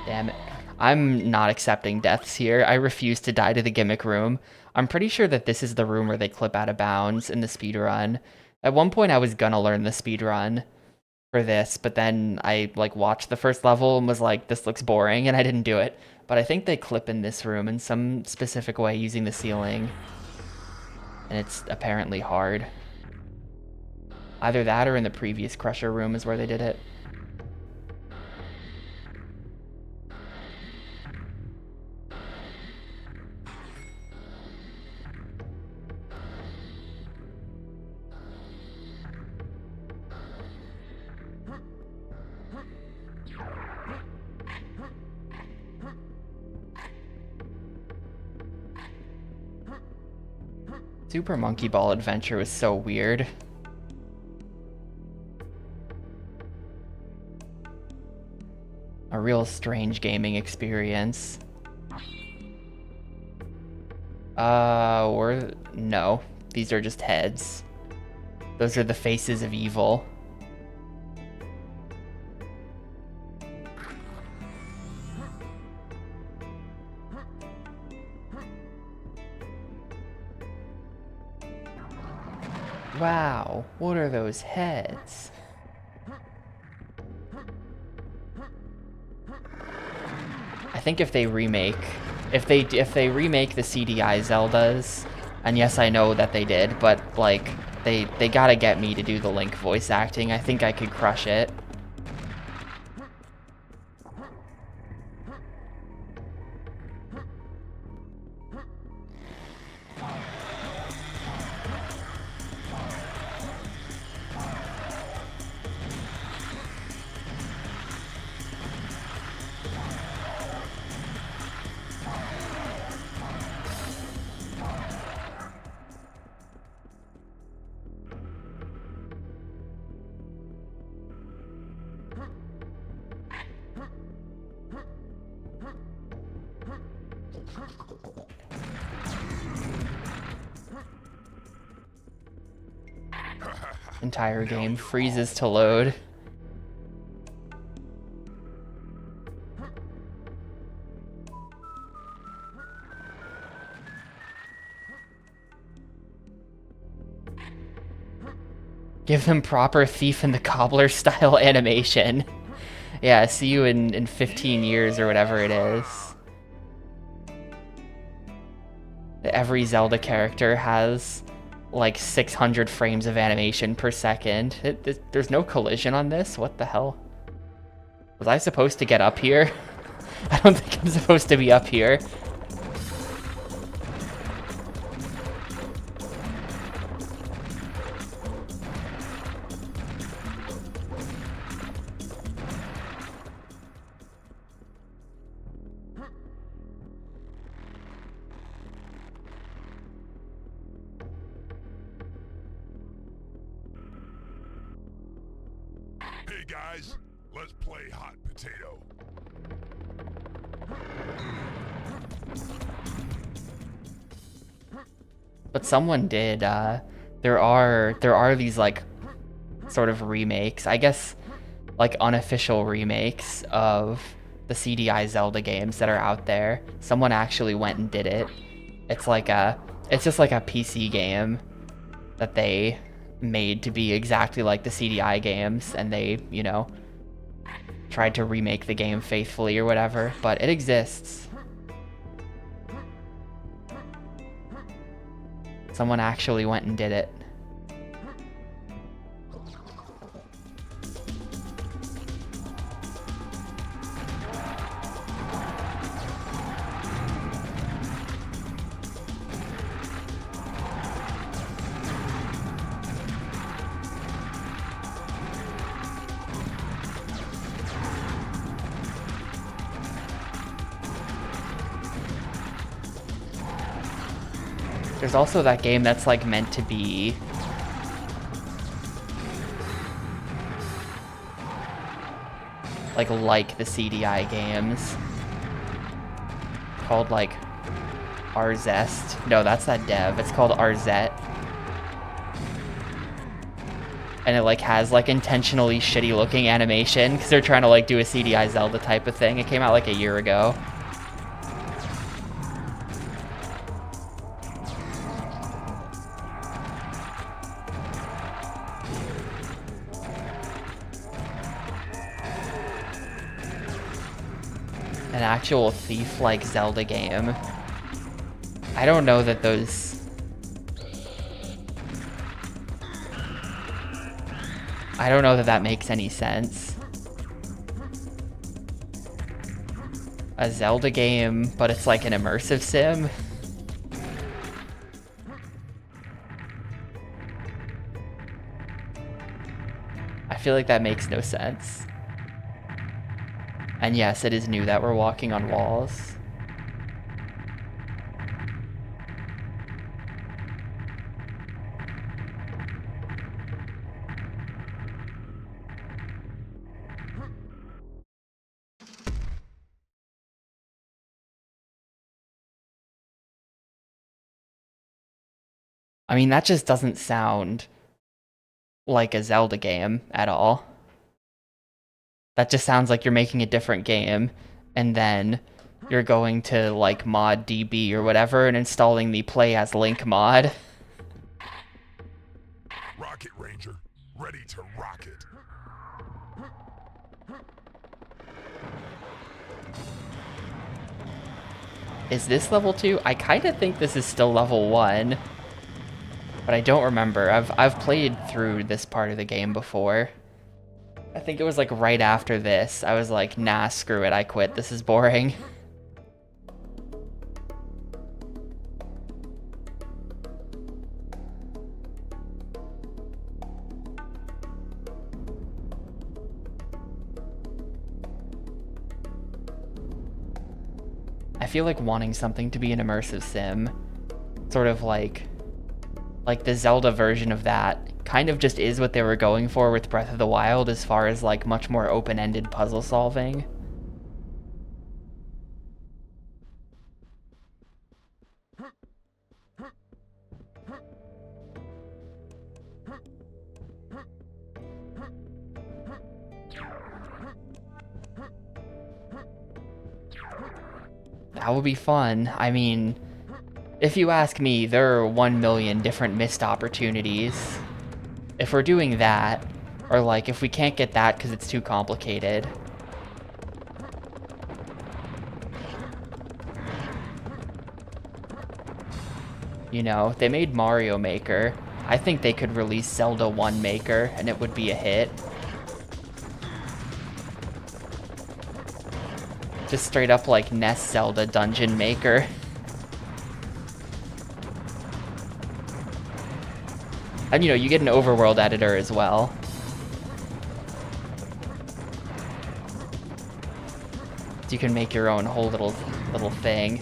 Damn it. I'm not accepting deaths here. I refuse to die to the gimmick room. I'm pretty sure that this is the room where they clip out of bounds in the speedrun. At one point I was gonna learn the speedrun for this, but then I like watched the first level and was like, this looks boring, and I didn't do it. But I think they clip in this room in some specific way using the ceiling. And it's apparently hard. Either that or in the previous Crusher room is where they did it. Super Monkey Ball Adventure was so weird. A real strange gaming experience. No. These are just heads. Those are the faces of evil. Wow, what are those heads? I think if they remake the CDI Zeldas, and yes, I know that they did, but like they gotta get me to do the Link voice acting. I think I could crush it. Entire game freezes to load. Give them proper Thief and the Cobbler style animation. Yeah, see you in 15 years or whatever it is. Every Zelda character has like 600 frames of animation per second. There's no collision on this? What the hell? Was I supposed to get up here? I don't think I'm supposed to be up here. Hey guys, let's play hot potato. But someone did, there are these like sort of remakes, I guess like unofficial remakes of the CDI Zelda games that are out there. Someone actually went and did it. It's just like a PC game that they made to be exactly like the CDI games, and they, you know, tried to remake the game faithfully or whatever, but it exists. Someone actually went and did it. There's also that game that's like meant to be like the CDI games, called like Arzest. No, that's that dev. It's called Arzet. And it like has like intentionally shitty looking animation because they're trying to like do a CDI Zelda type of thing. It came out like a year ago. An actual thief-like Zelda game. I don't know that those... I don't know that that makes any sense. A Zelda game, but it's like an immersive sim? I feel like that makes no sense. And yes, it is new that we're walking on walls. I mean, that just doesn't sound like a Zelda game at all. That just sounds like you're making a different game, and then you're going to like mod DB or whatever and installing the Play as Link mod. Rocket Ranger, ready to rocket. Is this level 2? I kind of think this is still level 1, but I don't remember. I've played through this part of the game before. I think it was like right after this. I was like, nah, screw it, I quit. This is boring. I feel like wanting something to be an immersive sim, sort of like the Zelda version of that, kind of just is what they were going for with Breath of the Wild as far as like much more open-ended puzzle solving. That would be fun. I mean, if you ask me, there are 1 million different missed opportunities. If we're doing that, or like if we can't get that because it's too complicated. You know, they made Mario Maker. I think they could release Zelda 1 Maker and it would be a hit. Just straight up like NES Zelda Dungeon Maker. And you know, you get an overworld editor as well. So you can make your own whole little thing.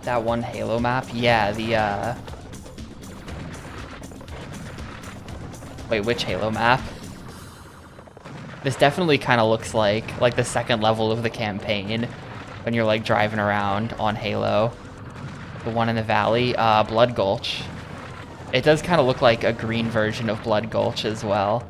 That one Halo map? Yeah, the, Wait, which Halo map? This definitely kind of looks like the second level of the campaign when you're, like, driving around on Halo. The one in the valley? Blood Gulch. It does kind of look like a green version of Blood Gulch as well.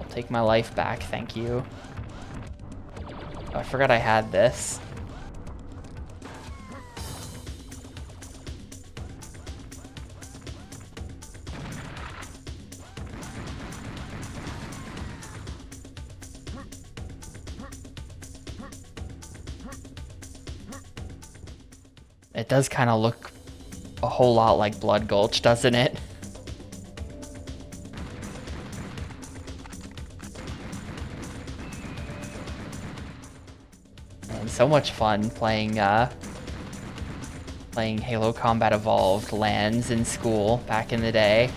Take my life back, thank you. Oh, I forgot I had this. It does kind of look a whole lot like Blood Gulch, doesn't it? And so much fun playing playing Halo Combat Evolved LANs in school back in the day.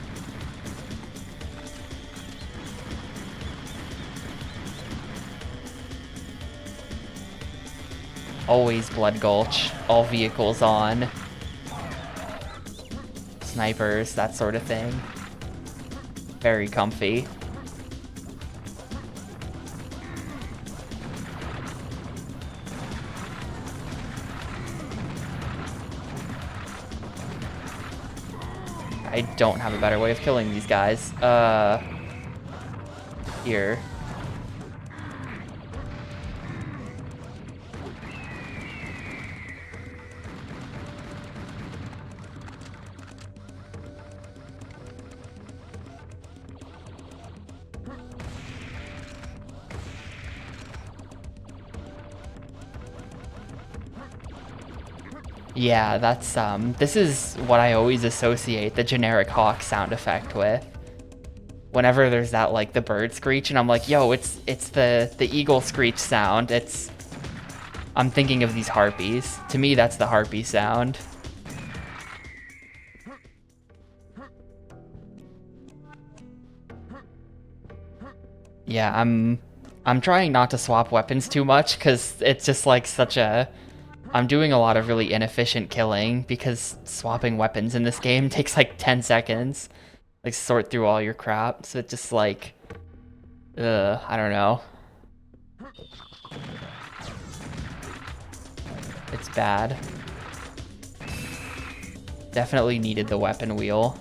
Always Blood Gulch, all vehicles on. Snipers, that sort of thing. Very comfy. I don't have a better way of killing these guys. Here. Yeah, that's, this is what I always associate the generic Hawk sound effect with. Whenever there's that, like, the bird screech, and I'm like, yo, it's the eagle screech sound. I'm thinking of these harpies. To me, that's the harpy sound. Yeah, I'm trying not to swap weapons too much, because it's just, like, such a... I'm doing a lot of really inefficient killing because swapping weapons in this game takes like 10 seconds. Like sort through all your crap. So it's just like, I don't know. It's bad. Definitely needed the weapon wheel.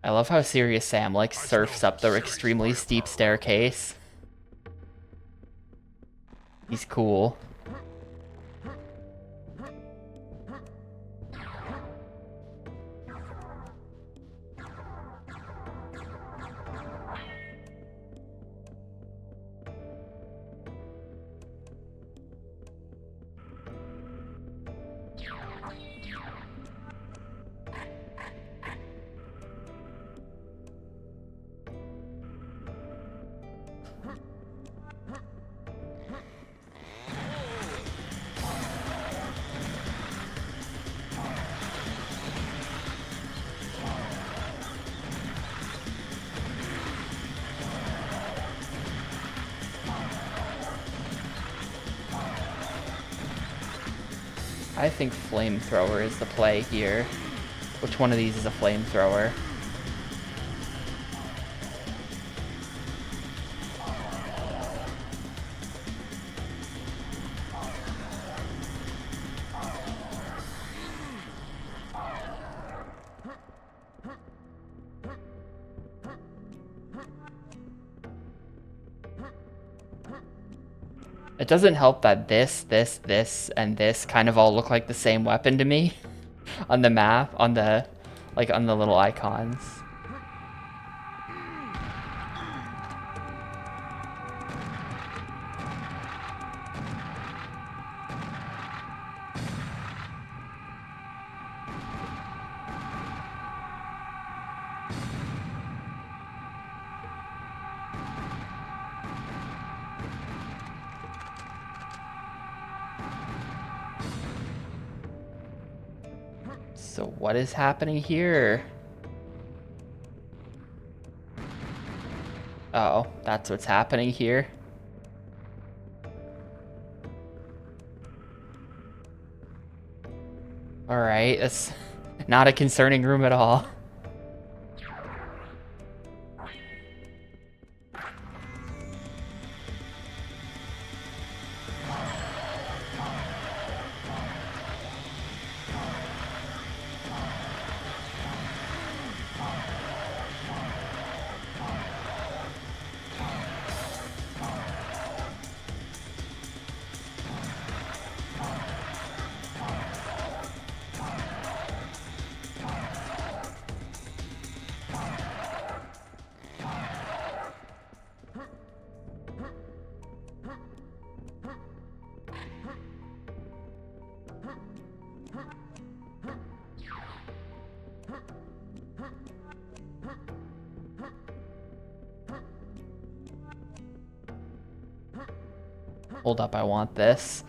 I love how Serious Sam, like, surfs up the extremely steep staircase. He's cool. I think flamethrower is the play here. Which one of these is a flamethrower? It doesn't help that this, and this kind of all look like the same weapon to me on the map, on the little icons. So what is happening here? Oh, that's what's happening here. Alright, that's not a concerning room at all. Hold up, I want this.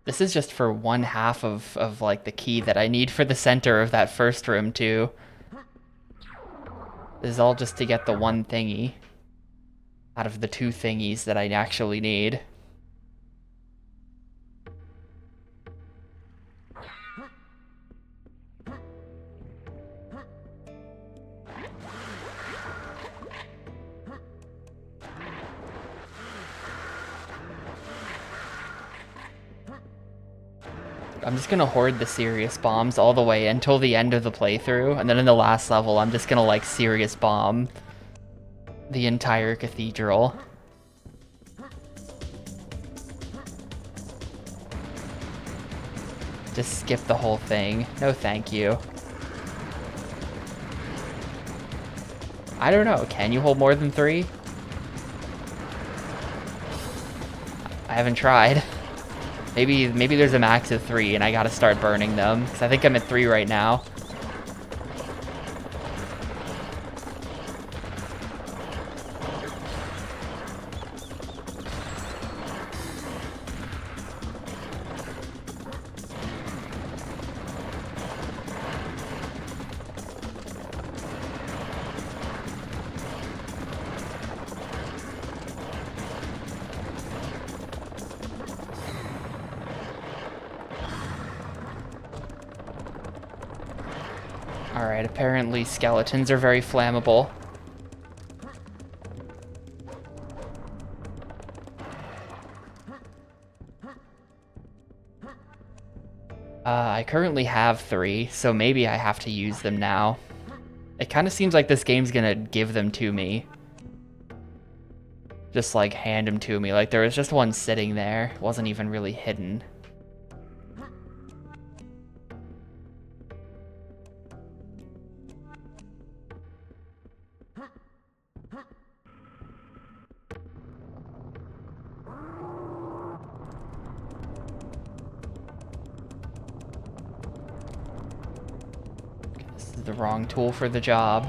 This is just for one half of like the key that I need for the center of that first room too. This is all just to get the one thingy out of the two thingies that I actually need. I'm just gonna hoard the serious bombs all the way until the end of the playthrough, and then in the last level, I'm just gonna like serious bomb the entire cathedral. Just skip the whole thing. No thank you. I don't know, can you hold more than 3? I haven't tried. Maybe there's a max of 3 and I gotta start burning them, because I think I'm at 3 right now. Alright, apparently skeletons are very flammable. I currently have 3, so maybe I have to use them now. It kind of seems like this game's gonna give them to me. Just like hand them to me. Like there was just one sitting there. It wasn't even really hidden. This is the wrong tool for the job.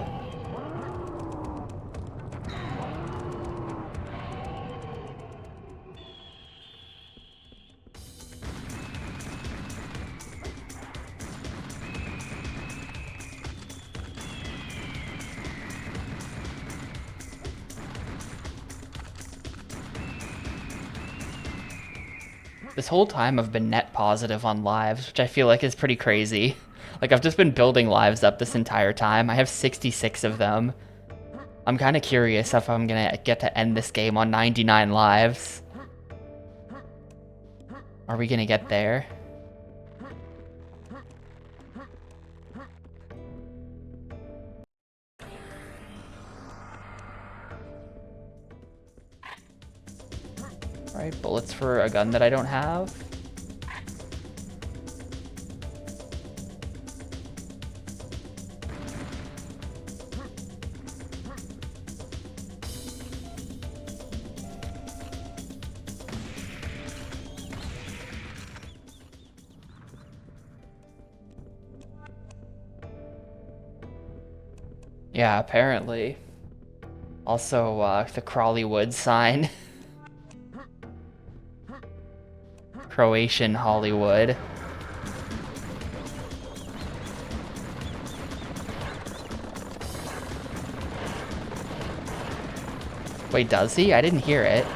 This whole time I've been net positive on lives, which I feel like is pretty crazy. Like I've just been building lives up this entire time. I have 66 of them. I'm kind of curious if I'm gonna get to end this game on 99 lives. Are we gonna get there? Alright, bullets for a gun that I don't have. Yeah, apparently. Also, the Crawley Woods sign. Croatian Hollywood. Wait, does he? I didn't hear it.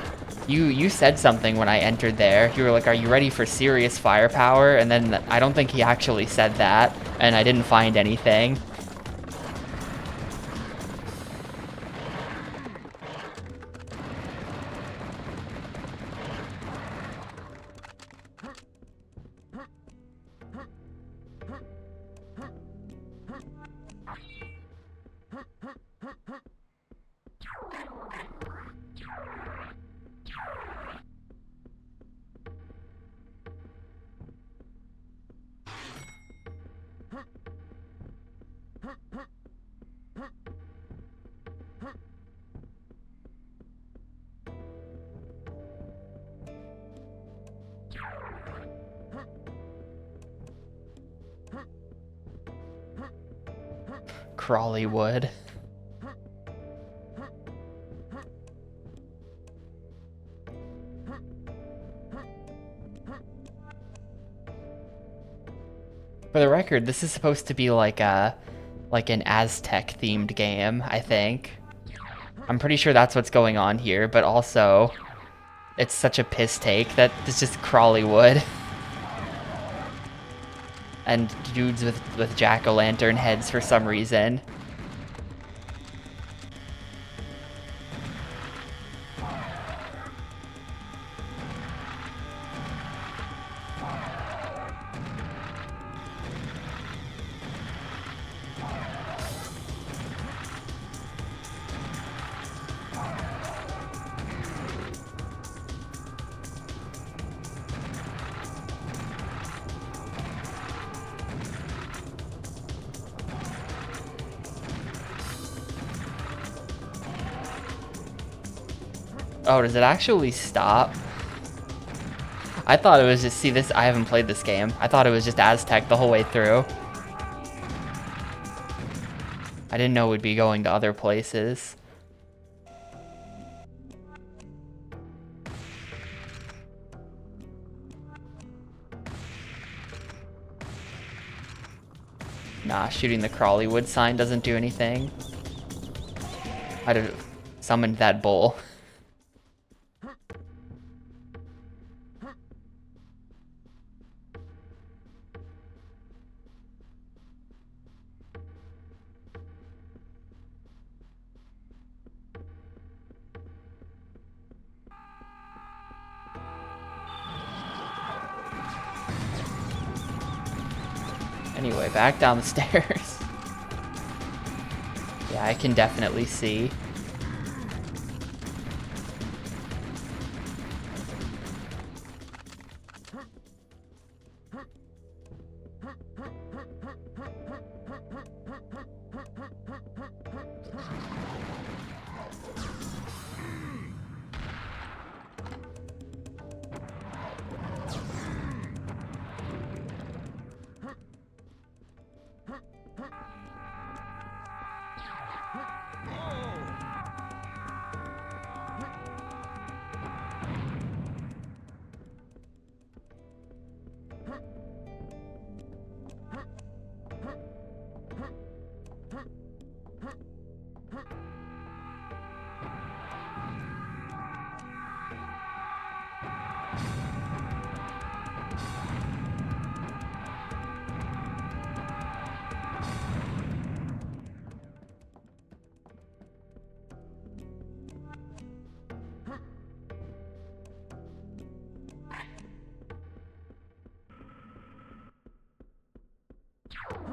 You said something when I entered there. You were like, are you ready for serious firepower? And then I don't think he actually said that, and I didn't find anything. crawly wood. For the record, this is supposed to be like an Aztec themed game, I think. I'm pretty sure that's what's going on here, but also it's such a piss take that it's just crawly wood. And dudes with jack-o'-lantern heads for some reason. Oh, does it actually stop? I thought it was just, see this, I haven't played this game. I thought it was just Aztec the whole way through. I didn't know we'd be going to other places. Nah, shooting the crawly wood sign doesn't do anything. I'd have summoned that bull. Anyway, back down the stairs. Yeah, I can definitely see.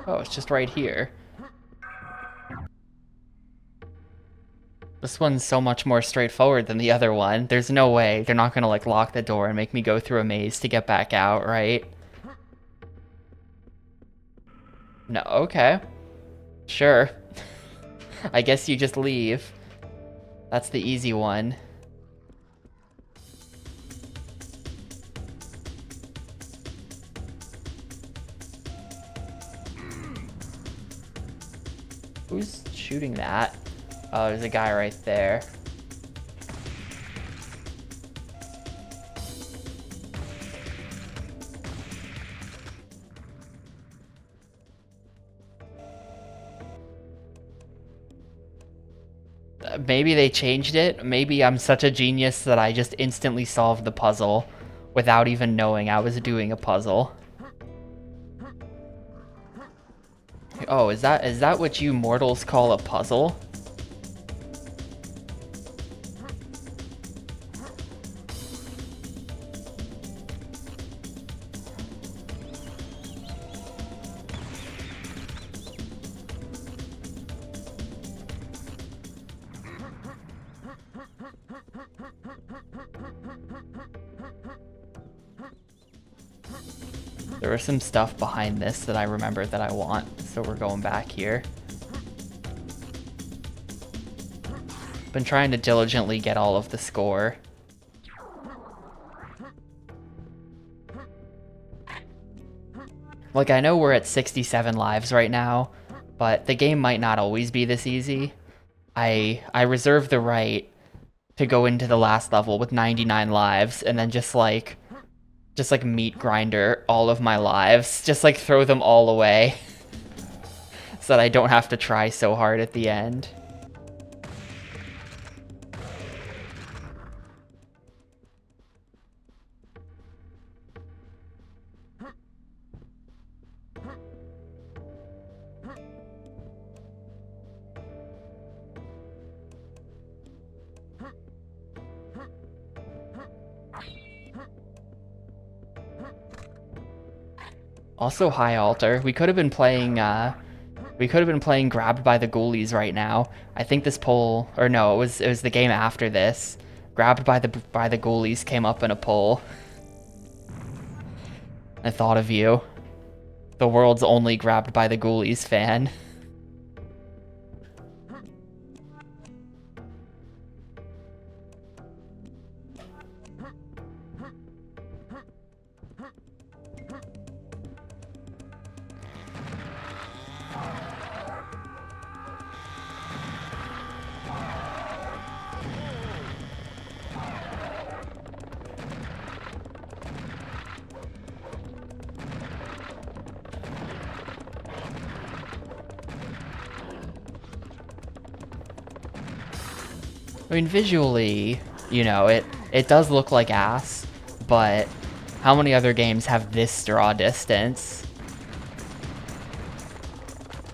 Oh, it's just right here. This one's so much more straightforward than the other one. There's no way they're not gonna like lock the door and make me go through a maze to get back out, right? No, okay. Sure. I guess you just leave. That's the easy one. Who's shooting that? Oh, there's a guy right there. Maybe they changed it. Maybe I'm such a genius that I just instantly solved the puzzle without even knowing I was doing a puzzle. Oh, is that what you mortals call a puzzle? There was some stuff behind this that I remember that I want, so we're going back here. Been trying to diligently get all of the score. Like, I know we're at 67 lives right now, but the game might not always be this easy. I reserve the right to go into the last level with 99 lives and then just like meat grinder all of my lives, just like throw them all away so that I don't have to try so hard at the end. Also, High Altar. We could have been playing Grabbed by the Ghoulies right now. I think this poll, or no, it was the game after this. Grabbed by the Ghoulies came up in a poll. I thought of you. The world's only Grabbed by the Ghoulies fan. I mean, visually, you know, it does look like ass, but how many other games have this draw distance?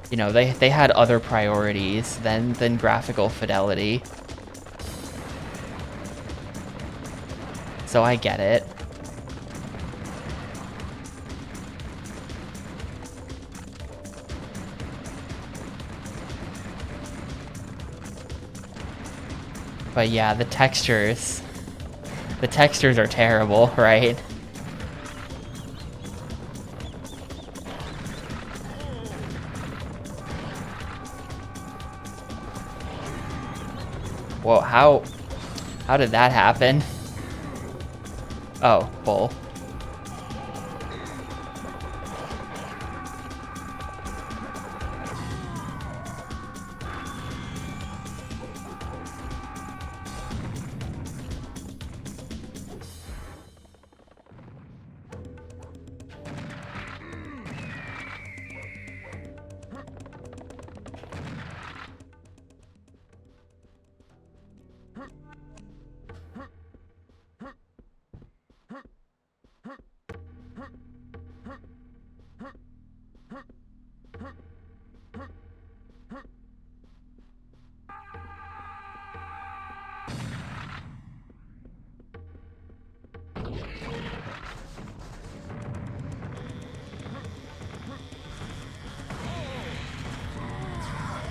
You know, they had other priorities than graphical fidelity. So I get it. But yeah, the textures are terrible, right? Whoa, how did that happen? Oh, bull.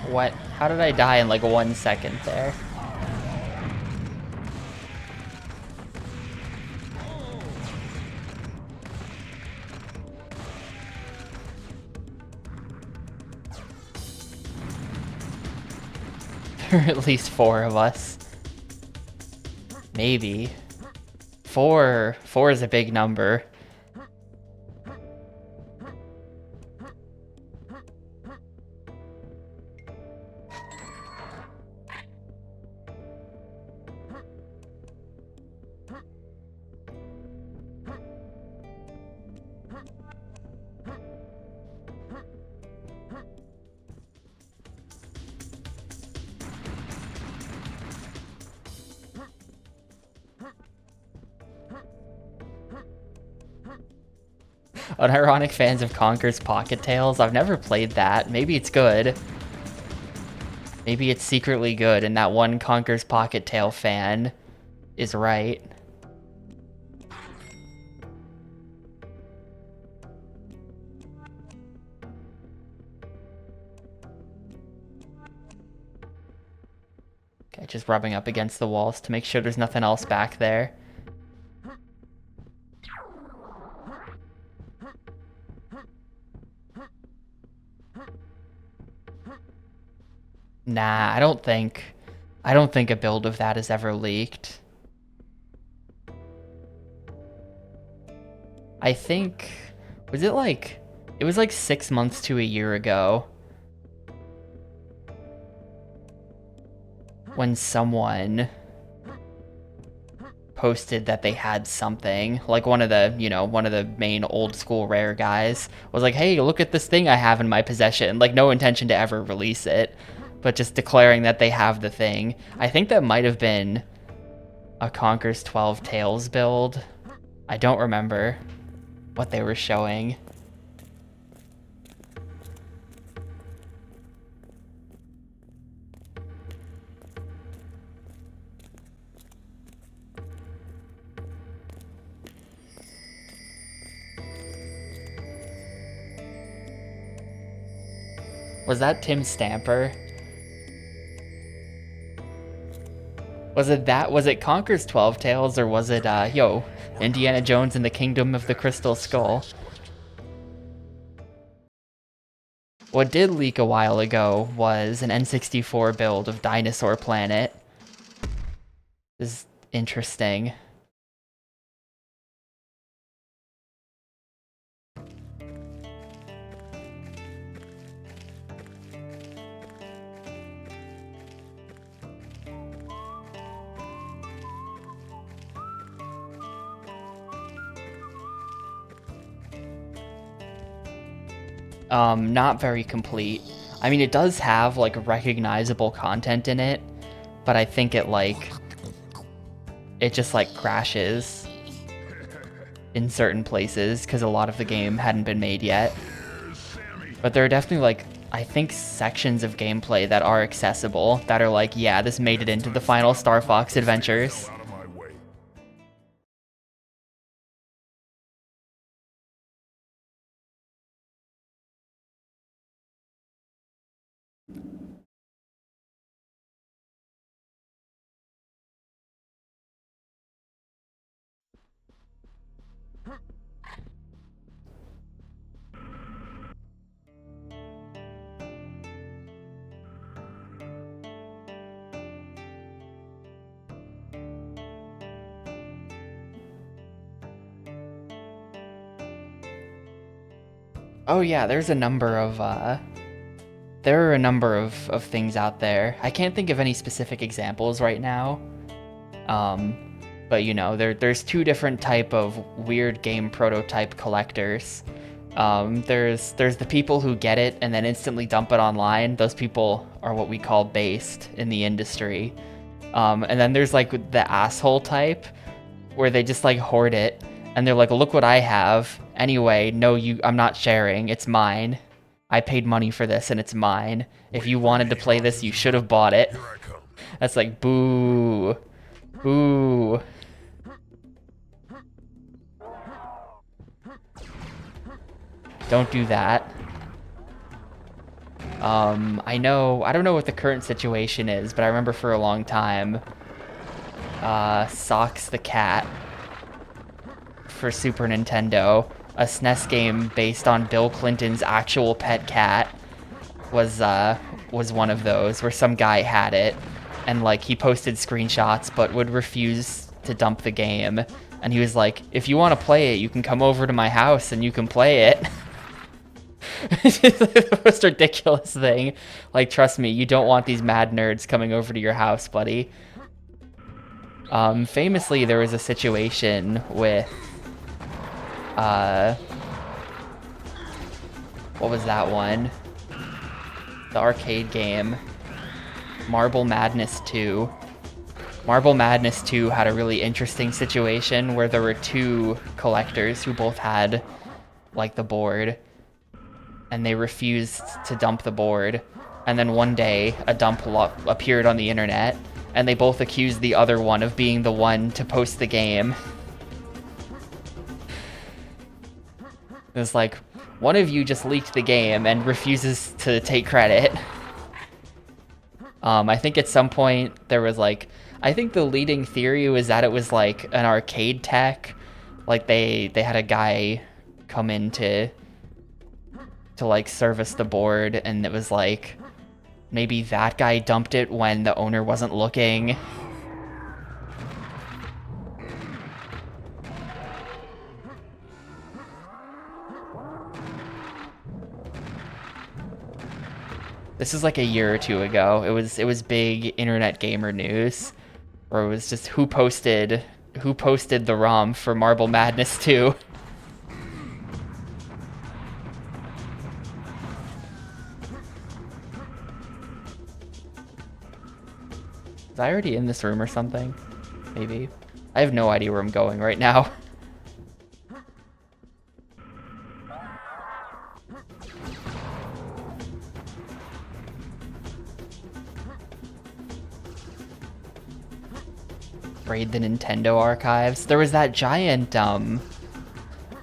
What? How did I die in like 1 second there? There are at least 4 of us. Maybe. 4 is a big number. Unironic fans of Conker's Pocket Tales. I've never played that. Maybe it's good. Maybe it's secretly good and that one Conker's Pocket Tale fan is right. Okay, just rubbing up against the walls to make sure there's nothing else back there. Nah, I don't think a build of that is ever leaked. I think, it was like 6 months to a year ago when someone posted that they had something, like one of the main old school Rare guys was like, hey, look at this thing I have in my possession. Like, no intention to ever release it, but just declaring that they have the thing. I think that might have been a Conker's 12 Tales build. I don't remember what they were showing. Was that Tim Stamper? Was it Conker's 12 Tales, or was it, Indiana Jones and the Kingdom of the Crystal Skull? What did leak a while ago was an N64 build of Dinosaur Planet. This is interesting. Not very complete. I mean, it does have, like, recognizable content in it, but I think it just, like, crashes in certain places, because a lot of the game hadn't been made yet. But there are definitely, like, I think sections of gameplay that are accessible, that are like, yeah, this made it into the final Star Fox Adventures. Out of my way. Oh yeah, there are a number of things out there. I can't think of any specific examples right now. But there's two different type of weird game prototype collectors. There's the people who get it and then instantly dump it online. Those people are what we call based in the industry. And then there's like the asshole type, where they just like hoard it and they're like, look what I have. Anyway, no, I'm not sharing. It's mine. I paid money for this and it's mine. If you wanted to play this, you should have bought it. Here I come. That's like, boo. Boo. Don't do that. I don't know what the current situation is, but I remember for a long time, Socks the Cat for Super Nintendo, a SNES game based on Bill Clinton's actual pet cat, was one of those where some guy had it and like he posted screenshots but would refuse to dump the game, and he was like, if you want to play it, you can come over to my house and you can play it. It's just the most ridiculous thing. Like, trust me, you don't want these mad nerds coming over to your house, buddy. Famously, there was a situation with what was that one? The arcade game, Marble Madness 2. Marble Madness 2 had a really interesting situation where there were two collectors who both had, like, the board, and they refused to dump the board. And then one day, a dump appeared on the internet, and they both accused the other one of being the one to post the game. It's like, one of you just leaked the game and refuses to take credit. I think at some point there was like, I think the leading theory was that it was like an arcade tech. Like they had a guy come in to like service the board, and it was like, maybe that guy dumped it when the owner wasn't looking. This is like a year or two ago. It was big internet gamer news, where it was just who posted the ROM for Marble Madness 2. Was I already in this room or something? Maybe. I have no idea where I'm going right now. Raid the Nintendo archives. There was that giant,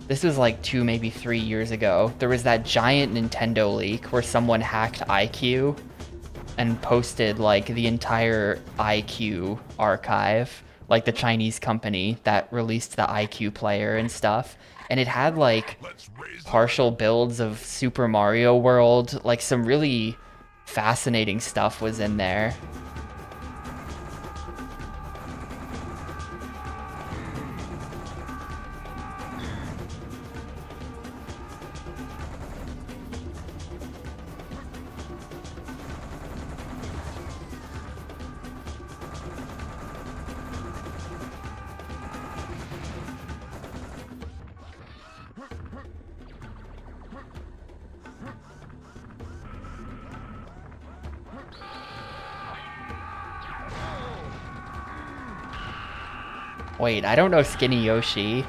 this was like 2, maybe 3 years ago. There was that giant Nintendo leak where someone hacked iQue and posted like the entire iQue archive, like the Chinese company that released the iQue player and stuff. And it had like Let's raise the partial builds of Super Mario World, like some really fascinating stuff was in there. Wait, I don't know Skinny Yoshi.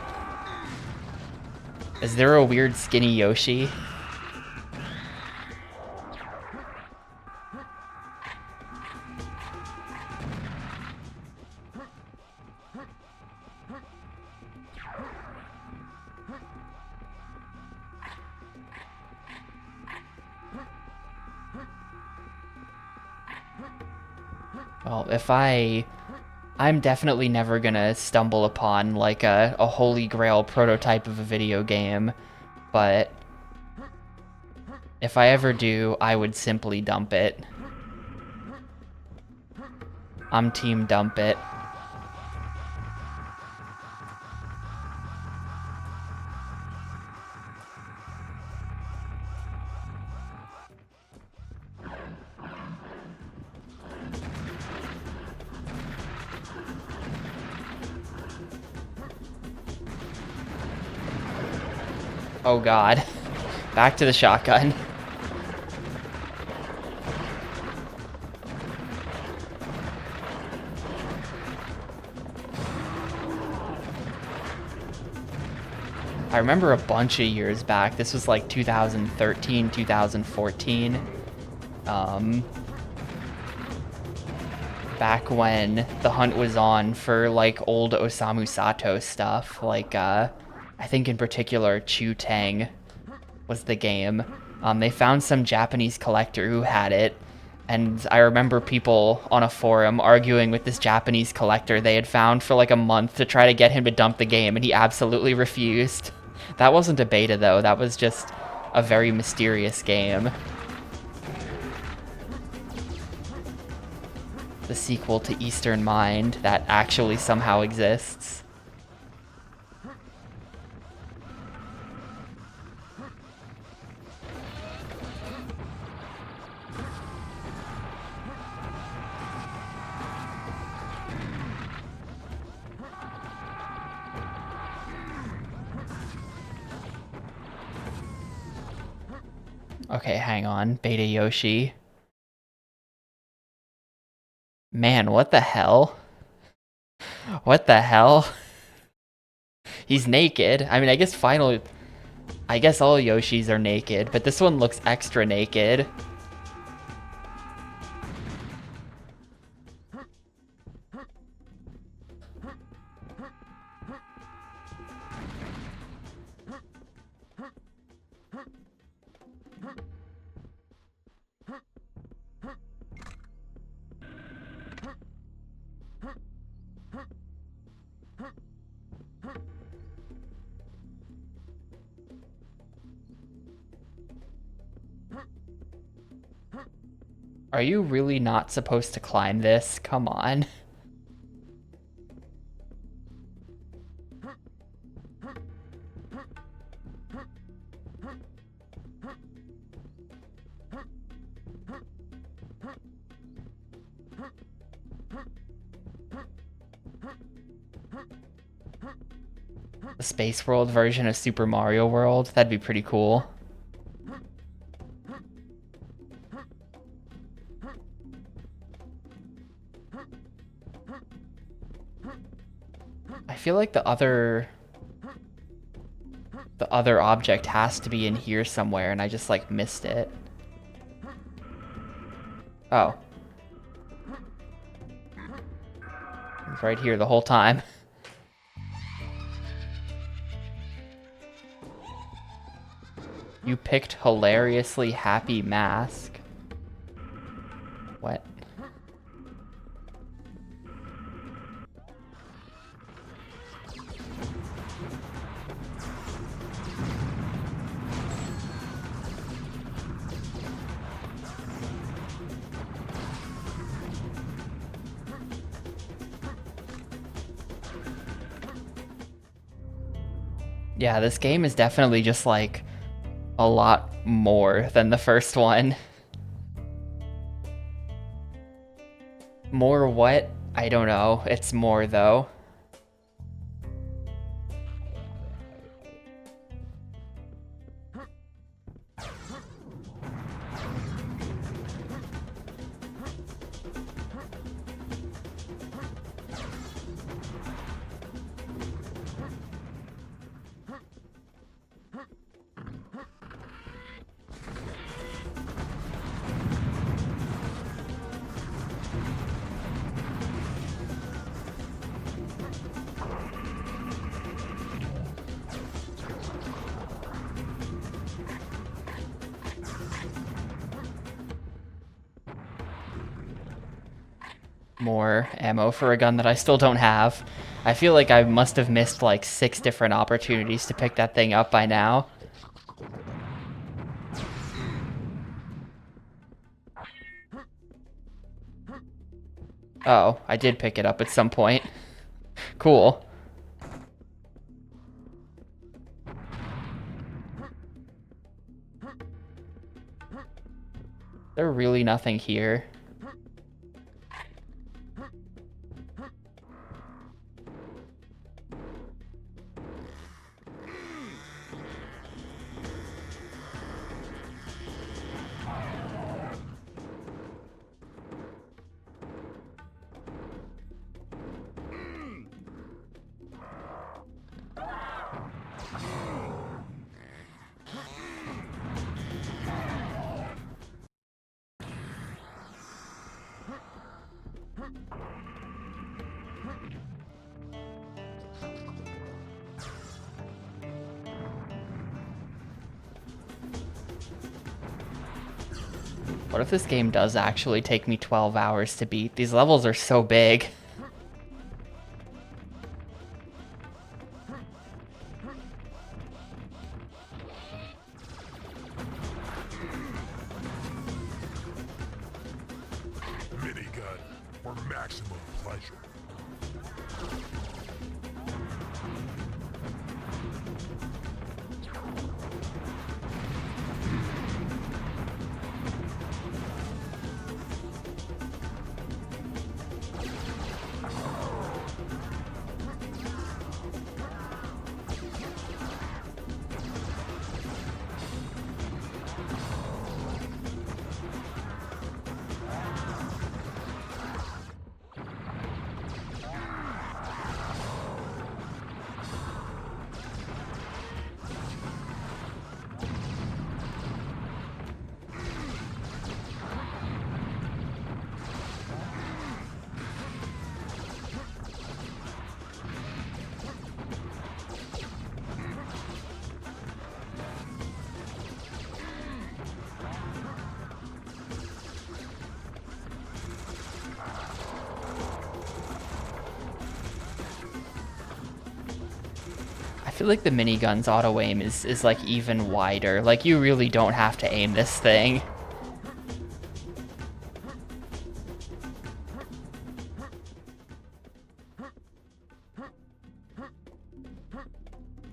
Is there a weird Skinny Yoshi? Well, I'm definitely never gonna stumble upon like a holy grail prototype of a video game, but if I ever do, I would simply dump it. I'm team dump it. Oh god. Back to the shotgun. I remember a bunch of years back, this was like 2013, 2014, back when the hunt was on for like old Osamu Sato stuff, like I think in particular Chu Tang was the game. They found some Japanese collector who had it, and I remember people on a forum arguing with this Japanese collector they had found for like a month to try to get him to dump the game, and he absolutely refused. That wasn't a beta though, that was just a very mysterious game. The sequel to Eastern Mind that actually somehow exists. Okay, hang on. Beta Yoshi. Man, what the hell? What the hell? He's naked. I mean, I guess all Yoshis are naked, but this one looks extra naked. Are you really not supposed to climb this? Come on. A Space World version of Super Mario World. That'd be pretty cool. I feel like the other object has to be in here somewhere, and I just like missed it. Oh. It's right here the whole time. You picked hilariously happy mask. What? Yeah, this game is definitely just like a lot more than the first one. More what? I don't know. It's more though. More ammo for a gun that I still don't have. I feel like I must have missed like 6 different opportunities to pick that thing up by now. Oh, I did pick it up at some point. Cool. There's really nothing here. What if this game does actually take me 12 hours to beat? These levels are so big. Minigun for maximum pleasure. I feel like the minigun's auto aim is like even wider. Like you really don't have to aim this thing.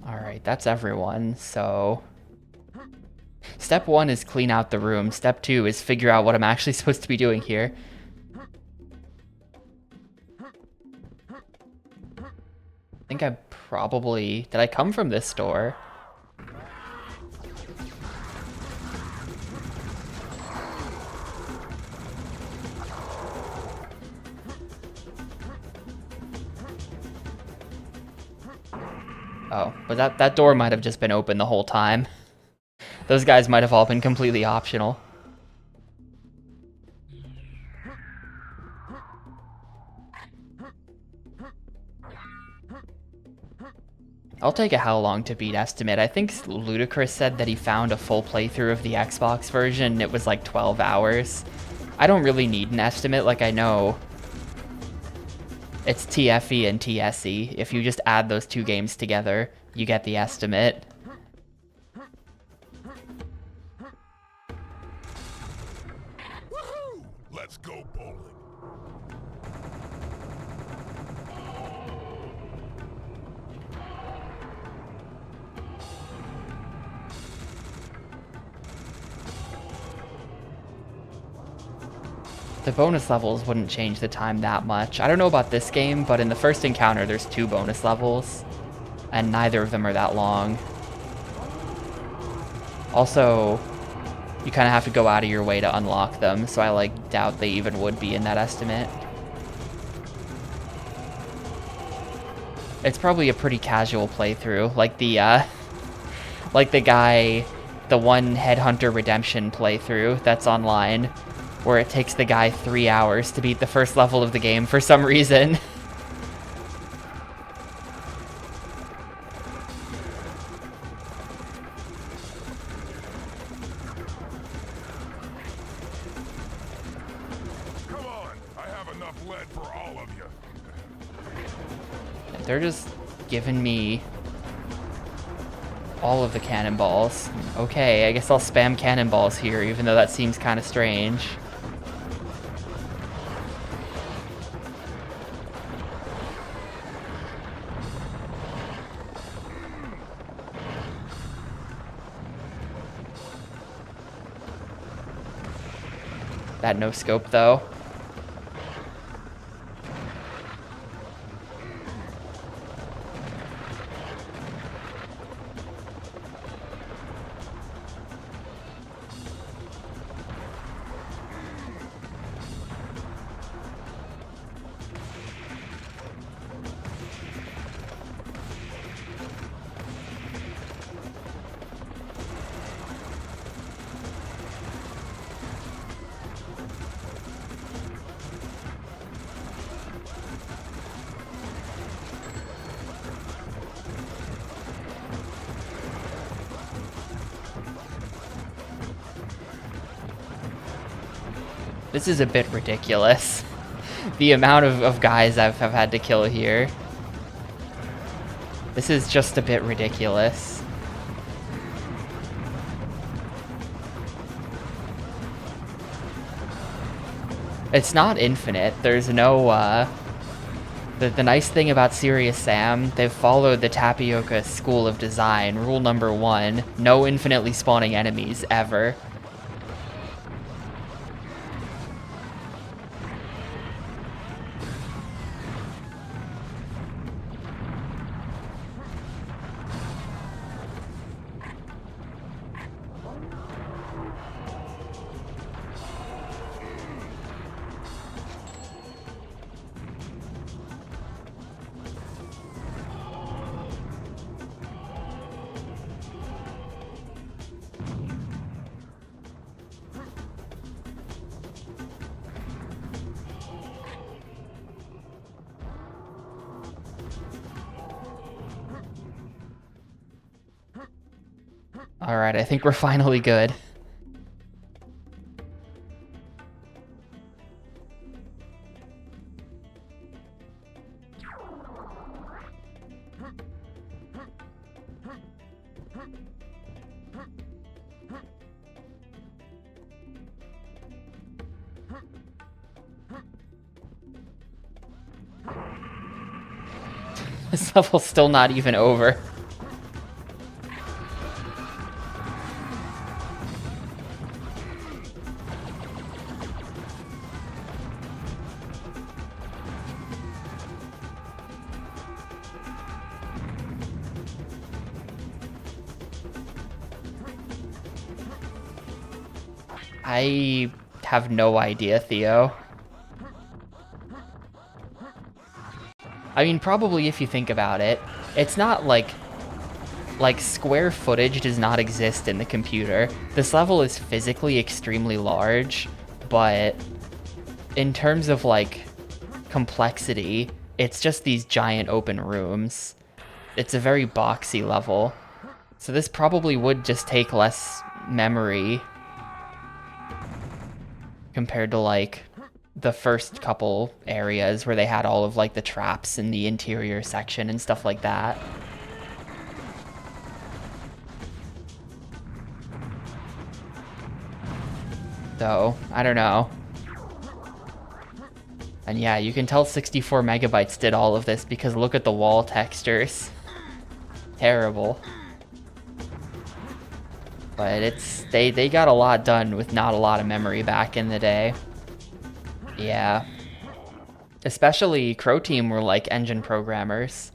Alright, that's everyone, so... Step 1 is clean out the room. Step 2 is figure out what I'm actually supposed to be doing here. think I probably... Did I come from this door? Oh, but that door might have just been open the whole time. Those guys might have all been completely optional. I'll take a how long to beat estimate. I think Ludacris said that he found a full playthrough of the Xbox version and it was like 12 hours. I don't really need an estimate, like I know it's TFE and TSE. If you just add those two games together, you get the estimate. Woohoo! Let's go bowling. The bonus levels wouldn't change the time that much. I don't know about this game, but in the first encounter there's 2 bonus levels, and neither of them are that long. Also, you kind of have to go out of your way to unlock them, so I doubt they even would be in that estimate. It's probably a pretty casual playthrough, like the guy, the one Headhunter Redemption playthrough that's online, where it takes the guy 3 hours to beat the first level of the game for some reason. Come on, I have enough lead for all of you. They're just giving me all of the cannonballs. Okay, I guess I'll spam cannonballs here, even though that seems kind of strange. That no scope though. This is a bit ridiculous. The amount of guys I've had to kill here. This is just a bit ridiculous. It's not infinite. There's no, the nice thing about Serious Sam, they've followed the Tapioca School of Design. Rule number 1, no infinitely spawning enemies, ever. Alright, I think we're finally good. This level's still not even over. I have no idea, Theo. I mean, probably if you think about it, it's not like square footage does not exist in the computer. This level is physically extremely large, but in terms of like complexity, it's just these giant open rooms. It's a very boxy level. So this probably would just take less memory compared to like the first couple areas where they had all of like the traps in the interior section and stuff like that. So, I don't know. And yeah, you can tell 64 megabytes did all of this because look at the wall textures. Terrible. But it's they got a lot done with not a lot of memory back in the day. Yeah. Especially Crow Team were like engine programmers.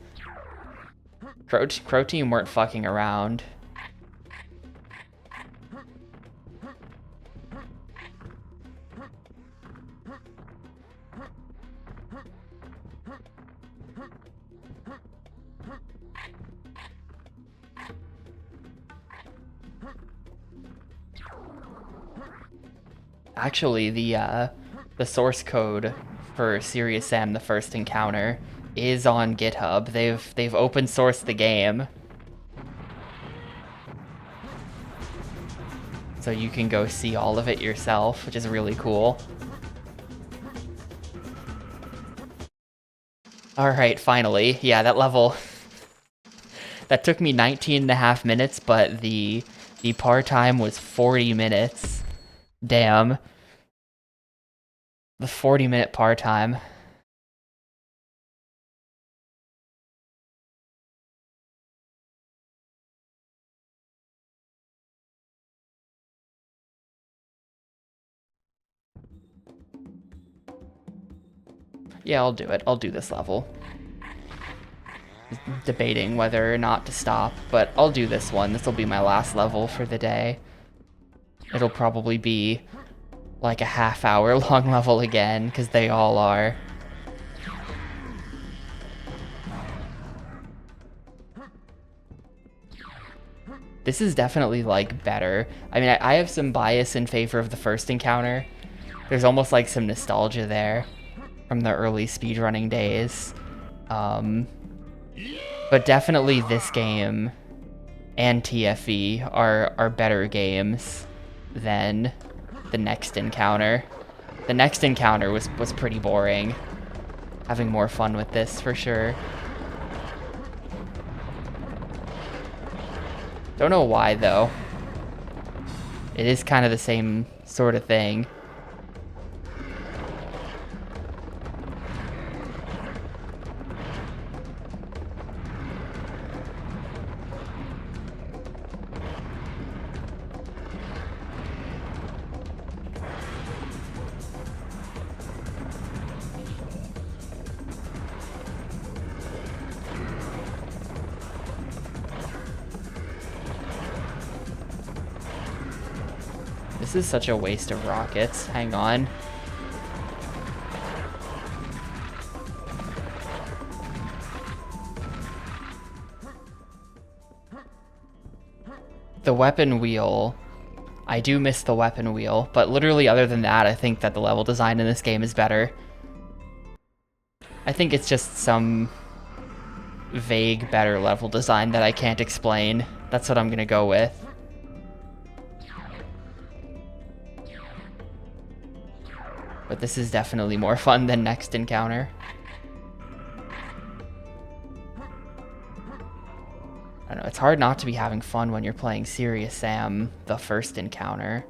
Crow Team weren't fucking around. Actually, the source code for Serious Sam: The First Encounter is on GitHub. They've open sourced the game, so you can go see all of it yourself, which is really cool. All right, finally, yeah, that level that took me 19.5 minutes, but the par time was 40 minutes. Damn. The 40-minute par time. Yeah, I'll do it. I'll do this level. Debating whether or not to stop, but I'll do this one. This will be my last level for the day. It'll probably be like a half-hour long level again, because they all are. This is definitely like better. I mean, I have some bias in favor of the first encounter. There's almost like some nostalgia there from the early speedrunning days. But definitely this game and TFE are better games than the next encounter. The next encounter was pretty boring. Having more fun with this for sure. Don't know why though. It is kind of the same sort of thing. This is such a waste of rockets. Hang on. The weapon wheel. I do miss the weapon wheel, but literally other than that, I think that the level design in this game is better. I think it's just some vague better level design that I can't explain. That's what I'm gonna go with. But this is definitely more fun than next encounter. I don't know, it's hard not to be having fun when you're playing Serious Sam: The First Encounter.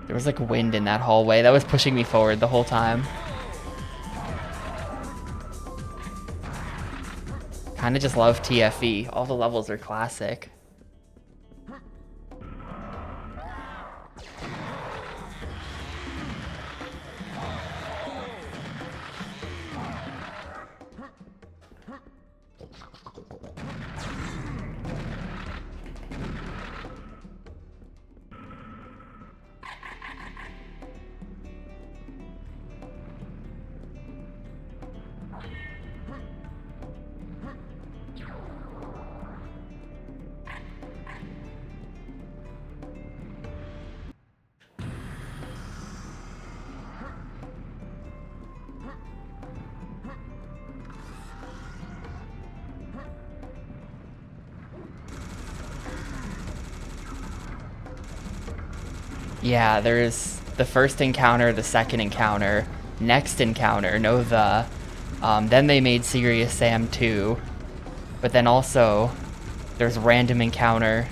There was like wind in that hallway that was pushing me forward the whole time. Kinda just love TFE. All the levels are classic. Yeah, there's the first encounter, the second encounter, next encounter, no the. Then they made Serious Sam 2. But then also, there's random encounter.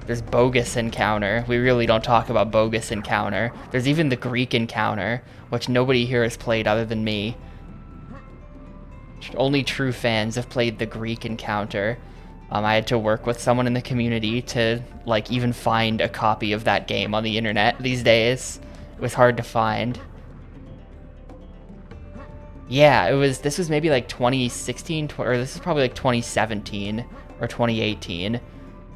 There's bogus encounter. We really don't talk about bogus encounter. There's even the Greek encounter, which nobody here has played other than me. Only true fans have played the Greek encounter. I had to work with someone in the community to like even find a copy of that game on the internet these days. It was hard to find. Yeah, this was maybe like 2016, or this is probably like 2017 or 2018.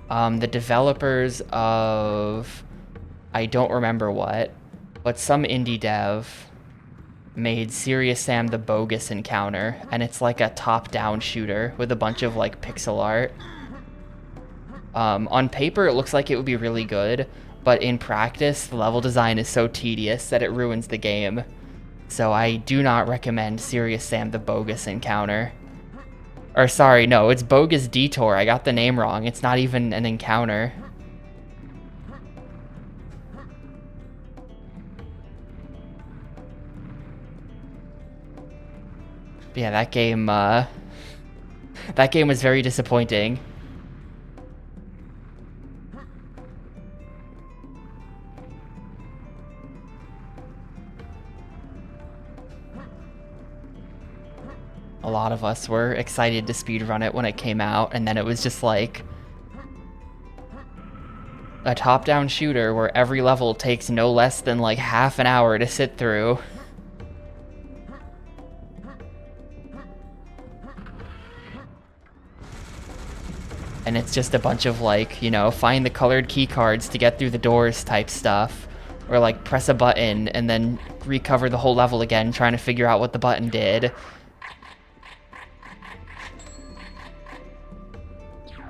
The developers of, I don't remember what, but some indie dev made Serious Sam the Bogus Encounter, and it's like a top-down shooter with a bunch of like pixel art. On paper, it looks like it would be really good, but in practice, the level design is so tedious that it ruins the game. So I do not recommend Serious Sam the Bogus Encounter. Or sorry, no, it's Bogus Detour. I got the name wrong. It's not even an encounter. But yeah, that game was very disappointing. A lot of us were excited to speedrun it when it came out, and then it was just like a top-down shooter where every level takes no less than like half an hour to sit through. And it's just a bunch of like, you know, find the colored key cards to get through the doors type stuff. Or like press a button and then recover the whole level again trying to figure out what the button did.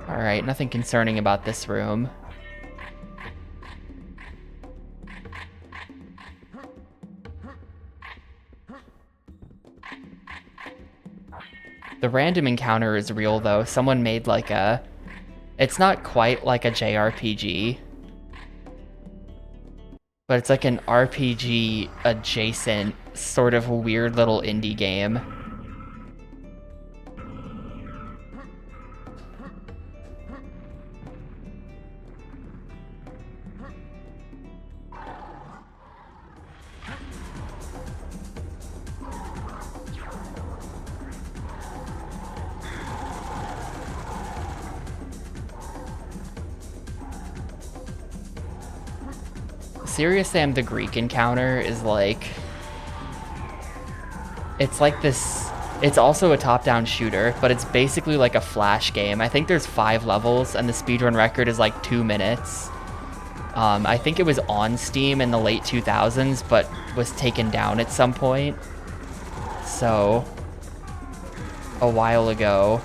Alright, nothing concerning about this room. The random encounter is real though. Someone made like a... It's not quite like a JRPG, but it's like an RPG adjacent sort of weird little indie game. Serious Sam the Greek encounter is like... It's like this... It's also a top-down shooter, but it's basically like a Flash game. I think there's 5 levels, and the speedrun record is like 2 minutes. I think it was on Steam in the late 2000s, but was taken down at some point. So, a while ago,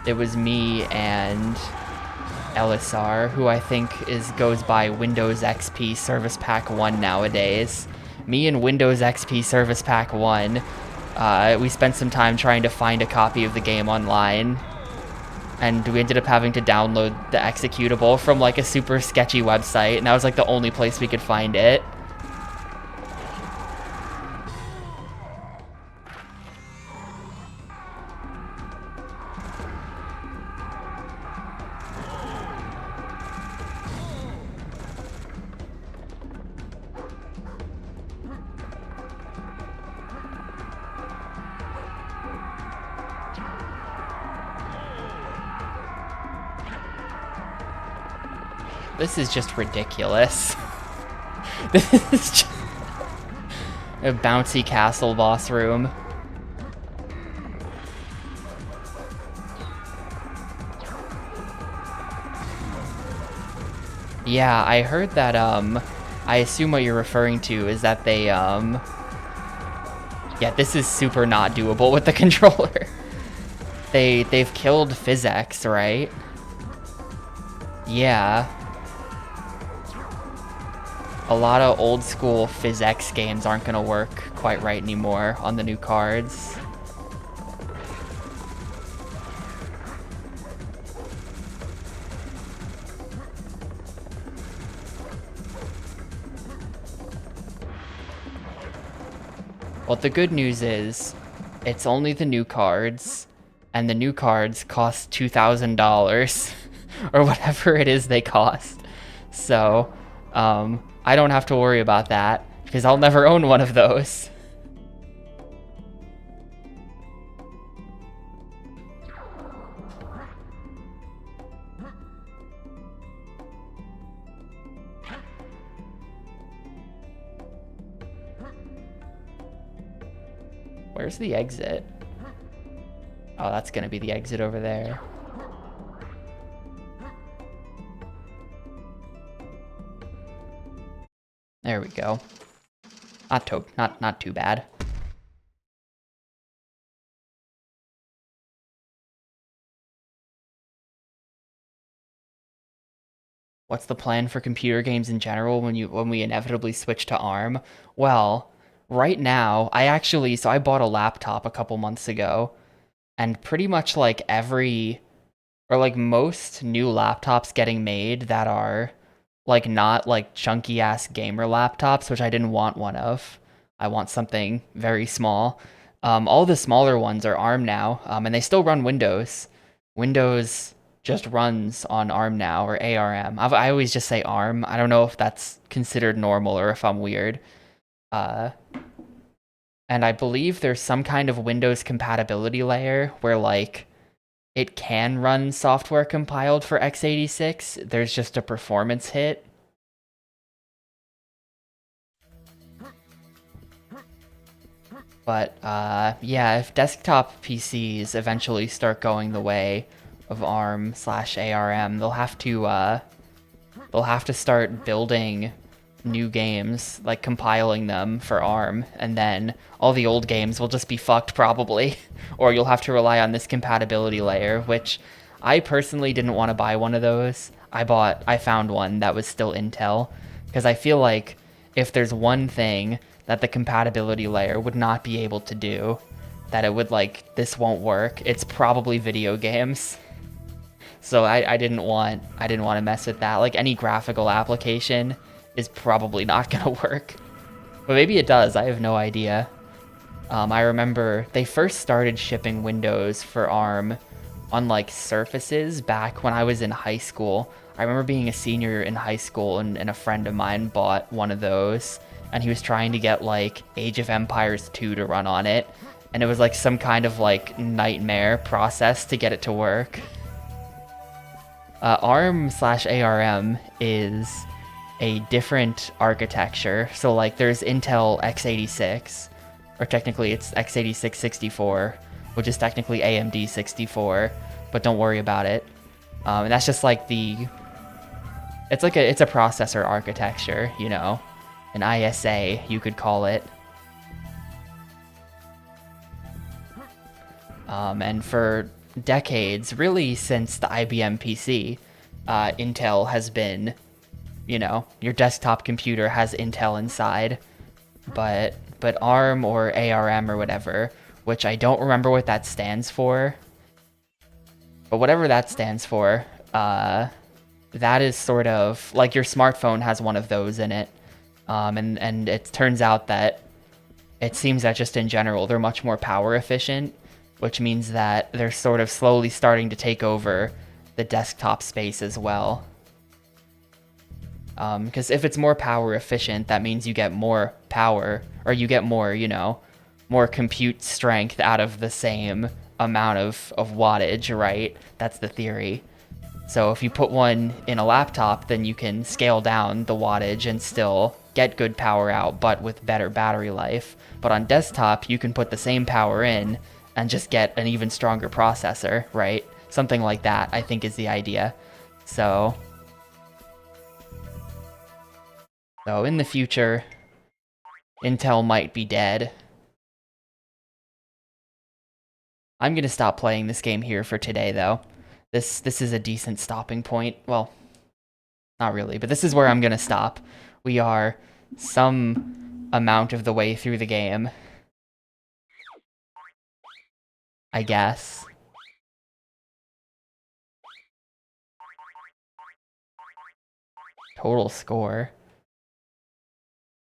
it was me and Elisar, who I think goes by Windows XP Service Pack 1 nowadays. Me and Windows XP Service Pack 1, we spent some time trying to find a copy of the game online, and we ended up having to download the executable from like a super sketchy website, and that was like the only place we could find it. This is just ridiculous. This is just a bouncy castle boss room. Yeah, I heard that, I assume what you're referring to is that they, yeah, this is super not doable with the controller. They've killed PhysX, right? Yeah. A lot of old school PhysX games aren't gonna work quite right anymore on the new cards. Well, the good news is it's only the new cards, and the new cards cost $2,000 or whatever it is they cost. So, I don't have to worry about that because I'll never own one of those. Where's the exit? Oh, that's gonna be the exit over there. There we go. Not too bad. What's the plan for computer games in general when we inevitably switch to ARM? Well, right now, I bought a laptop a couple months ago, and pretty much like most new laptops getting made that are like not like chunky ass gamer laptops, which I didn't want one of. I want something very small. All the smaller ones are ARM now, and they still run Windows. Windows just runs on ARM now, or ARM. I always just say ARM. I don't know if that's considered normal or if I'm weird. And I believe there's some kind of Windows compatibility layer where like it can run software compiled for x86. There's just a performance hit. But yeah, if desktop PCs eventually start going the way of ARM/ARM, they'll have to start building new games, like compiling them for ARM, and then all the old games will just be fucked probably, or you'll have to rely on this compatibility layer, which I personally didn't want to buy one of those. I found one that was still Intel, because I feel like if there's one thing that the compatibility layer would not be able to do, that it would like, this won't work, it's probably video games. So I didn't want to mess with that. Like any graphical application is probably not gonna work. But maybe it does, I have no idea. I remember they first started shipping Windows for ARM on like Surfaces back when I was in high school. I remember being a senior in high school and a friend of mine bought one of those, and he was trying to get like Age of Empires 2 to run on it, and it was like some kind of like nightmare process to get it to work. ARM/ARM is a different architecture. So like there's Intel x86, or technically it's x86-64, which is technically AMD 64, but don't worry about it. And that's just like it's a processor architecture, you know, an ISA you could call it. And for decades, really since the IBM PC, Intel has been, you know, your desktop computer has Intel inside, but ARM or ARM or whatever, which I don't remember what that stands for, but whatever that stands for, that is sort of like your smartphone has one of those in it, and it turns out that it seems that just in general they're much more power efficient, which means that they're sort of slowly starting to take over the desktop space as well. Because if it's more power efficient, that means you get more power, or you get more, you know, more compute strength out of the same amount of wattage, right? That's the theory. So if you put one in a laptop, then you can scale down the wattage and still get good power out, but with better battery life. But on desktop, you can put the same power in and just get an even stronger processor, right? Something like that, I think, is the idea. So in the future, Intel might be dead. I'm gonna stop playing this game here for today, though. This is a decent stopping point. Well, not really, but this is where I'm gonna stop. We are some amount of the way through the game, I guess. Total score.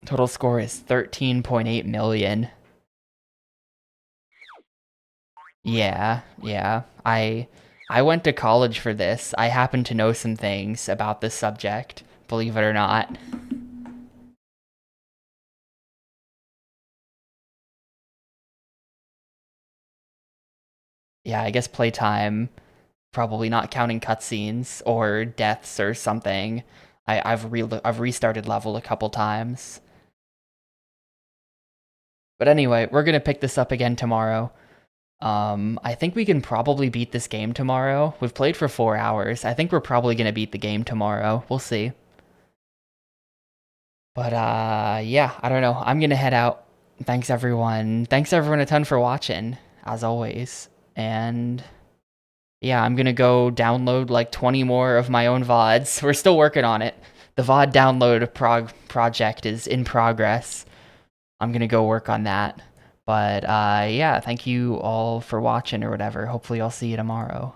Total score is 13.8 million. Yeah, yeah. I went to college for this. I happen to know some things about this subject, believe it or not. Yeah, I guess playtime, probably not counting cutscenes or deaths or something. I've restarted level a couple times. But anyway, we're gonna pick this up again tomorrow. I think we can probably beat this game tomorrow. We've played for 4 hours. I think we're probably gonna beat the game tomorrow. We'll see. But yeah, I don't know. I'm gonna head out. Thanks everyone. Thanks everyone a ton for watching, as always. And yeah, I'm gonna go download like 20 more of my own VODs. We're still working on it. The VOD download project is in progress. I'm gonna go work on that. But yeah, thank you all for watching or whatever. Hopefully I'll see you tomorrow.